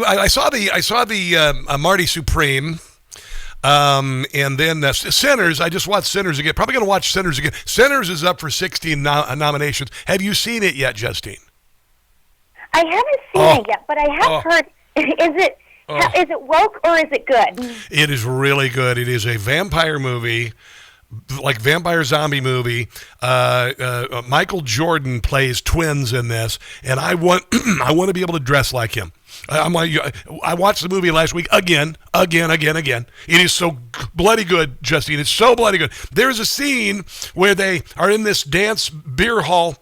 I saw the Marty Supreme. And then Sinners. I just watched Sinners again. Probably going to watch Sinners again. Sinners is up for 16 nominations. Have you seen it yet, Justine? I haven't seen it yet, but I have heard. Is it woke or is it good? It is really good. It is a vampire movie, like vampire zombie movie. Michael Jordan plays twins in this, and I want to be able to dress like him. I watched the movie last week again. It is so bloody good, Justine. It's so bloody good. There's a scene where they are in this dance beer hall,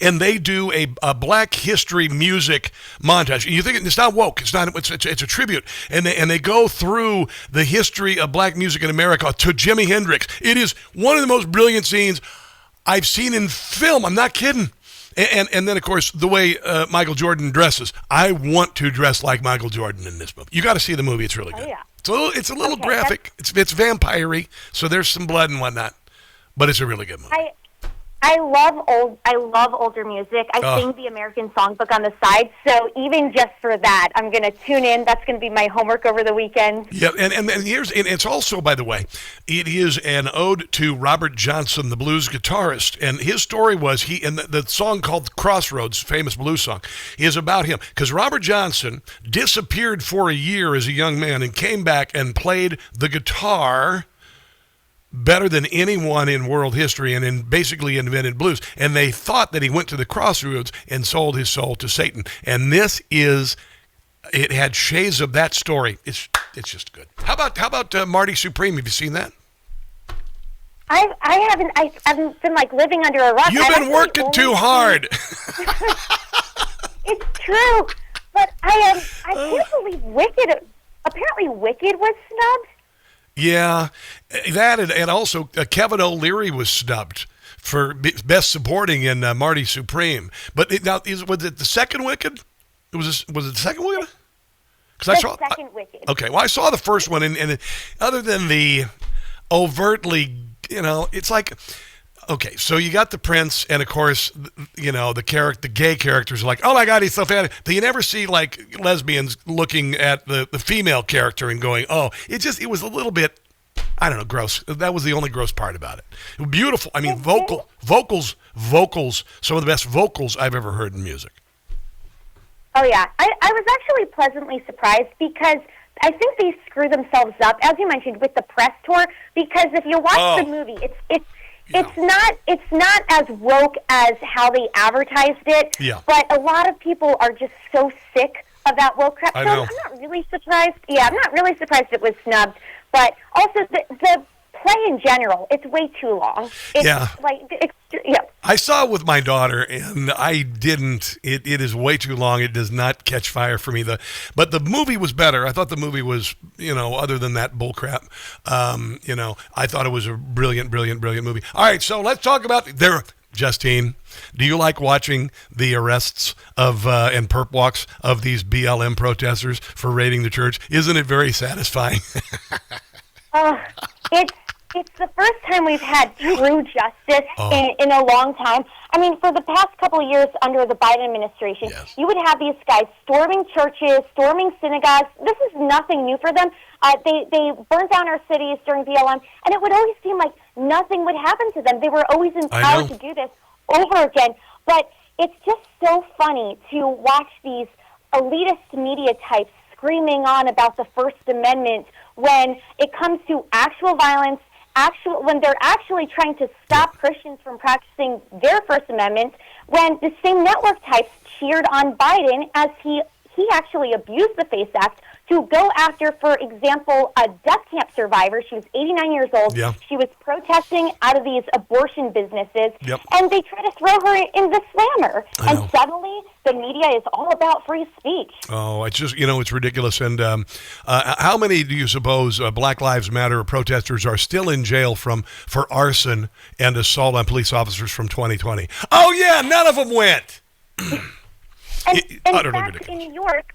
and they do a Black History music montage. And you think it's not woke. It's not. It's a tribute. And they go through the history of black music in America to Jimi Hendrix. It is one of the most brilliant scenes I've seen in film. I'm not kidding. And then, of course, the way Michael Jordan dresses. I want to dress like Michael Jordan in this movie. You got to see the movie. It's really good. Oh, yeah. It's a little graphic. It's vampire-y, so there's some blood and whatnot. But it's a really good movie. I love older music. I sing the American Songbook on the side, so even just for that, I'm going to tune in. That's going to be my homework over the weekend. Yeah, and it's also, by the way, it is an ode to Robert Johnson, the blues guitarist, and his story was the song called Crossroads, famous blues song, is about him, because Robert Johnson disappeared for a year as a young man and came back and played the guitar better than anyone in world history and basically invented blues. And they thought that he went to the crossroads and sold his soul to Satan. And it had shades of that story. It's just good. How about Marty Supreme? Have you seen that? I haven't been like living under a rock. You've been working too hard. It's true, but I can't believe Wicked. Apparently, Wicked was snubbed. Yeah, that and also Kevin O'Leary was snubbed for best supporting in Marty Supreme. But was it the second Wicked? Was it the second Wicked? Second Wicked. Okay, well I saw the first one, and other than the overtly, it's like. Okay, so you got the prince, and of course, the gay characters are like, oh my God, he's so fat. But you never see like lesbians looking at the female character and going, oh, it was a little bit, I don't know, gross. That was the only gross part about it. Beautiful. I mean, vocals, some of the best vocals I've ever heard in music. Oh yeah, I was actually pleasantly surprised because I think they screw themselves up, as you mentioned, with the press tour. Because if you watch the movie, it's not as woke as how they advertised it. Yeah. But a lot of people are just so sick of that woke crap. So I'm not really surprised. Yeah, I'm not really surprised it was snubbed. But also the play in general, it's way too long. I saw it with my daughter, and I didn't. It is way too long. It does not catch fire for me. But the movie was better. I thought the movie was, other than that bullcrap, I thought it was a brilliant movie. All right, so let's talk about Justine, do you like watching the arrests of and perp walks of these BLM protesters for raiding the church? Isn't it very satisfying? It's the first time we've had true justice in a long time. I mean, for the past couple of years under the Biden administration, you would have these guys storming churches, storming synagogues. This is nothing new for them. They burned down our cities during BLM, and it would always seem like nothing would happen to them. They were always empowered to do this over again. But it's just so funny to watch these elitist media types screaming on about the First Amendment when it comes to actual violence, when they're actually trying to stop Christians from practicing their First Amendment, when the same network types cheered on Biden as he actually abused the FACE Act to go after, for example, a death camp survivor. She was 89 years old. Yeah. She was protesting out of these abortion businesses, and they try to throw her in the slammer. And suddenly, the media is all about free speech. Oh, it's just, it's ridiculous. And how many do you suppose Black Lives Matter protesters are still in jail for arson and assault on police officers from 2020? Oh, yeah, none of them went. In fact, in New York,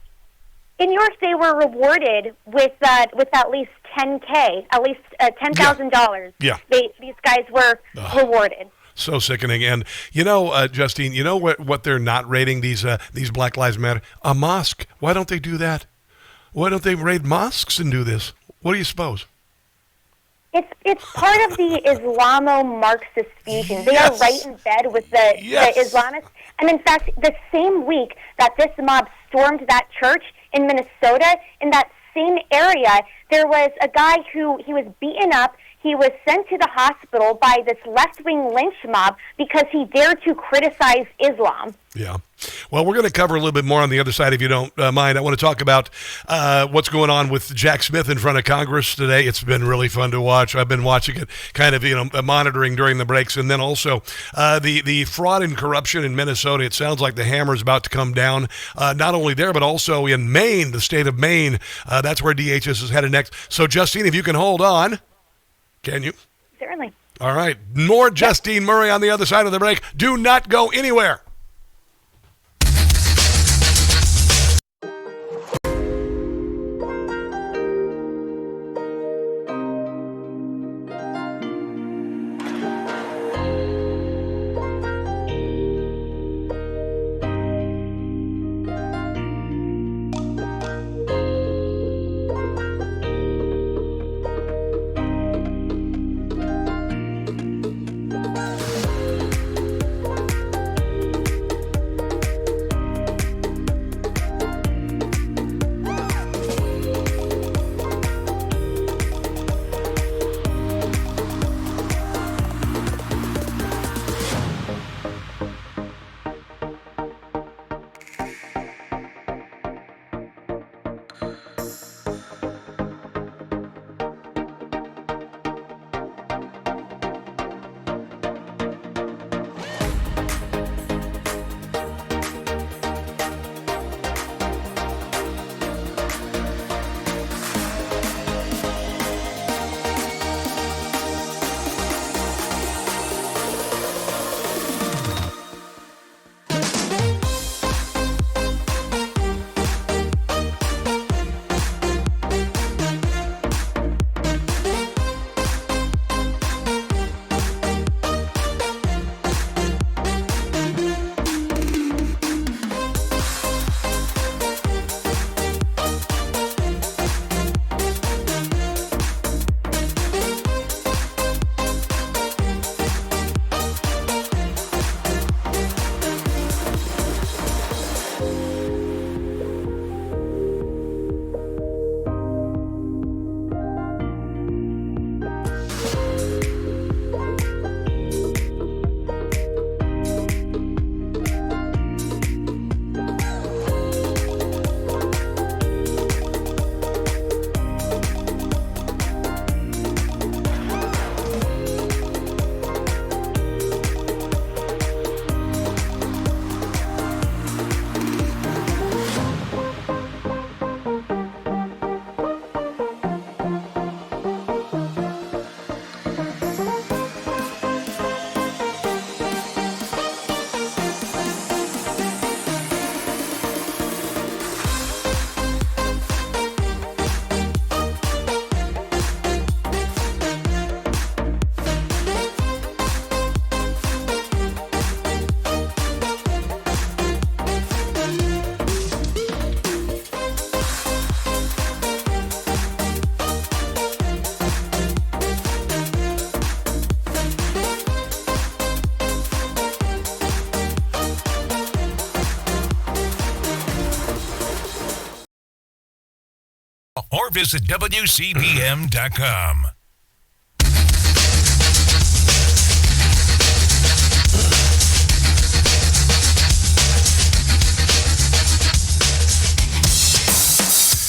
they were rewarded with at least $10,000, at least $10,000. Yeah. These guys were rewarded. So sickening. And Justine, you know what they're not raiding these Black Lives Matter? A mosque. Why don't they do that? Why don't they raid mosques and do this? What do you suppose? It's part of the Islamo-Marxist fusion. They are right in bed with the Islamists. And in fact, the same week that this mob stormed that church in Minnesota, in that same area, there was a guy he was beaten up. He was sent to the hospital by this left-wing lynch mob because he dared to criticize Islam. Yeah. Well, we're going to cover a little bit more on the other side, if you don't mind. I want to talk about what's going on with Jack Smith in front of Congress today. It's been really fun to watch. I've been watching it, kind of, monitoring during the breaks. And then also the fraud and corruption in Minnesota. It sounds like the hammer's about to come down, not only there, but also in Maine, the state of Maine. That's where DHS is headed next. So, Justine, if you can hold on. Can you? Certainly. All right. More Justine Murray on the other side of the break. Do not go anywhere. Or visit WCBM.com.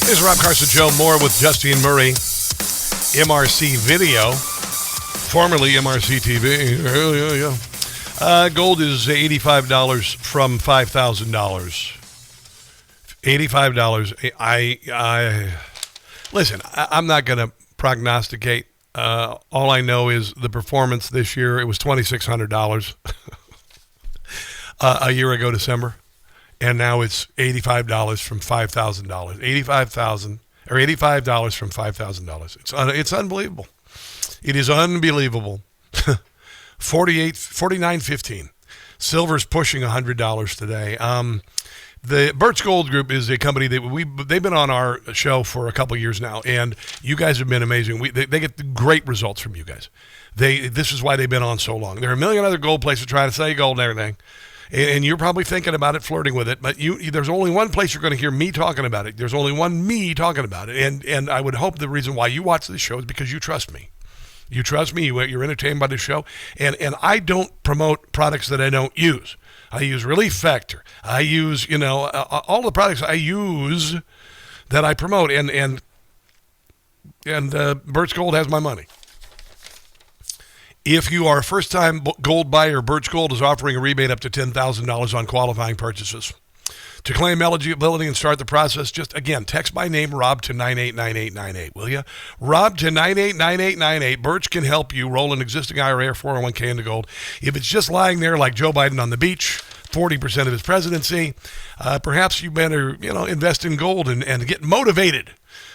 This is Rob Carson, Joe Moore with Justine Murray, MRC Video, formerly MRC TV. Gold is $85 from $5,000. $85. Listen, I'm not going to prognosticate. All I know is the performance this year, it was $2,600 a year ago, December. And now it's $85 from $5,000. $85 from $5,000. It's unbelievable. It is unbelievable. $49.15. Silver's pushing $100 today. The Birch Gold Group is a company that they've been on our show for a couple of years now, and you guys have been amazing. They get great results from you guys. This is why they've been on so long. There are a million other gold places trying to sell you gold and everything, and you're probably thinking about it, flirting with it, but there's only one place you're going to hear me talking about it. There's only one me talking about it, and I would hope the reason why you watch this show is because you trust me. You trust me. You're entertained by the show, and I don't promote products that I don't use. I use Relief Factor. I use all the products I use that I promote, and Birch Gold has my money. If you are a first-time gold buyer, Birch Gold is offering a rebate up to $10,000 on qualifying purchases. To claim eligibility and start the process, just, again, text my name, Rob, to 989898, will you? Rob to 989898. Birch can help you roll an existing IRA or 401k into gold. If it's just lying there like Joe Biden on the beach, 40% of his presidency, perhaps you better, invest in gold and get motivated.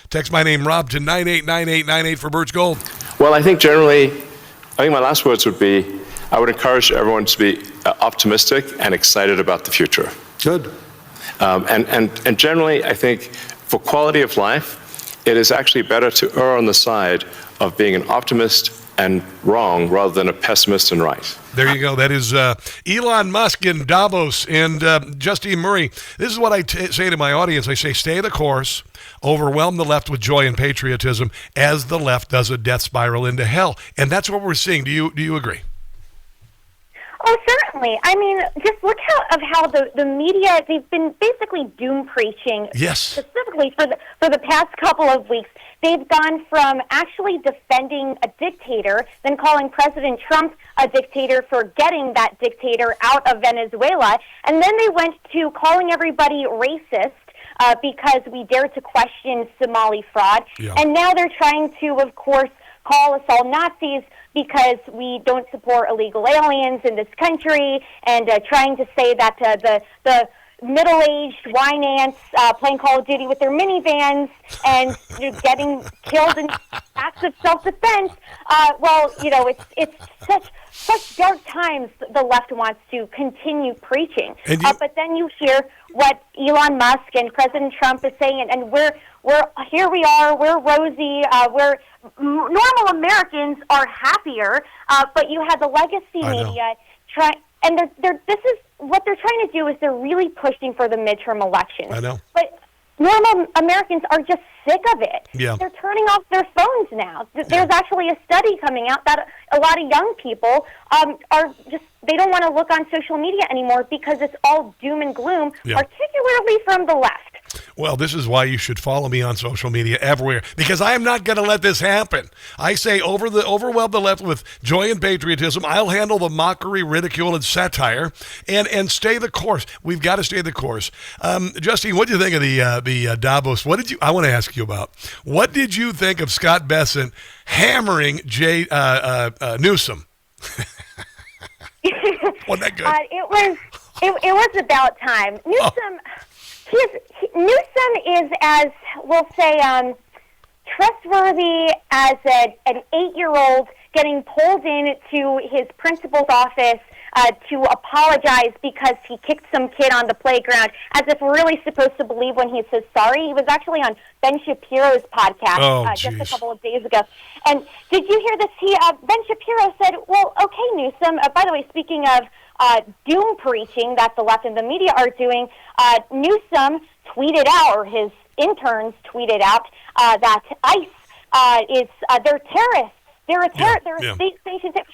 Text my name, Rob, to 989898 for Birch Gold. Well, I think my last words would be, I would encourage everyone to be optimistic and excited about the future. Good. And generally, I think for quality of life, it is actually better to err on the side of being an optimist and wrong rather than a pessimist and right. There you go. That is Elon Musk in Davos and Justine Murray. This is what I say to my audience. I say, stay the course, overwhelm the left with joy and patriotism as the left does a death spiral into hell. And that's what we're seeing. Do you agree? Oh, certainly. I mean, just look how the media, they've been basically doom preaching. Yes. Specifically for the past couple of weeks. They've gone from actually defending a dictator, then calling President Trump a dictator for getting that dictator out of Venezuela, and then they went to calling everybody racist because we dared to question Somali fraud. Yeah. And now they're trying to, of course, call us all Nazis because we don't support illegal aliens in this country, and trying to say that the middle-aged wine ants playing Call of Duty with their minivans and getting killed in acts of self-defense. It's such dark times the left wants to continue preaching. But then you hear what Elon Musk and President Trump is saying, and we're here we are, we're rosy, we're normal Americans are happier, but you have the legacy media and this is what they're trying to do is they're really pushing for the midterm elections. I know. But normal Americans are just sick of it. Yeah. They're turning off their phones now. There's actually a study coming out that a lot of young people are just, they don't want to look on social media anymore because it's all doom and gloom, particularly from the left. Well, this is why you should follow me on social media everywhere, because I am not going to let this happen. I say overwhelm the left with joy and patriotism. I'll handle the mockery, ridicule, and satire, and stay the course. We've got to stay the course. Justine, what did you think of the Davos? I want to ask you about. What did you think of Scott Bessent hammering Newsom? Wasn't that good? It was about time. Newsom. Newsom is, as we'll say, trustworthy as an 8-year-old getting pulled into his principal's office to apologize because he kicked some kid on the playground, as if we're really supposed to believe when he says sorry. He was actually on Ben Shapiro's podcast just a couple of days ago. And did you hear this? Ben Shapiro said, well, okay, Newsom, by the way, speaking of doom preaching that the left and the media are doing, Newsom tweeted out, or his interns tweeted out, that ICE they're terrorists. They're a state sanctioned terrorist.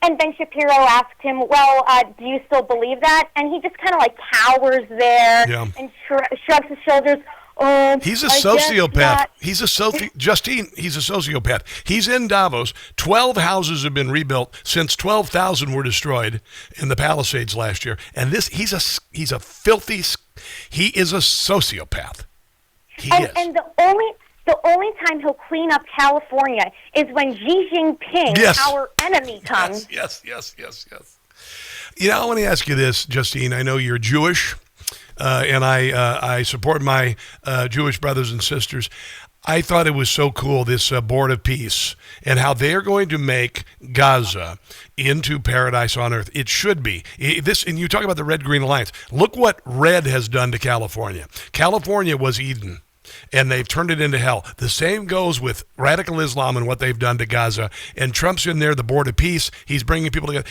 And Ben Shapiro asked him, well, do you still believe that? And he just kind of cowers there and shrugs his shoulders. He's a sociopath. Justine, he's a sociopath. He's in Davos. 12 houses have been rebuilt since 12,000 were destroyed in the Palisades last year. And he's a filthy, he is a sociopath. And the only time he'll clean up California is when Xi Jinping, our enemy, comes. Yes. I want to ask you this, Justine. I know you're Jewish. And I support my Jewish brothers and sisters. I thought it was so cool, this Board of Peace, and how they're going to make Gaza into paradise on earth. It should be. And you talk about the Red Green Alliance. Look what Red has done to California. California was Eden, and they've turned it into hell. The same goes with radical Islam and what they've done to Gaza. And Trump's in there, the Board of Peace. He's bringing people together.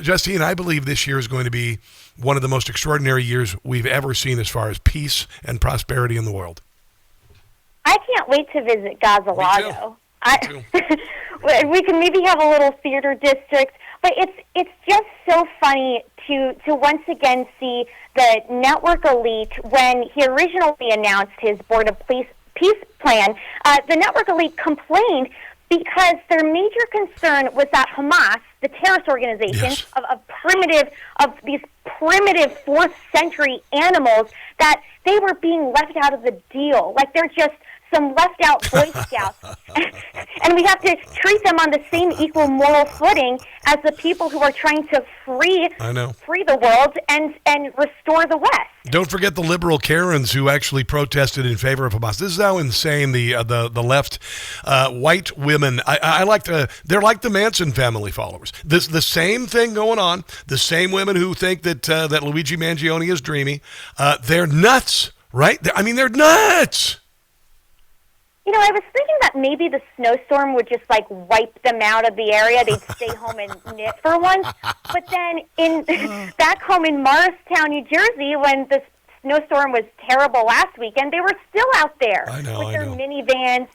Justine, I believe this year is going to be one of the most extraordinary years we've ever seen as far as peace and prosperity in the world. I can't wait to visit Gaza Lago. We can maybe have a little theater district, but it's just so funny to once again see the network elite when he originally announced his Board of Peace plan. The network elite complained because their major concern was that Hamas, the terrorist organization of these primitive 4th century animals, that they were being left out of the deal. Like they're just some left out Boy Scouts. And we have to treat them on the same equal moral footing as the people who are trying to free the world and restore the West. Don't forget the liberal Karens who actually protested in favor of Hamas. This is how insane the left, white women. They're like the Manson family followers. The same thing going on. The same women who think that Luigi Mangione is dreamy. They're nuts, right? They're nuts. You know, I was thinking that maybe the snowstorm would just, wipe them out of the area. They'd stay home and knit for once. But then back home in Morristown, New Jersey, when the snowstorm was terrible last weekend, they were still out there with their minivans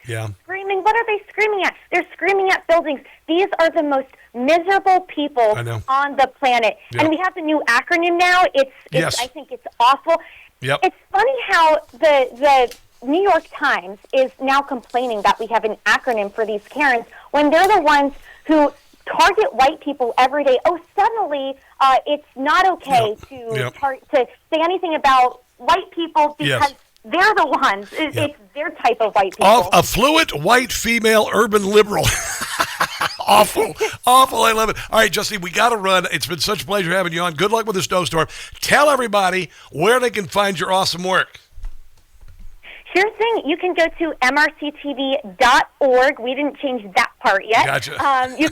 screaming. What are they screaming at? They're screaming at buildings. These are the most miserable people on the planet. Yep. And we have the new acronym now. I think it's awful. Yep. It's funny how the New York Times is now complaining that we have an acronym for these Karens when they're the ones who target white people every day. Oh, suddenly it's not okay to say anything about white people because they're the ones. It's their type of white people. Affluent, white, female, urban liberal. Awful. I love it. All right, Justine, we got to run. It's been such a pleasure having you on. Good luck with the snowstorm. Tell everybody where they can find your awesome work. Sure thing. You can go to mrctv.org. We didn't change that part yet. Gotcha. You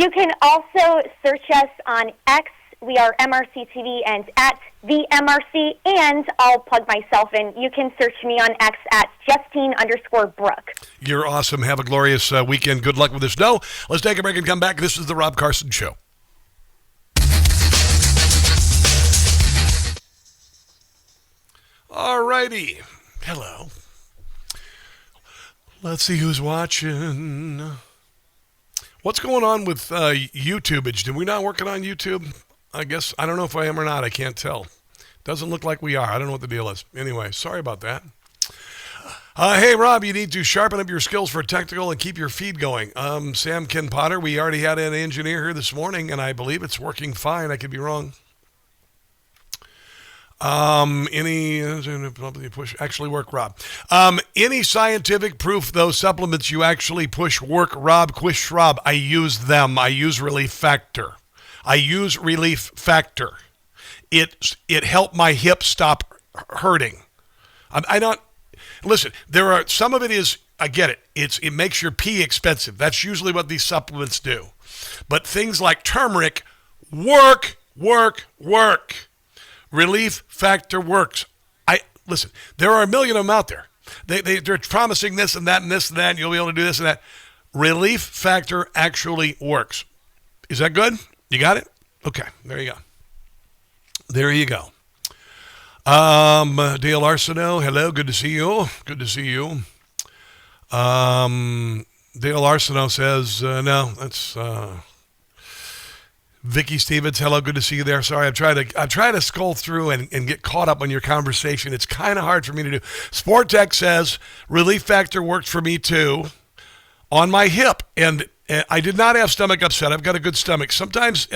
can also search us on X. We are MRCTV and at the MRC. And I'll plug myself in. You can search me on X at Justine_Brooke. You're awesome. Have a glorious weekend. Good luck with the snow. Let's take a break and come back. This is the Rob Carson Show. All righty. Hello. Let's see who's watching. What's going on with YouTubeage? Did we not working on YouTube? I guess, I don't know if I am or not. I can't tell. Doesn't look like we are. I don't know what the deal is. Anyway, sorry about that. Hey, Rob, you need to sharpen up your skills for technical and keep your feed going. Sam Ken Potter, we already had an engineer here this morning, and I believe it's working fine. I could be wrong. Actually work, Rob. Any scientific proof those supplements you actually push work, Rob? Quish Rob. I use them. I use Relief Factor. It helped my hip stop hurting. Listen, there are, some of it is, I get it. It makes your pee expensive. That's usually what these supplements do. But things like turmeric work. Relief Factor works. Listen, there are a million of them out there. They're promising this and that and this and that, and you'll be able to do this and that. Relief Factor actually works. Is that good? You got it? Okay, there you go. Dale Arsenault, hello, good to see you. Dale Arsenault says, no, that's... Vicky Stevens, hello, good to see you there. Sorry, I'm trying to scroll through and get caught up on your conversation. It's kind of hard for me to do. Sport Tech says, Relief Factor worked for me too on my hip. And I did not have stomach upset. I've got a good stomach. Sometimes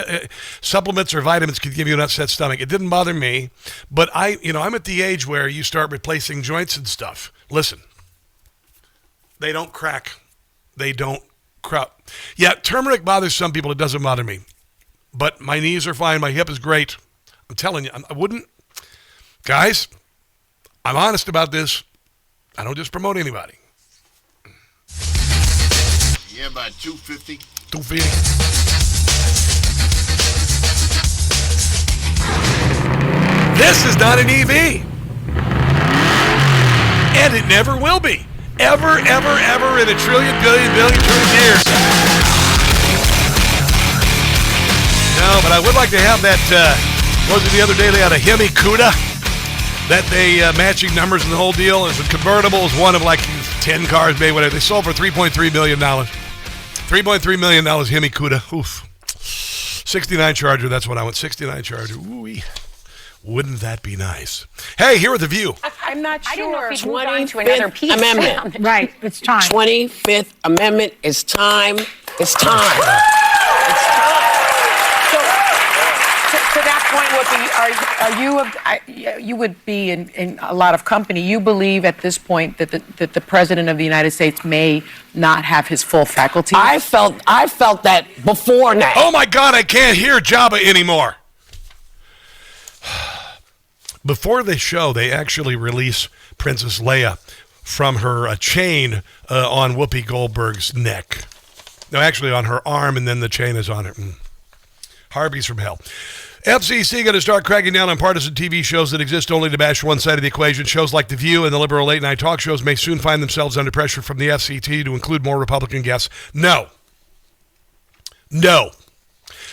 supplements or vitamins can give you an upset stomach. It didn't bother me. But I'm at the age where you start replacing joints and stuff. Listen, they don't crack. They don't crowd. Yeah, turmeric bothers some people. It doesn't bother me. But my knees are fine. My hip is great. I'm telling you, I wouldn't. Guys, I'm honest about this. I don't just promote anybody. Yeah, about 250. 250. This is not an EV. And it never will be. Ever, ever, ever in a trillion, billion years. No, but I would like to have that, what was it the other day, they had a Hemi Cuda, that they, matching numbers and the whole deal. It's a convertible, it's one of like 10 cars made, whatever. They sold for $3.3 million. $3.3 million Hemi Cuda. Oof. 69 Charger, that's what I want. 69 Charger. Ooh-wee. Wouldn't that be nice? Hey, here with The View. I'm not sure. I didn't know if we'd moved 25th on to another piece. Amendment. Right, it's time. 25th Amendment. It's time. It's time. It's time. So, to that point, you would be in a lot of company. You believe at this point that the President of the United States may not have his full faculties? I felt that before now. Oh my God, I can't hear Jabba anymore. Before the show, they actually release Princess Leia from her chain on Whoopi Goldberg's neck. No, actually on her arm, and then the chain is on her. Harpies from hell. FCC going to start cracking down on partisan TV shows that exist only to bash one side of the equation. Shows like The View and the liberal late-night talk shows may soon find themselves under pressure from the FCC to include more Republican guests. No.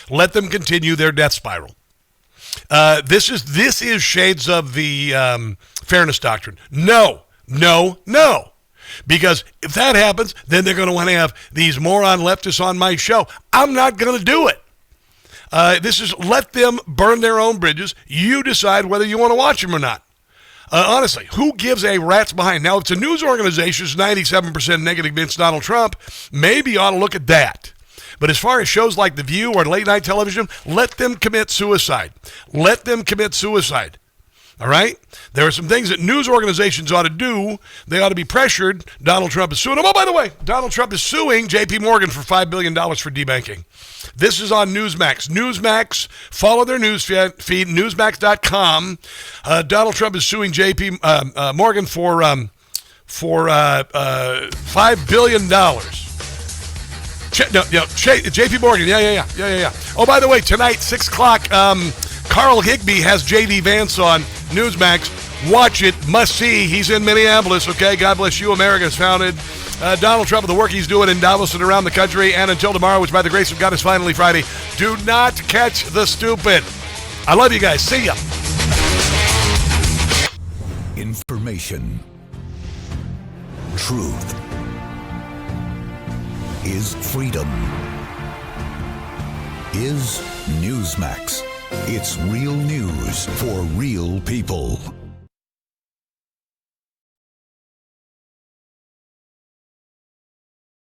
Let them continue their death spiral. This is shades of the fairness doctrine. No. Because if that happens, then they're going to want to have these moron leftists on my show. I'm not going to do it. This is let them burn their own bridges. You decide whether you want to watch them or not. Honestly, who gives a rat's behind? Now, if it's a news organization that's 97% negative against Donald Trump, maybe you ought to look at that. But as far as shows like The View or late night television, let them commit suicide. All right? There are some things that news organizations ought to do. They ought to be pressured. Donald Trump is suing them. Oh, by the way, Donald Trump is suing J.P. Morgan for $5 billion for debanking. This is on Newsmax. Newsmax, follow their news feed, newsmax.com. Donald Trump is suing J.P. Morgan for $5 billion. J.P. Morgan, yeah. Oh, by the way, tonight, 6 o'clock, Carl Higbee has J.D. Vance on Newsmax. Watch it, must see. He's in Minneapolis, okay? God bless you, America is founded. Donald Trump and the work he's doing in Davos and around the country. And until tomorrow, which by the grace of God is finally Friday, do not catch the stupid. I love you guys. See ya. Information. Truth is freedom. Is Newsmax. It's real news for real people.